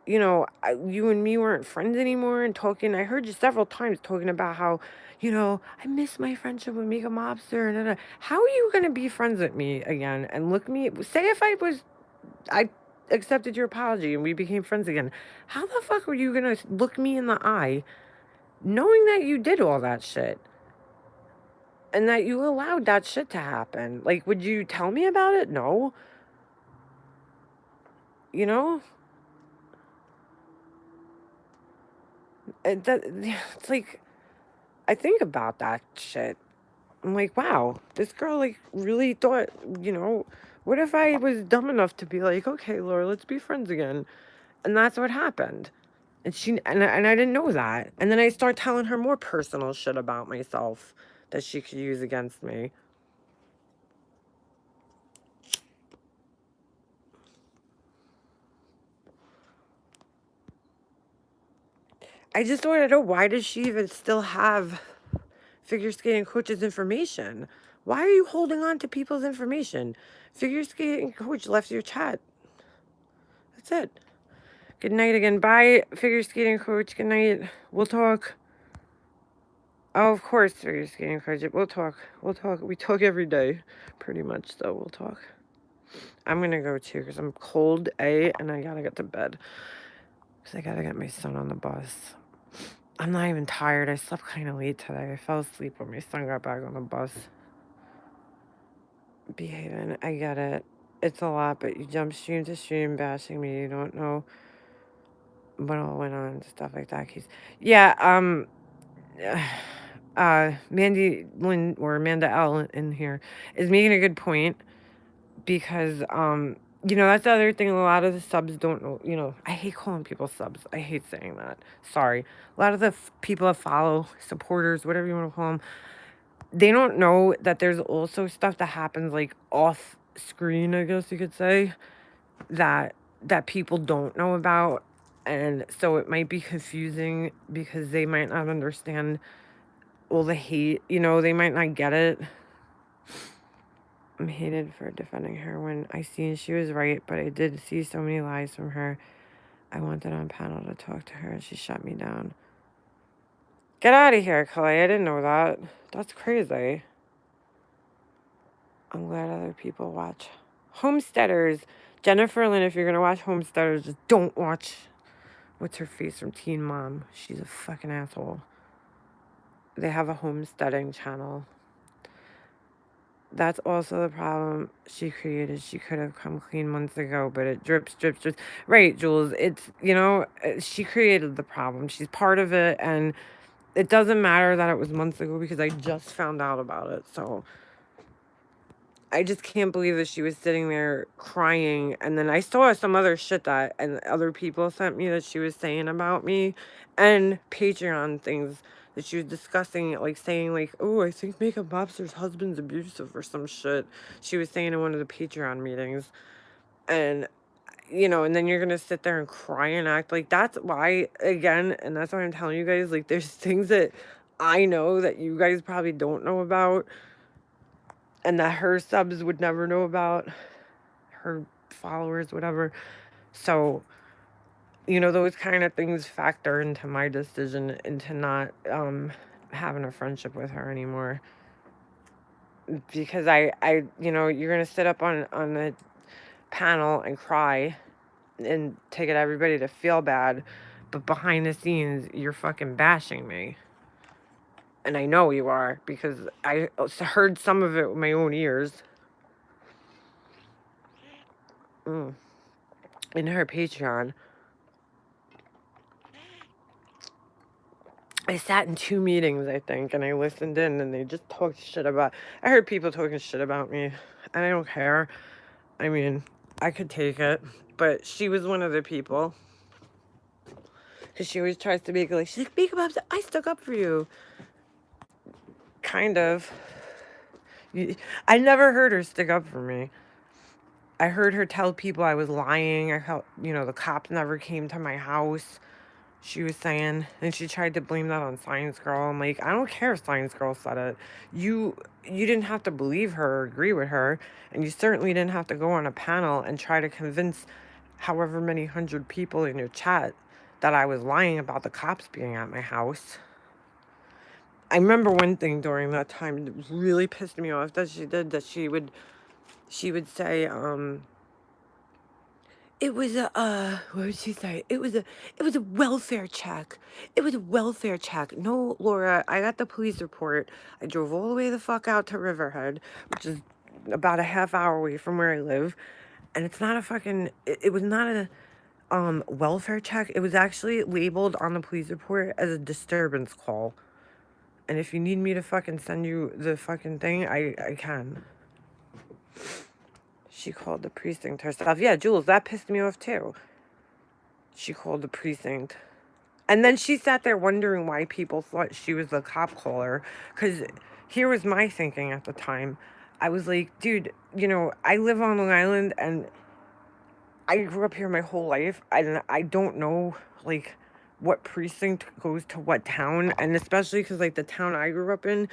you know, you and me weren't friends anymore and talking. I heard you several times talking about how, you know, I miss my friendship with Mika Mobster. And how are you going to be friends with me again and look me, say if I accepted your apology and we became friends again. How the fuck were you going to look me in the eye knowing that you did all that shit and that you allowed that shit to happen? Like, would you tell me about it? No. You know? It's like, I think about that shit. I'm like, wow, this girl like really thought, you know, what if I was dumb enough to be like, okay, Laura, let's be friends again, and that's what happened. And I didn't know that, and then I start telling her more personal shit about myself that she could use against me. I just want to know, why does she even still have figure skating coach's information? Why are you holding on to people's information? Figure skating coach left your chat. That's it. Good night again. Bye, figure skating coach. Good night. We'll talk. Oh, of course, figure skating coach. We'll talk. We'll talk. We talk every day, pretty much. So we'll talk. I'm gonna go too because I'm cold, and I gotta get to bed because I gotta get my son on the bus. I'm not even tired. I slept kind of late today. I fell asleep when my son got back on the bus. Behaving, I get it. It's a lot, but you jump stream to stream bashing me. You don't know what all went on, stuff like that. Yeah, Mandy Lynn or Amanda L in here is making a good point because, that's the other thing. A lot of the subs don't know, I hate calling people subs. I hate saying that. Sorry. A lot of the people that follow, supporters, whatever you want to call them, they don't know that there's also stuff that happens like off screen, I guess you could say, that people don't know about. And so it might be confusing because they might not understand all the hate, they might not get it. I'm hated for defending her when I seen she was right, but I did see so many lies from her. I wanted on panel to talk to her and she shut me down. Get out of here, Clay. I didn't know that. That's crazy. I'm glad other people watch. Homesteaders. Jennifer Lynn, if you're going to watch Homesteaders, just don't watch what's her face from Teen Mom. She's a fucking asshole. They have a homesteading channel. That's also the problem she created. She could have come clean months ago, but it drips, drips, drips. Right, Jules. It's, she created the problem. She's part of it, and it doesn't matter that it was months ago because I just found out about it. So I just can't believe that she was sitting there crying. And then I saw some other shit that and other people sent me that she was saying about me and Patreon things that she was discussing, like saying like, oh, I think Makeup Lobster's husband's abusive or some shit. She was saying in one of the Patreon meetings. And, and then you're going to sit there and cry and act like that's why, again, and that's why I'm telling you guys, like there's things that I know that you guys probably don't know about and that her subs would never know about, her followers, whatever. So, those kind of things factor into my decision into not having a friendship with her anymore. Because you're going to sit up on the panel and cry and take it everybody to feel bad, but behind the scenes, you're fucking bashing me. And I know you are because I heard some of it with my own ears. In her Patreon. I sat in 2 meetings, I think, and I listened in, and they just talked shit about... I heard people talking shit about me, and I don't care. I mean, I could take it, but she was one of the people. Because she always tries to make it like, she's like, Makeup Lobster, I stuck up for you. Kind of. I never heard her stick up for me. I heard her tell people I was lying. I felt, the cops never came to my house. She was saying, and she tried to blame that on Science Girl. I'm like, I don't care if Science Girl said it. You didn't have to believe her or agree with her, and you certainly didn't have to go on a panel and try to convince however many 100 people in your chat that I was lying about the cops being at my house. I remember one thing during that time that really pissed me off that she did, that she would say, it was what would she say? It was a welfare check. It was a welfare check. No, Laura, I got the police report. I drove all the way the fuck out to Riverhead, which is about a half hour away from where I live. And it's not a fucking, it was not a welfare check. It was actually labeled on the police report as a disturbance call. And if you need me to fucking send you the fucking thing, I can. She called the precinct herself. Yeah, Jules, that pissed me off too. She called the precinct. And then she sat there wondering why people thought she was the cop caller. Because here was my thinking at the time. I was like, dude, I live on Long Island and I grew up here my whole life. And I don't know, like, what precinct goes to what town. And especially because, like, the town I grew up in,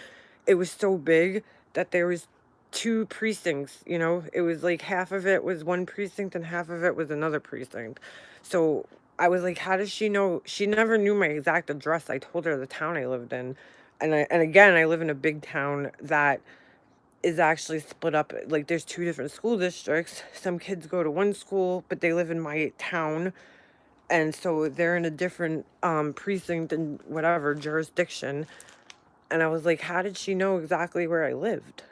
it was so big that there was 2 precincts, it was like half of it was one precinct and half of it was another precinct. So I was like, how does she know? She never knew my exact address. I told her the town I lived in. And again, I live in a big town that is actually split up. Like there's 2 different school districts. Some kids go to one school, but they live in my town. And so they're in a different precinct and whatever jurisdiction. And I was like, how did she know exactly where I lived?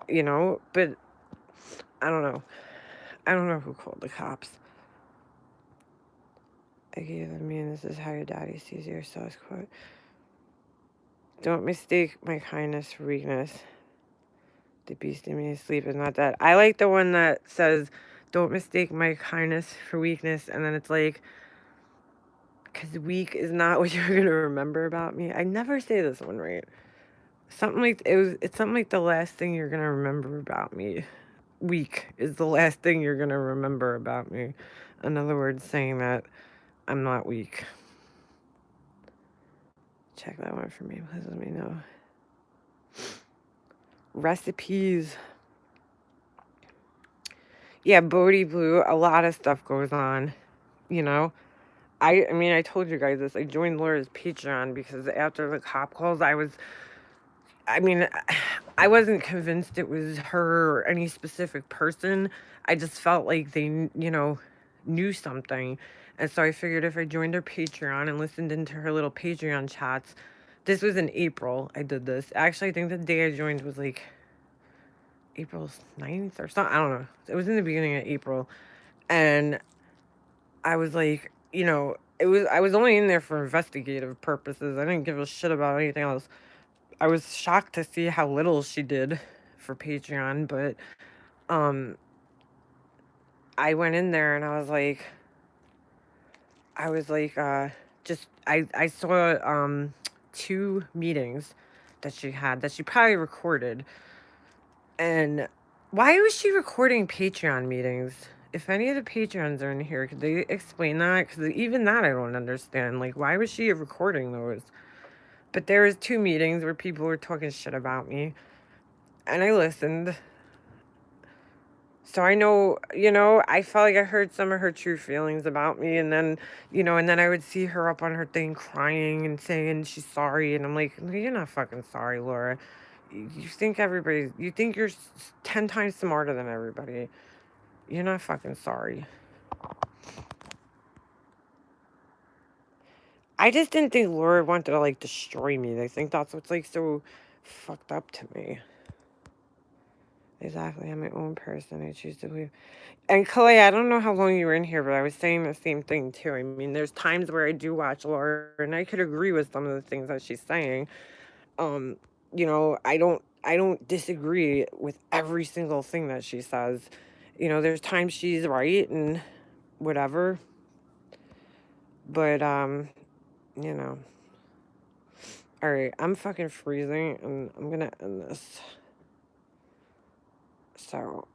But I don't know. I don't know who called the cops. I gave them, this is how your daddy sees you, so it's quote. Don't mistake my kindness for weakness. The beast in me is asleep is not dead. I like the one that says, don't mistake my kindness for weakness. And then it's like, because weak is not what you're going to remember about me. I never say this one right. It's something like the last thing you're going to remember about me. Weak is the last thing you're going to remember about me. In other words, saying that I'm not weak. Check that one for me. Please let me know. Recipes. Yeah, Bodie Blue. A lot of stuff goes on. I told you guys this. I joined Laura's Patreon because after the cop calls, I wasn't convinced it was her or any specific person. I just felt like they, knew something. And so I figured if I joined her Patreon and listened into her little Patreon chats, this was in April I did this. Actually, I think the day I joined was like April 9th or something. I don't know. It was in the beginning of April. And I was like, I was only in there for investigative purposes. I didn't give a shit about anything else. I was shocked to see how little she did for Patreon, but I went in there and I was like, I saw 2 meetings that she had that she probably recorded. And why was she recording Patreon meetings? If any of the Patreons are in here, could they explain that? Because even that I don't understand. Like, why was she recording those? But there was 2 meetings where people were talking shit about me. And I listened. So I know, I felt like I heard some of her true feelings about me. And then, and then I would see her up on her thing crying and saying she's sorry. And I'm like, no, you're not fucking sorry, Laura. You think you're 10 times smarter than everybody. You're not fucking sorry. I just didn't think Laura wanted to, like, destroy me. I think that's what's, like, so fucked up to me. Exactly. I'm my own person. I choose to believe. And Clay, I don't know how long you were in here, but I was saying the same thing, too. I mean, there's times where I do watch Laura, and I could agree with some of the things that she's saying. Um, I don't disagree with every single thing that she says. There's times she's right and whatever. But, you know. Alright, I'm fucking freezing, and I'm gonna end this. So,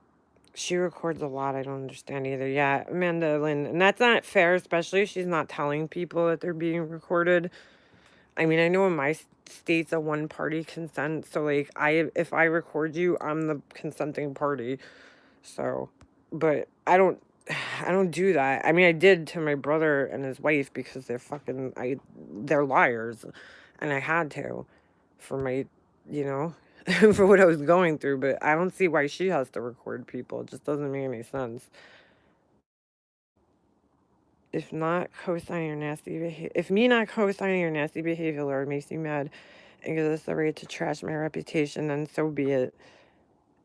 she records a lot I don't understand either. Yeah, Amanda Lynn, and that's not fair, especially if she's not telling people that they're being recorded. I mean, I know in my state's a one-party consent, so, like, if I record you, I'm the consenting party. So, but I don't do that. I mean, I did to my brother and his wife because they're liars, and I had to for my, you know, for what I was going through. But I don't see why she has to record people. It just doesn't make any sense. If me not co-signing your nasty behavior, Lord, makes you mad and gives us the right to trash my reputation, then so be it.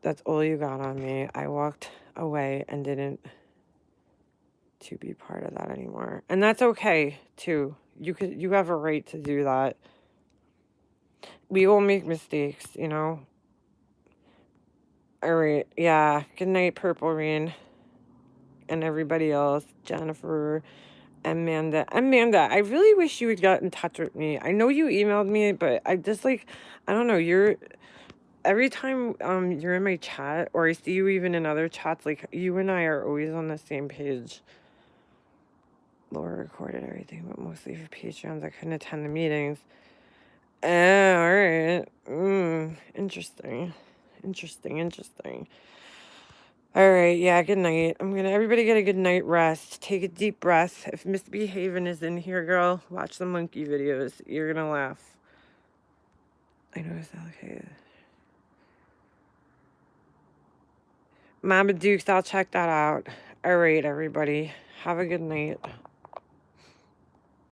That's all you got on me. I walked away and didn't to be part of that anymore. And that's okay, too. You have a right to do that. We all make mistakes, Alright, yeah. Good night, Purple Rain. And everybody else. Jennifer, Amanda. Amanda, I really wish you would get in touch with me. I know you emailed me, but I just I don't know, every time you're in my chat, or I see you even in other chats, like, you and I are always on the same page. Laura recorded everything, but mostly for Patreons. I couldn't attend the meetings. Alright. Interesting. Alright, yeah, good night. Everybody get a good night rest. Take a deep breath. If Misbehaving is in here, girl, watch the monkey videos. You're gonna laugh. I know it's okay. Mama Dukes, I'll check that out. All right, everybody. Have a good night.